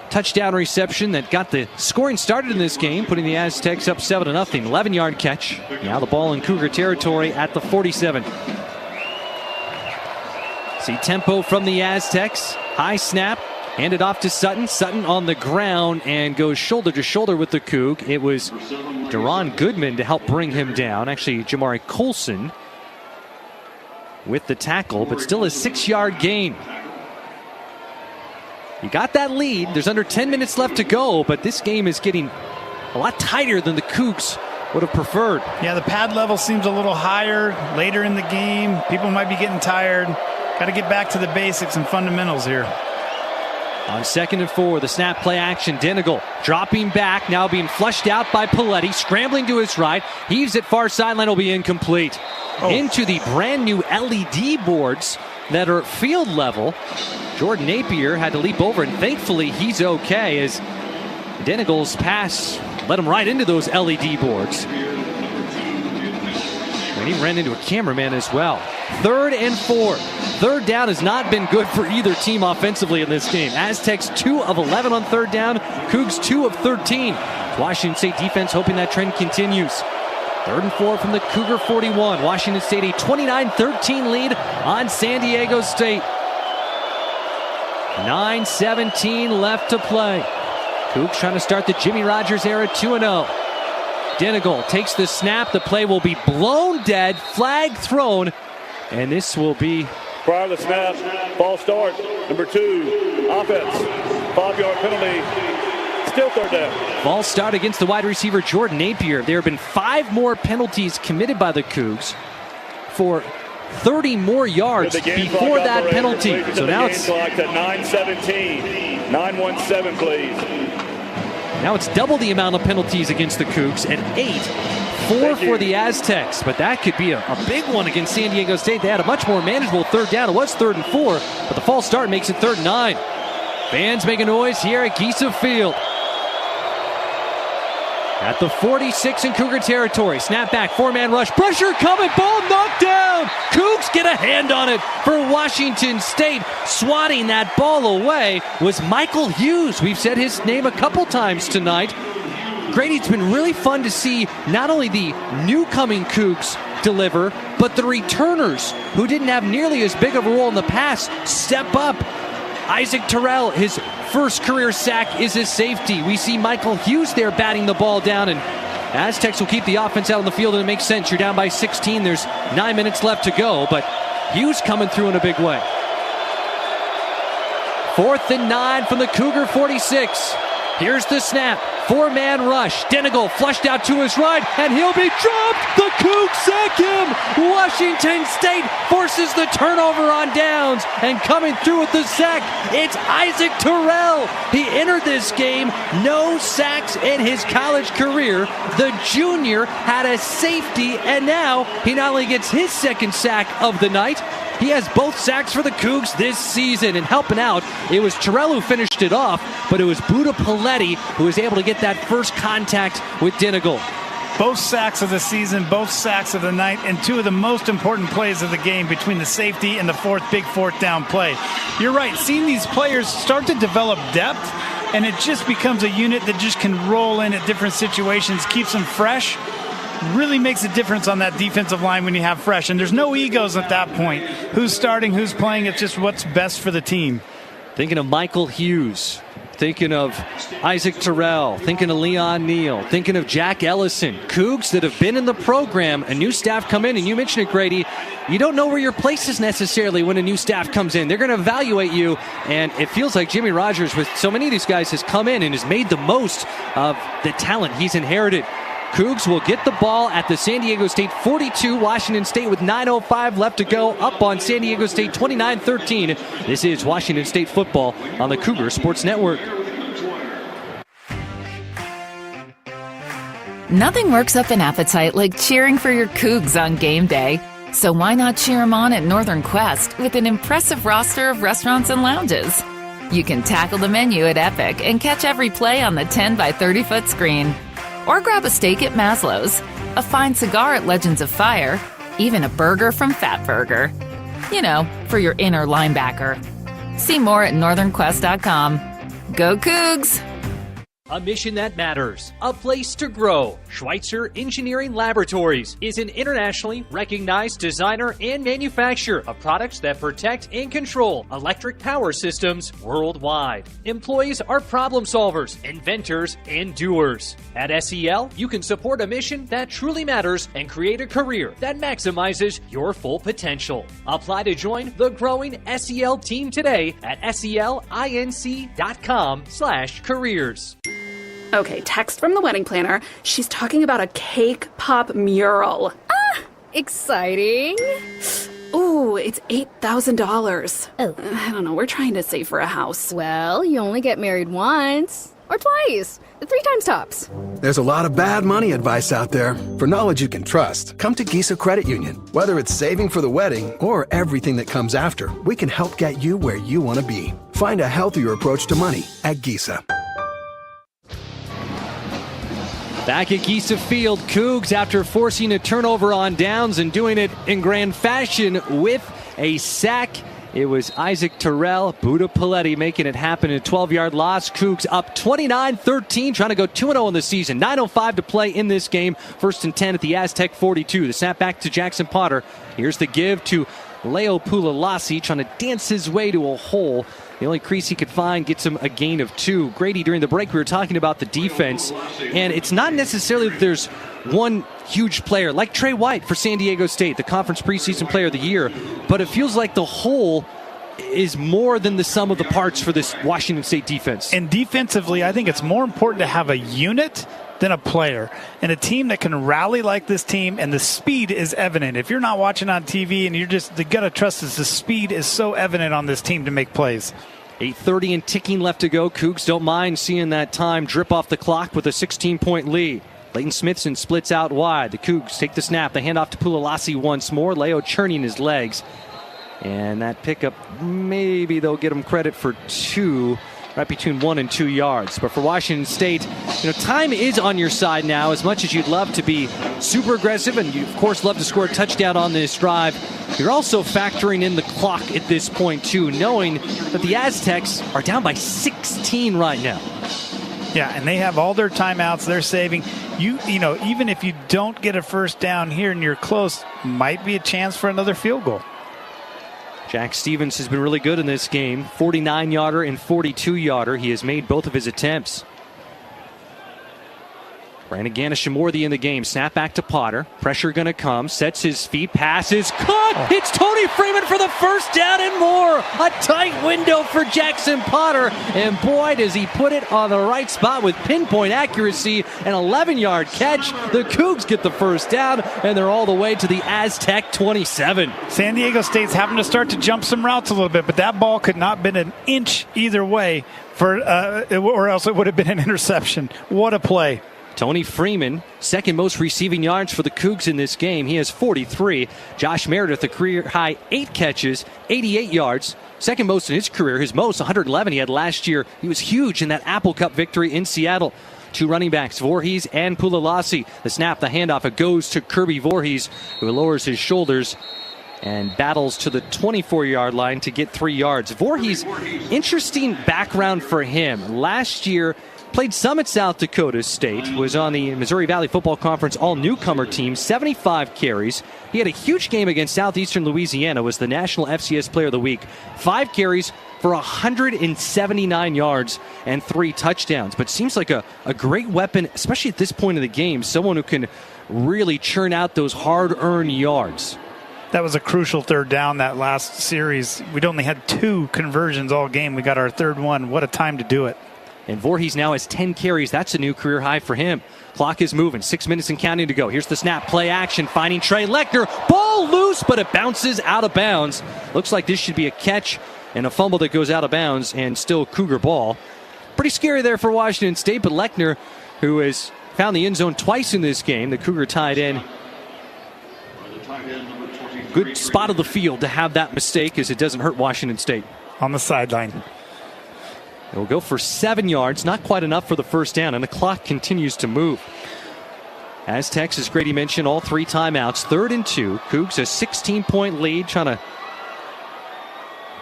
touchdown reception that got the scoring started in this game, putting the Aztecs up 7-0. 11-yard catch. Now the ball in Cougar territory at the 47. See tempo from the Aztecs. High snap. Handed off to Sutton. Sutton on the ground and goes shoulder to shoulder with the Coug. It was Deron Goodman to help bring him down. Actually, Jamari Colson with the tackle, but still a 6-yard gain. You got that lead. There's under 10 minutes left to go, but this game is getting a lot tighter than the Cougs would have preferred. Yeah, the pad level seems a little higher later in the game. People might be getting tired. Got to get back to the basics and fundamentals here. On 2nd and 4, the snap play action. Dinigal dropping back, now being flushed out by Paletti, scrambling to his right. Heaves it far sideline, will be incomplete. Into the brand new LED boards that are field level. Jordan Napier had to leap over, and thankfully he's okay, as Denigal's pass led him right into those LED boards. And he ran into a cameraman as well. 3rd and 4. Third down has not been good for either team offensively in this game. Aztecs 2 of 11 on 3rd down. Cougs 2 of 13. Washington State defense hoping that trend continues. 3rd and 4 from the Cougar 41. Washington State a 29-13 lead on San Diego State. 9:17 left to play. Cougs trying to start the Jimmy Rogers era 2-0. Denigal takes the snap. The play will be blown dead. Flag thrown. And this will be... Prior to the snap, false start. Number 2, offense. 5-yard penalty. Still 3rd down. False start against the wide receiver Jordan Napier. There have been 5 more penalties committed by the Cougs for 30 more yards before that penalty. So now it's... 9:17. 9-1-7, please. Now it's double the amount of penalties against the Cougs at 8. 4 for the Aztecs, but that could be a big one against San Diego State. They had a much more manageable 3rd down. It was 3rd and 4, but the false start makes it 3rd and 9. Fans making noise here at Giesa Field. At the 46 in Cougar territory. Snap back, 4-man rush. Pressure coming, ball knocked down. Cougs get a hand on it for Washington State. Swatting that ball away was Michael Hughes. We've said his name a couple times tonight. Grady, it's been really fun to see not only the new-coming Cougs deliver, but the returners who didn't have nearly as big of a role in the past step up. Isaac Terrell, his first career sack is his safety. We see Michael Hughes there batting the ball down, and Aztecs will keep the offense out on the field, and it makes sense. You're down by 16. There's 9 minutes left to go, but Hughes coming through in a big way. 4th and 9 from the Cougar 46. Here's the snap. 4-man rush. Denigal flushed out to his right, and he'll be dropped. The Cougs sack him. Washington State forces the turnover on downs, and coming through with the sack, it's Isaac Terrell. He entered this game no sacks in his college career. The junior had a safety, and now he not only gets his 2nd sack of the night, he has both sacks for the Cougs this season. And helping out, it was Terrell who finished it off, but it was Buda Paletti who was able to get that first contact with Denigal. Both sacks of the season, both sacks of the night, and 2 of the most important plays of the game between the safety and the big 4th down play. You're right, seeing these players start to develop depth, and it just becomes a unit that just can roll in at different situations, keeps them fresh. Really makes a difference on that defensive line when you have fresh. And there's no egos at that point. Who's starting, who's playing, it's just what's best for the team. Thinking of Michael Hughes. Thinking of Isaac Terrell. Thinking of Leon Neal. Thinking of Jack Ellison. Cougs that have been in the program. A new staff come in, and you mentioned it, Grady. You don't know where your place is necessarily when a new staff comes in. They're going to evaluate you, and it feels like Jimmy Rogers, with so many of these guys, has come in and has made the most of the talent he's inherited. Cougs will get the ball at the San Diego State 42. Washington State with 9:05 left to go, up on San Diego State 29-13. This is Washington State football on the Cougar Sports Network. Nothing works up an appetite like cheering for your Cougs on game day. So why not cheer them on at Northern Quest with an impressive roster of restaurants and lounges? You can tackle the menu at Epic and catch every play on the 10 by 30-foot screen. Or grab a steak at Maslow's, a fine cigar at Legends of Fire, even a burger from Fat Burger. You know, for your inner linebacker. See more at northernquest.com. Go Cougs! A mission that matters. A place to grow. Schweitzer Engineering Laboratories is an internationally recognized designer and manufacturer of products that protect and control electric power systems worldwide. Employees are problem solvers, inventors, and doers. At SEL, you can support a mission that truly matters and create a career that maximizes your full potential. Apply to join the growing SEL team today at selinc.com/careers. Okay, text from the wedding planner. She's talking about a cake pop mural. Ah, exciting. Ooh, it's $8,000. Oh. I don't know, we're trying to save for a house. Well, you only get married once. Or twice. 3 times tops. There's a lot of bad money advice out there. For knowledge you can trust, come to Giesa Credit Union. Whether it's saving for the wedding or everything that comes after, we can help get you where you want to be. Find a healthier approach to money at Giesa. Back at Giesa Field, Cougs, after forcing a turnover on downs and doing it in grand fashion with a sack. It was Isaac Terrell, Buda Paletti making it happen in a 12-yard loss. Cougs up 29-13, trying to go 2-0 in the season. 9:05 to play in this game. 1st and 10 at the Aztec 42. The snap back to Jackson Potter. Here's the give to Leo Pulalasi, trying to dance his way to a hole. The only crease he could find gets him a gain of 2. Grady, during the break, we were talking about the defense, and it's not necessarily that there's one huge player like Trey White for San Diego State, the conference preseason player of the year, but it feels like the whole is more than the sum of the parts for this Washington State defense. And defensively, I think it's more important to have a unit than a player, and a team that can rally like this team, and the speed is evident. If you're not watching on TV and you got to trust us, the speed is so evident on this team to make plays. 8:30 and ticking left to go. Cougs don't mind seeing that time drip off the clock with a 16-point lead. Leighton Smithson splits out wide. The Cougs take the snap. They hand off to Pulalasi once more. Leo churning his legs. And that pickup, maybe they'll get him credit for 2, right between 1 and 2 yards. But for Washington State, time is on your side now. As much as you'd love to be super aggressive, and you, of course, love to score a touchdown on this drive, you're also factoring in the clock at this point, too, knowing that the Aztecs are down by 16 right now. Yeah, and they have all their timeouts they're saving. Even if you don't get a first down here and you're close, might be a chance for another field goal. Jack Stevens has been really good in this game. 49-yarder and 42-yarder. He has made both of his attempts. Brandon Ganesha-Morthy in the game. Snap back to Potter. Pressure going to come. Sets his feet. Passes. Caught! It's Tony Freeman for the first down and more. A tight window for Jackson Potter. And boy, does he put it on the right spot with pinpoint accuracy. An 11-yard catch. The Cougs get the first down, and they're all the way to the Aztec 27. San Diego State's having to start to jump some routes a little bit, but that ball could not have been an inch either way, or else it would have been an interception. What a play. Tony Freeman, second most receiving yards for the Cougs in this game. He has 43. Josh Meredith, a career-high 8 catches, 88 yards. Second most in his career. His most, 111 he had last year. He was huge in that Apple Cup victory in Seattle. 2 running backs, Voorhees and Pulalasi. The snap, the handoff, it goes to Kirby Voorhees, who lowers his shoulders and battles to the 24-yard line to get 3 yards. Voorhees, interesting background for him. Last year, played some at South Dakota State, was on the Missouri Valley Football Conference all-newcomer team, 75 carries. He had a huge game against Southeastern Louisiana, was the National FCS Player of the Week. 5 carries for 179 yards and 3 touchdowns. But seems like a great weapon, especially at this point in the game, someone who can really churn out those hard-earned yards. That was a crucial third down that last series. We'd only had 2 conversions all game. We got our third one. What a time to do it. And Voorhees now has 10 carries. That's a new career high for him. Clock is moving. 6 minutes and counting to go. Here's the snap. Play action. Finding Trey Lechner. Ball loose, but it bounces out of bounds. Looks like this should be a catch and a fumble that goes out of bounds, and still Cougar ball. Pretty scary there for Washington State, but Lechner, who has found the end zone twice in this game, the Cougar tight end. Good spot of the field to have that mistake, as it doesn't hurt Washington State. On the sideline. It will go for 7 yards, not quite enough for the first down, and the clock continues to move. Aztecs, as Grady mentioned, all 3 timeouts, 3rd and 2. Cougs a 16-point lead, trying to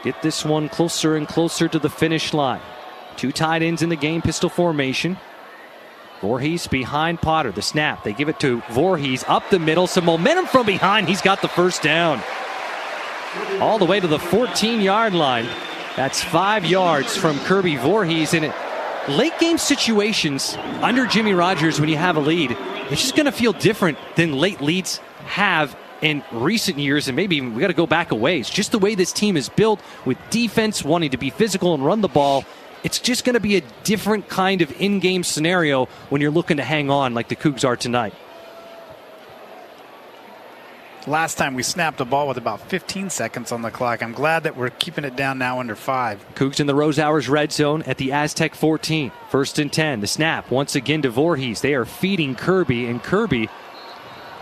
get this one closer and closer to the finish line. 2 tight ends in the game, pistol formation. Voorhees behind Potter. The snap, they give it to Voorhees up the middle. Some momentum from behind. He's got the first down. All the way to the 14-yard line. That's 5 yards from Kirby Voorhees. In late game situations under Jimmy Rogers, when you have a lead, it's just going to feel different than late leads have in recent years, and maybe even we got to go back a ways. Just the way this team is built, with defense wanting to be physical and run the ball, it's just going to be a different kind of in-game scenario when you're looking to hang on like the Cougs are tonight. Last time we snapped a ball with about 15 seconds on the clock. I'm glad that we're keeping it down now under 5. Cougs in the Rose Hours red zone at the Aztec 14. 1st and 10. The snap once again to Voorhees. They are feeding Kirby, and Kirby,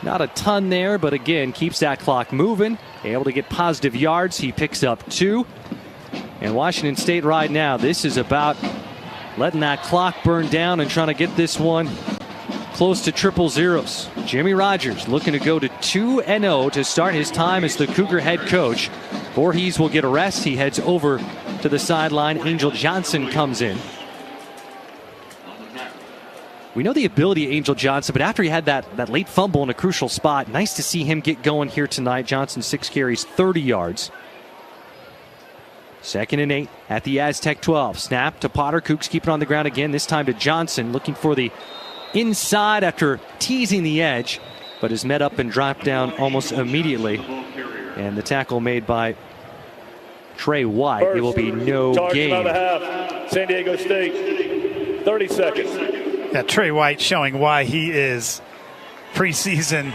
not a ton there, but again, keeps that clock moving. Able to get positive yards. He picks up 2. And Washington State right now, this is about letting that clock burn down and trying to get this one close to triple zeros. Jimmy Rogers looking to go to 2-0 to start his time as the Cougar head coach. Voorhees will get a rest. He heads over to the sideline. Angel Johnson comes in. We know the ability of Angel Johnson, but after he had that late fumble in a crucial spot, nice to see him get going here tonight. Johnson 6 carries, 30 yards. 2nd and 8 at the Aztec 12. Snap to Potter. Cougs keep it on the ground again, this time to Johnson, looking for the inside after teasing the edge, but is met up and dropped down almost immediately. And the tackle made by Trey White. First, it will be no gain. Charge about a half. San Diego State, 30 seconds. Yeah, Trey White showing why he is preseason,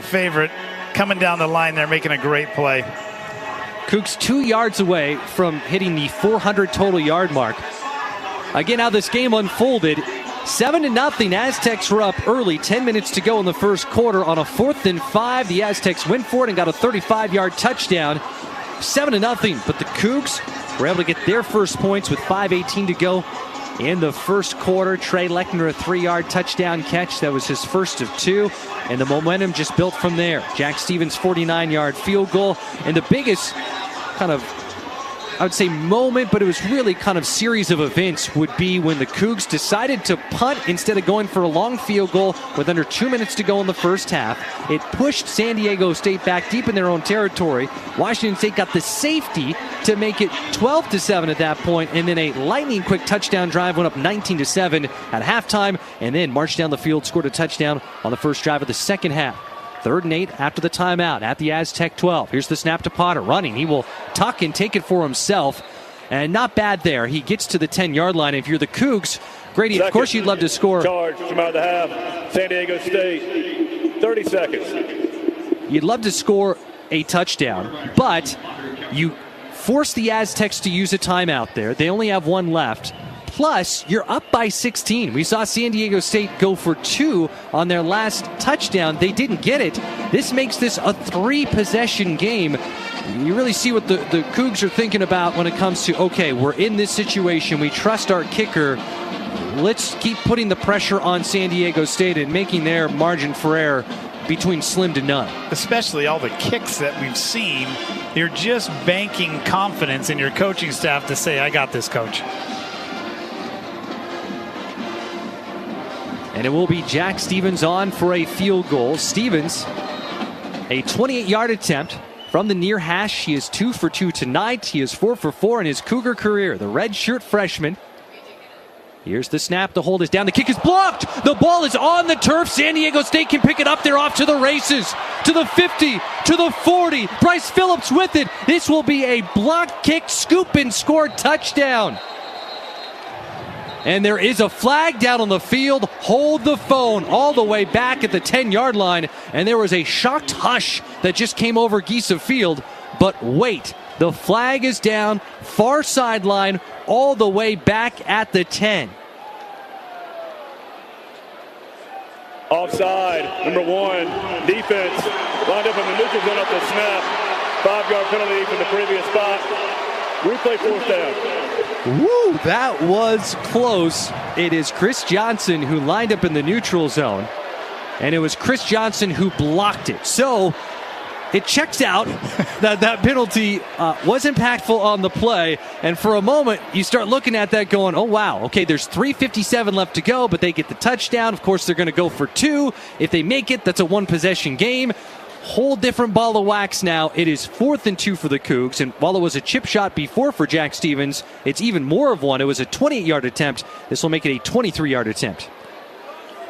favorite. Coming down the line there, making a great play. Cougs 2 yards away from hitting the 400 total yard mark. Again, how this game unfolded. 7-0. Aztecs were up early. 10 minutes to go in the first quarter. On a 4th and 5, the Aztecs went for it and got a 35-yard touchdown. 7-0. But the Cougs were able to get their first points with 5:18 to go in the first quarter. Trey Lechner, a 3-yard touchdown catch. That was his first of 2. And the momentum just built from there. Jack Stevens' 49-yard field goal. And the biggest kind of, I would say, moment, but it was really kind of series of events, would be when the Cougs decided to punt instead of going for a long field goal with under 2 minutes to go in the first half. It pushed San Diego State back deep in their own territory. Washington State got the safety to make it 12-7 at that point, and then a lightning-quick touchdown drive went up 19-7 at halftime, and then marched down the field, scored a touchdown on the first drive of the second half. 3rd and 8 after the timeout at the Aztec 12. Here's the snap to Potter. Running. He will tuck and take it for himself. And not bad there. He gets to the 10-yard line. If you're the Cougs, Grady, of course you'd love to score. Charge from out of the half. San Diego State, 30 seconds. You'd love to score a touchdown, but you force the Aztecs to use a timeout there. They only have one left. Plus, you're up by 16. We saw San Diego State go for 2 on their last touchdown. They didn't get it. This makes this a 3-possession game. You really see what the Cougs are thinking about when it comes to, okay, we're in this situation. We trust our kicker. Let's keep putting the pressure on San Diego State and making their margin for error between slim to none. Especially all the kicks that we've seen. You're just banking confidence in your coaching staff to say, I got this, coach. And it will be Jack Stevens on for a field goal. Stevens, a 28-yard attempt from the near hash. He is 2 for 2 tonight. He is 4 for 4 in his Cougar career. The redshirt freshman. Here's the snap. The hold is down. The kick is blocked. The ball is on the turf. San Diego State can pick it up. They're off to the races. To the 50, to the 40. Bryce Phillips with it. This will be a block kick, scoop and score touchdown. And there is a flag down on the field. Hold the phone all the way back at the 10-yard line. And there was a shocked hush that just came over Giesa Field. But wait, the flag is down, far sideline, all the way back at the 10. Offside, number 1, defense. Lined up in the neutral zone up the snap. 5-yard penalty from the previous spot. Replay 4th down. Woo, that was close. It is Chris Johnson who lined up in the neutral zone, and it was Chris Johnson who blocked it. So it checks out that penalty was impactful on the play, and for a moment you start looking at that going, oh wow, okay, there's 3:57 left to go, but they get the touchdown. Of course they're going to go for 2. If they make it, that's a 1-possession game. Whole different ball of wax now. It is 4th and 2 for the Cougs, and while it was a chip shot before for Jack Stevens, it's even more of one. It was a 28-yard attempt. This will make it a 23-yard attempt.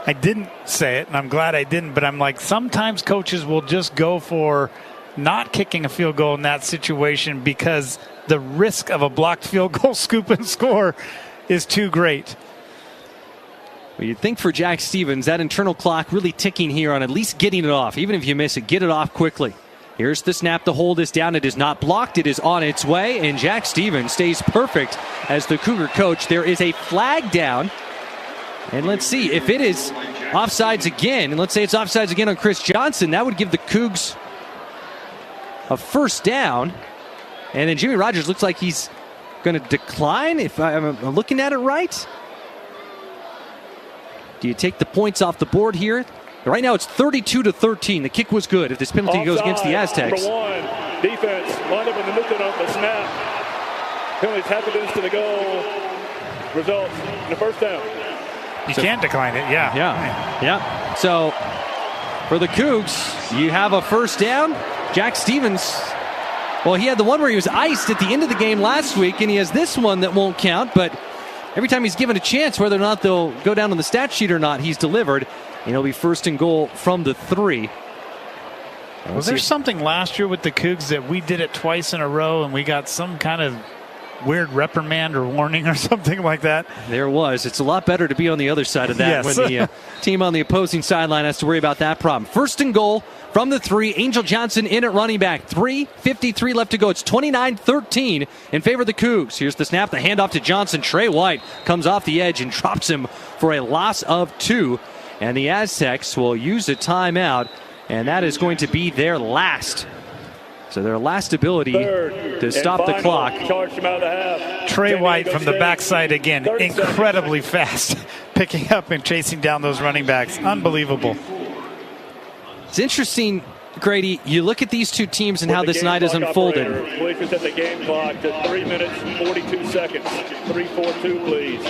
I didn't say it, and I'm glad I didn't, but I'm like, sometimes coaches will just go for not kicking a field goal in that situation because the risk of a blocked field goal, scoop and score is too great. Well, you'd think for Jack Stevens, that internal clock really ticking here on at least getting it off. Even if you miss it, get it off quickly. Here's the snap. The hold is down. It is not blocked. It is on its way. And Jack Stevens stays perfect as the Cougar coach. There is a flag down. And let's see if it is offsides again. And let's say it's offsides again on Chris Johnson. That would give the Cougs a first down. And then Jimmy Rogers looks like he's going to decline, if I'm looking at it right. Do you take the points off the board here? Right now it's 32-13. The kick was good. If this penalty goes against the Aztecs. Number 1, defense, lined up in the neutral on the snap. Penalties half a distance to the goal. Results in the first down. You can't decline it, Yeah. So for the Cougs, you have a first down. Jack Stevens, well, he had the one where he was iced at the end of the game last week, and he has this one that won't count, but every time he's given a chance, whether or not they'll go down on the stat sheet or not, he's delivered. And it'll be first and goal from the 3. Was there something last year with the Cougs that we did it twice in a row and we got some kind of weird reprimand or warning or something like that? There was. It's a lot better to be on the other side of that when the team on the opposing sideline has to worry about that problem. First and goal from the 3. Angel Johnson in at running back. 3:53 left to go. It's 29-13 in favor of the Cougs. Here's the snap, the handoff to Johnson. Trey White comes off the edge and drops him for a loss of 2. And the Aztecs will use a timeout, and that is going to be their last. So their last ability to stop the clock. Trey White from the backside again, incredibly fast, picking up and chasing down those running backs. Unbelievable. It's interesting, Grady, you look at these two teams and how this night has unfolded. Please reset the game clock to 3 minutes, 42 seconds. 3-4-2, please.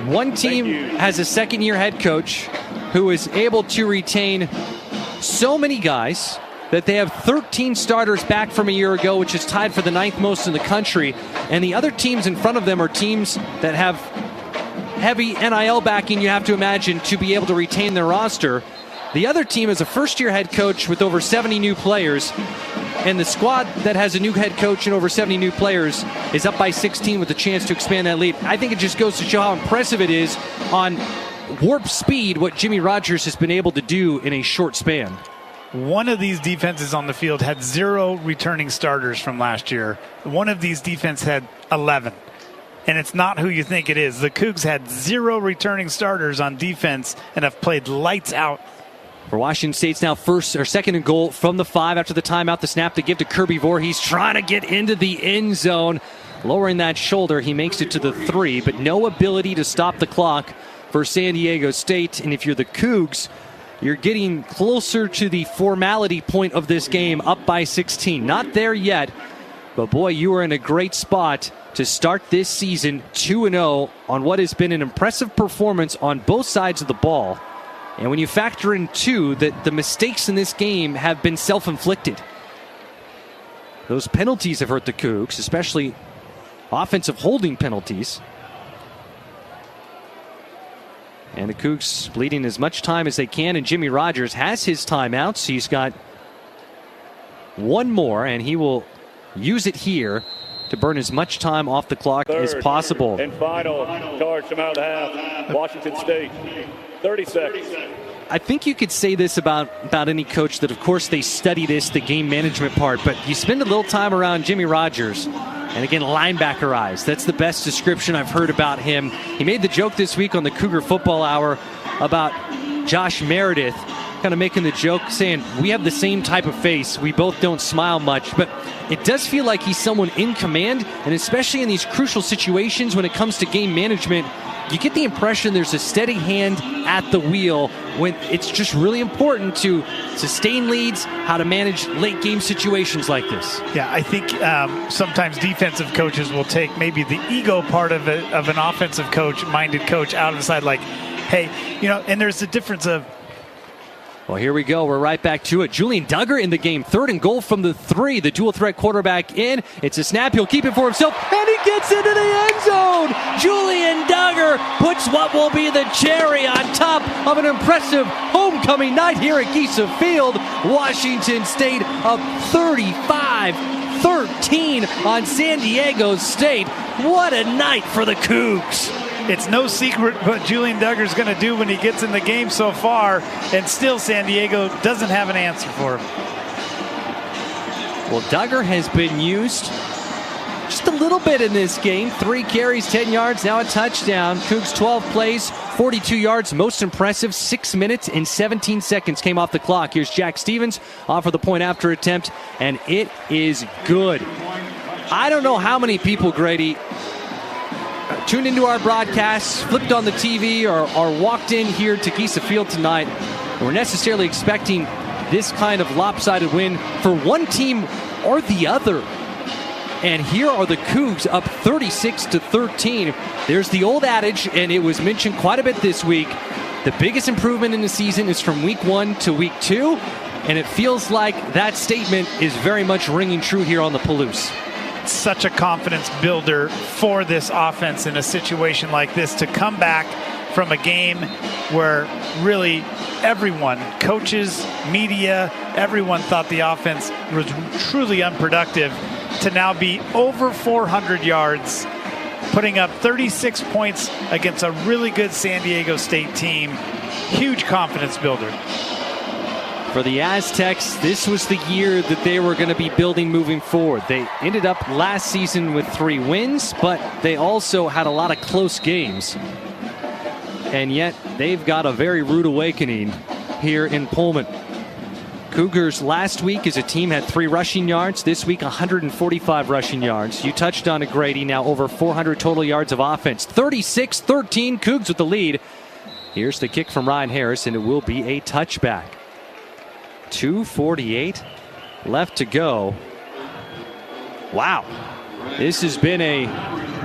One team has a second-year head coach who is able to retain so many guys that they have 13 starters back from a year ago, which is tied for the 9th most in the country. And the other teams in front of them are teams that have heavy NIL backing, you have to imagine, to be able to retain their roster. The other team is a first-year head coach with over 70 new players, and the squad that has a new head coach and over 70 new players is up by 16 with a chance to expand that lead. I think it just goes to show how impressive it is on warp speed what Jimmy Rogers has been able to do in a short span. One of these defenses on the field had 0 returning starters from last year. One of these defenses had 11. And it's not who you think it is. The Cougs had 0 returning starters on defense and have played lights out. For Washington State's now second and goal from the 5 after the timeout. The snap to give to Kirby Voorhees, trying to get into the end zone. Lowering that shoulder, he makes it to the 3, but no ability to stop the clock for San Diego State. And if you're the Cougs, you're getting closer to the formality point of this game, up by 16. Not there yet, but boy, you are in a great spot to start this season 2-0 on what has been an impressive performance on both sides of the ball. And when you factor in, too, that the mistakes in this game have been self-inflicted. Those penalties have hurt the Cougs, especially offensive holding penalties. And the Cougs bleeding as much time as they can, and Jimmy Rogers has his timeouts. He's got one more, and he will use it here to burn as much time off the clock as possible. And final charge from out of the half, Washington State, 30 seconds. I think you could say this about any coach, that of course they study this, the game management part, but you spend a little time around Jimmy Rogers, and again, linebacker eyes. That's the best description I've heard about him. He made the joke this week on the Cougar Football Hour about Josh Meredith, kind of making the joke saying, we have the same type of face. We both don't smile much, but it does feel like he's someone in command, and especially in these crucial situations when it comes to game management, you get the impression there's a steady hand at the wheel when it's just really important to sustain leads, how to manage late game situations like this. Yeah, I think sometimes defensive coaches will take maybe the ego part of an offensive minded coach out of the side, like, hey, and there's a difference of, well, here we go. We're right back to it. Julian Duggar in the game. 3rd and goal from the 3. The dual threat quarterback in. It's a snap. He'll keep it for himself, and he gets into the end zone. Julian Duggar puts what will be the cherry on top of an impressive homecoming night here at Giesa Field. Washington State up 35-13 on San Diego State. What a night for the Cougs. It's no secret what Julian Duggar's going to do when he gets in the game so far, and still San Diego doesn't have an answer for him. Well, Duggar has been used just a little bit in this game. 3 carries, 10 yards, now a touchdown. Cougs 12 plays, 42 yards. Most impressive, 6 minutes and 17 seconds came off the clock. Here's Jack Stevens off for the point after attempt, and it is good. I don't know how many people, Grady, tuned into our broadcast, flipped on the TV, or walked in here to Giesa Field tonight, we're necessarily expecting this kind of lopsided win for one team or the other. And here are the Cougs up 36-13. There's the old adage, and it was mentioned quite a bit this week. The biggest improvement in the season is from week 1 to week 2, and it feels like that statement is very much ringing true here on the Palouse. Such a confidence builder for this offense in a situation like this to come back from a game where really everyone, coaches, media, everyone thought the offense was truly unproductive, to now be over 400 yards, putting up 36 points against a really good San Diego State team. Huge confidence builder. For the Aztecs, this was the year that they were going to be building moving forward. They ended up last season with 3 wins, but they also had a lot of close games. And yet, they've got a very rude awakening here in Pullman. Cougars last week as a team had 3 rushing yards. This week, 145 rushing yards. You touched on it, Grady. Now over 400 total yards of offense. 36-13, Cougs with the lead. Here's the kick from Ryan Harris, and it will be a touchback. 2:48 left to go. Wow. This has been a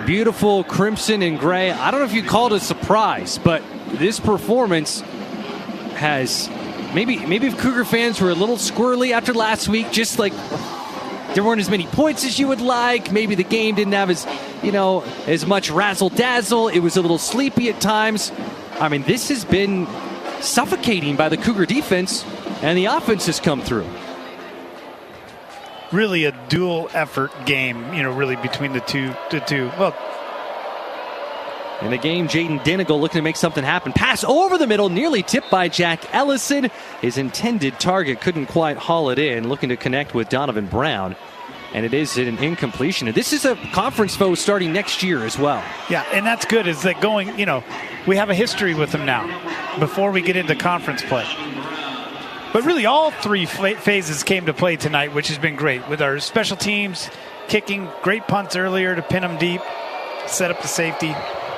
beautiful crimson and gray. I don't know if you call it a surprise, but this performance has... Maybe if Cougar fans were a little squirrely after last week, just like there weren't as many points as you would like. Maybe the game didn't have as much razzle-dazzle. It was a little sleepy at times. I mean, this has been suffocating by the Cougar defense, and the offense has come through. Really a dual effort game, really between the two. Well, in the game, Jaden Denigal looking to make something happen. Pass over the middle, nearly tipped by Jack Ellison. His intended target couldn't quite haul it in, looking to connect with Donovan Brown. And it is an incompletion. And this is a conference foe starting next year as well. Yeah, and that's good. Is that going, we have a history with them now before we get into conference play. But really all 3 phases came to play tonight, which has been great. With our special teams kicking great punts earlier to pin them deep, set up the safety.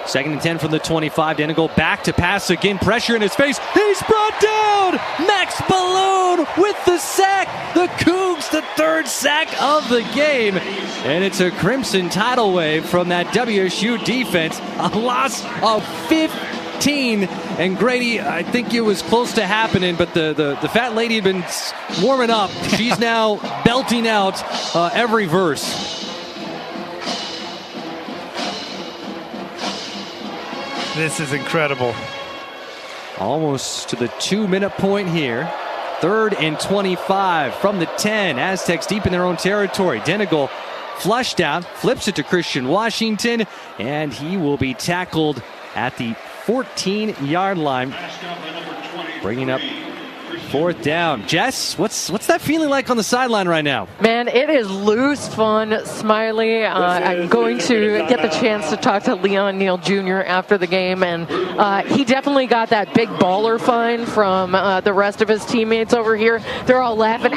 2nd and 10 from the 25. Denigal back to pass again. Pressure in his face. He's brought down. Max Balloon with the sack. The Cougs, the 3rd sack of the game. And it's a crimson tidal wave from that WSU defense. A loss of 15. And Grady, I think it was close to happening, but the fat lady had been warming up. She's now belting out every verse. This is incredible. Almost to the 2-minute point here. 3rd and 25 from the 10. Aztecs deep in their own territory. Denigal flushed out, flips it to Christian Washington, and he will be tackled at the 14-yard line, bringing up 4th down. Jess, what's that feeling like on the sideline right now? Man, it is loose, fun, smiley. I'm going to get the chance to talk to Leon Neal Jr. after the game, and he definitely got that big baller fine from the rest of his teammates over here. They're all laughing,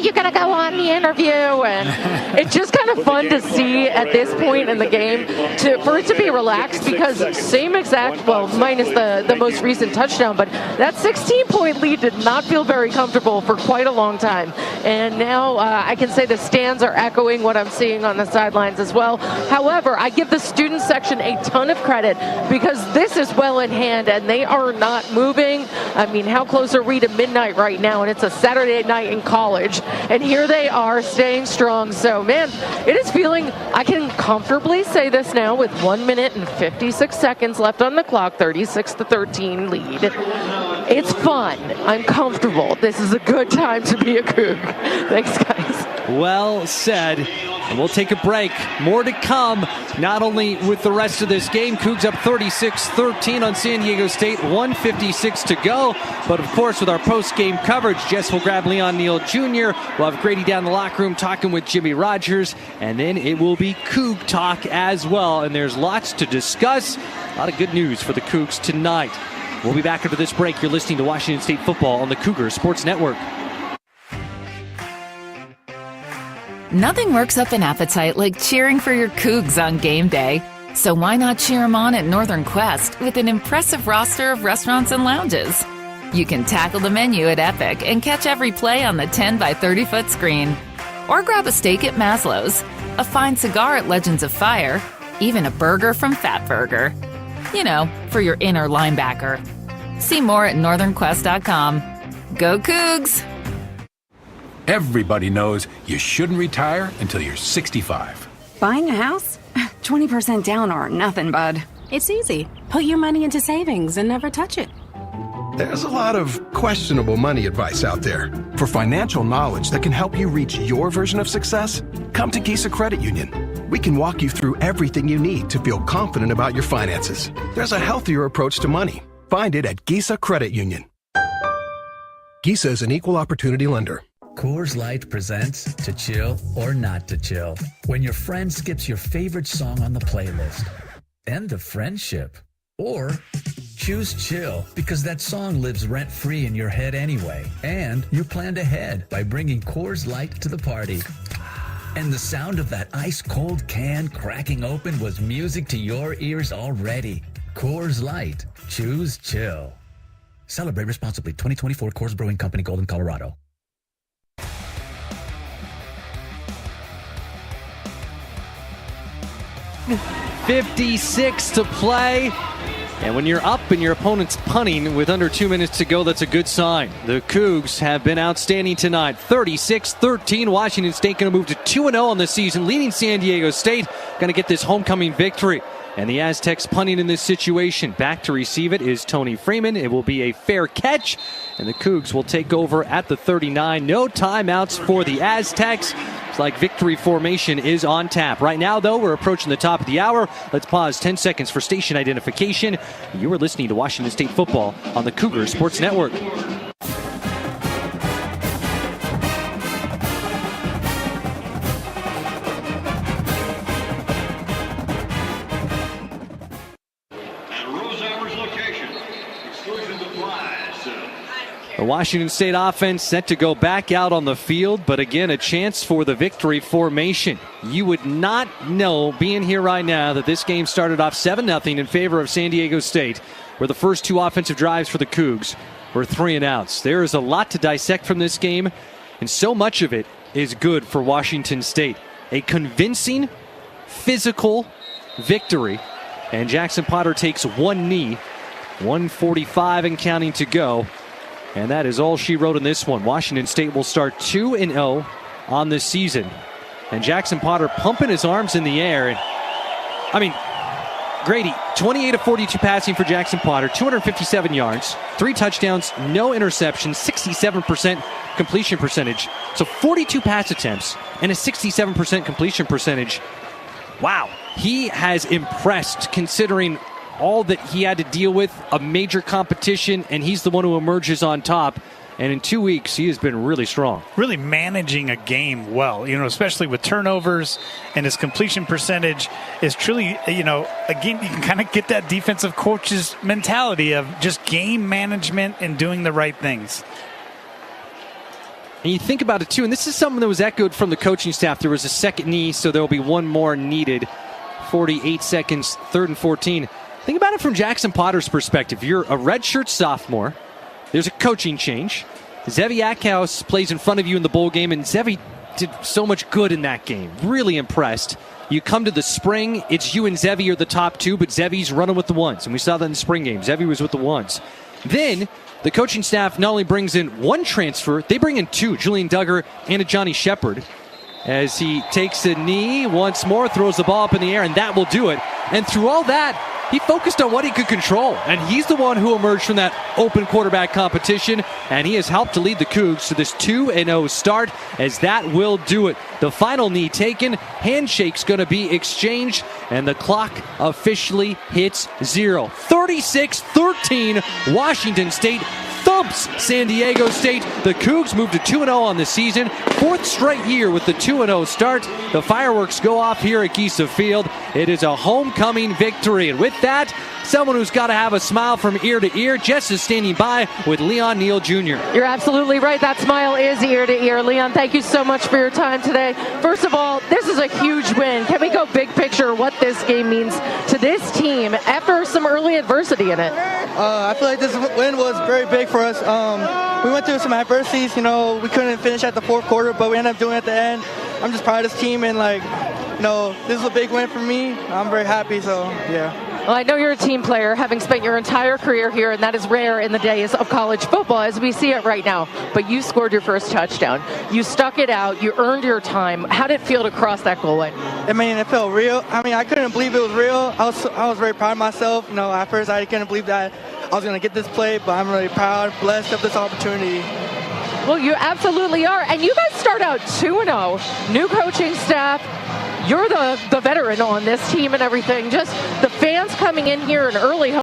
you're going to go on the interview, and it's just kind of fun to see at this point in the game for it to be relaxed, because same exact, well, minus the most recent touchdown, but that 16-point lead did not feel very comfortable for quite a long time. And now I can say the stands are echoing what I'm seeing on the sidelines as well. However, I give the student section a ton of credit, because this is well in hand and they are not moving. I mean, how close are we to midnight right now? And it's a Saturday night in college. And here they are staying strong. So, man, it is feeling, I can comfortably say this now with 1 minute and 56 seconds left on the clock, 36-13 lead. It's fun. I'm comfortable. This is a good time to be a Coug. Thanks, guys. Well said. And we'll take a break. More to come, not only with the rest of this game. Cougs up 36-13 on San Diego State, 1:56 to go. But, of course, with our post-game coverage, Jess will grab Leon Neal Jr. We'll have Grady down in the locker room talking with Jimmy Rogers. And then it will be Coug talk as well. And there's lots to discuss. A lot of good news for the Cougs tonight. We'll be back after this break. You're listening to Washington State Football on the Cougar Sports Network. Nothing works up an appetite like cheering for your Cougs on game day. So why not cheer them on at Northern Quest with an impressive roster of restaurants and lounges? You can tackle the menu at Epic and catch every play on the 10 by 30-foot screen. Or grab a steak at Maslow's, a fine cigar at Legends of Fire, even a burger from Fat Burger. You know, for your inner linebacker. See more at northernquest.com. Go Cougs! Everybody knows you shouldn't retire until you're 65. Buying a house? 20% down or nothing, bud. It's easy. Put your money into savings and never touch it. There's a lot of questionable money advice out there. For financial knowledge that can help you reach your version of success, come to Giza Credit Union. We can walk you through everything you need to feel confident about your finances. There's a healthier approach to money. Find it at Giza Credit Union. Giza is an equal opportunity lender. Coors Light presents To Chill or Not to Chill. When your friend skips your favorite song on the playlist. End the friendship. Or choose chill because that song lives rent-free in your head anyway. And you planned ahead by bringing Coors Light to the party. And the sound of that ice-cold can cracking open was music to your ears already. Coors Light. Choose chill. Celebrate responsibly. 2024 Coors Brewing Company, Golden, Colorado. .56 to play. And when you're up and your opponent's punting with under 2 minutes to go, that's a good sign. The Cougs have been outstanding tonight. 36-13. Washington State going to move to 2-0 on the season, leading San Diego State. Going to get this homecoming victory. And the Aztecs punting in this situation. Back to receive it is Tony Freeman. It will be a fair catch. And the Cougs will take over at the 39. No timeouts for the Aztecs. It's like victory formation is on tap. Right now, though, we're approaching the top of the hour. Let's pause 10 seconds for station identification. You are listening to Washington State football on the Cougar Sports Network. The Washington State offense set to go back out on the field, but again, a chance for the victory formation. You would not know, being here right now, that this game started off 7-0 in favor of San Diego State, where the first two offensive drives for the Cougs were 3-and-outs. There is a lot to dissect from this game, and so much of it is good for Washington State. A convincing, physical victory, and Jackson Potter takes one knee, 1:45 and counting to go. And that is all she wrote in this one. Washington State will start 2-0 on this season. And Jackson Potter pumping his arms in the air. And Grady, 28 of 42 passing for Jackson Potter, 257 yards, 3 touchdowns, no interceptions, 67% completion percentage. So 42 pass attempts and a 67% completion percentage. Wow, he has impressed considering all that he had to deal with, a major competition, and he's the one who emerges on top. And in 2 weeks, he has been really strong. Really managing a game well, especially with turnovers, and his completion percentage is truly, again, you can kind of get that defensive coach's mentality of just game management and doing the right things. And you think about it, too, and this is something that was echoed from the coaching staff. There was a second knee, so there will be one more needed. 48 seconds, 3rd and 14. Think about it from Jackson Potter's perspective. You're a redshirt sophomore. There's a coaching change. Zevi Ackhouse plays in front of you in the bowl game, and Zevi did so much good in that game. Really impressed. You come to the spring, it's you and Zevi are the top two, but Zevi's running with the ones, and we saw that in the spring game. Zevi was with the ones. Then the coaching staff not only brings in one transfer, they bring in two, Julian Duggar and a Johnny Shepard, as he takes a knee once more, throws the ball up in the air, and that will do it. And through all that, he focused on what he could control, and he's the one who emerged from that open quarterback competition, and he has helped to lead the Cougs to this 2-0 start, as that will do it. The final knee taken, handshake's going to be exchanged, and the clock officially hits 0. 36-13, Washington State thumps San Diego State. The Cougs move to 2-0 on the season. Fourth straight year with the 2-0 start. The fireworks go off here at Giesa Field. It is a homecoming victory. And with that, someone who's got to have a smile from ear to ear. Jess is standing by with Leon Neal Jr. You're absolutely right. That smile is ear to ear. Leon, thank you so much for your time today. First of all, this is a huge win. Can we go big picture what this game means to this team after some early adversity in it? I feel like this win was very big for us. We went through some adversities. We couldn't finish at the fourth quarter, but we ended up doing it at the end. I'm just proud of this team, and this is a big win for me. I'm very happy, so yeah. Well, I know you're a team player, having spent your entire career here, and that is rare in the days of college football as we see it right now. But you scored your first touchdown. You stuck it out. You earned your time. How did it feel to cross that goal line? It felt real. I couldn't believe it was real. I was very proud of myself. At first I couldn't believe that I was going to get this play, but I'm really proud, blessed of this opportunity. Well, you absolutely are. And you guys start out 2-0, new coaching staff. You're the veteran on this team and everything. Just the fans coming in here and early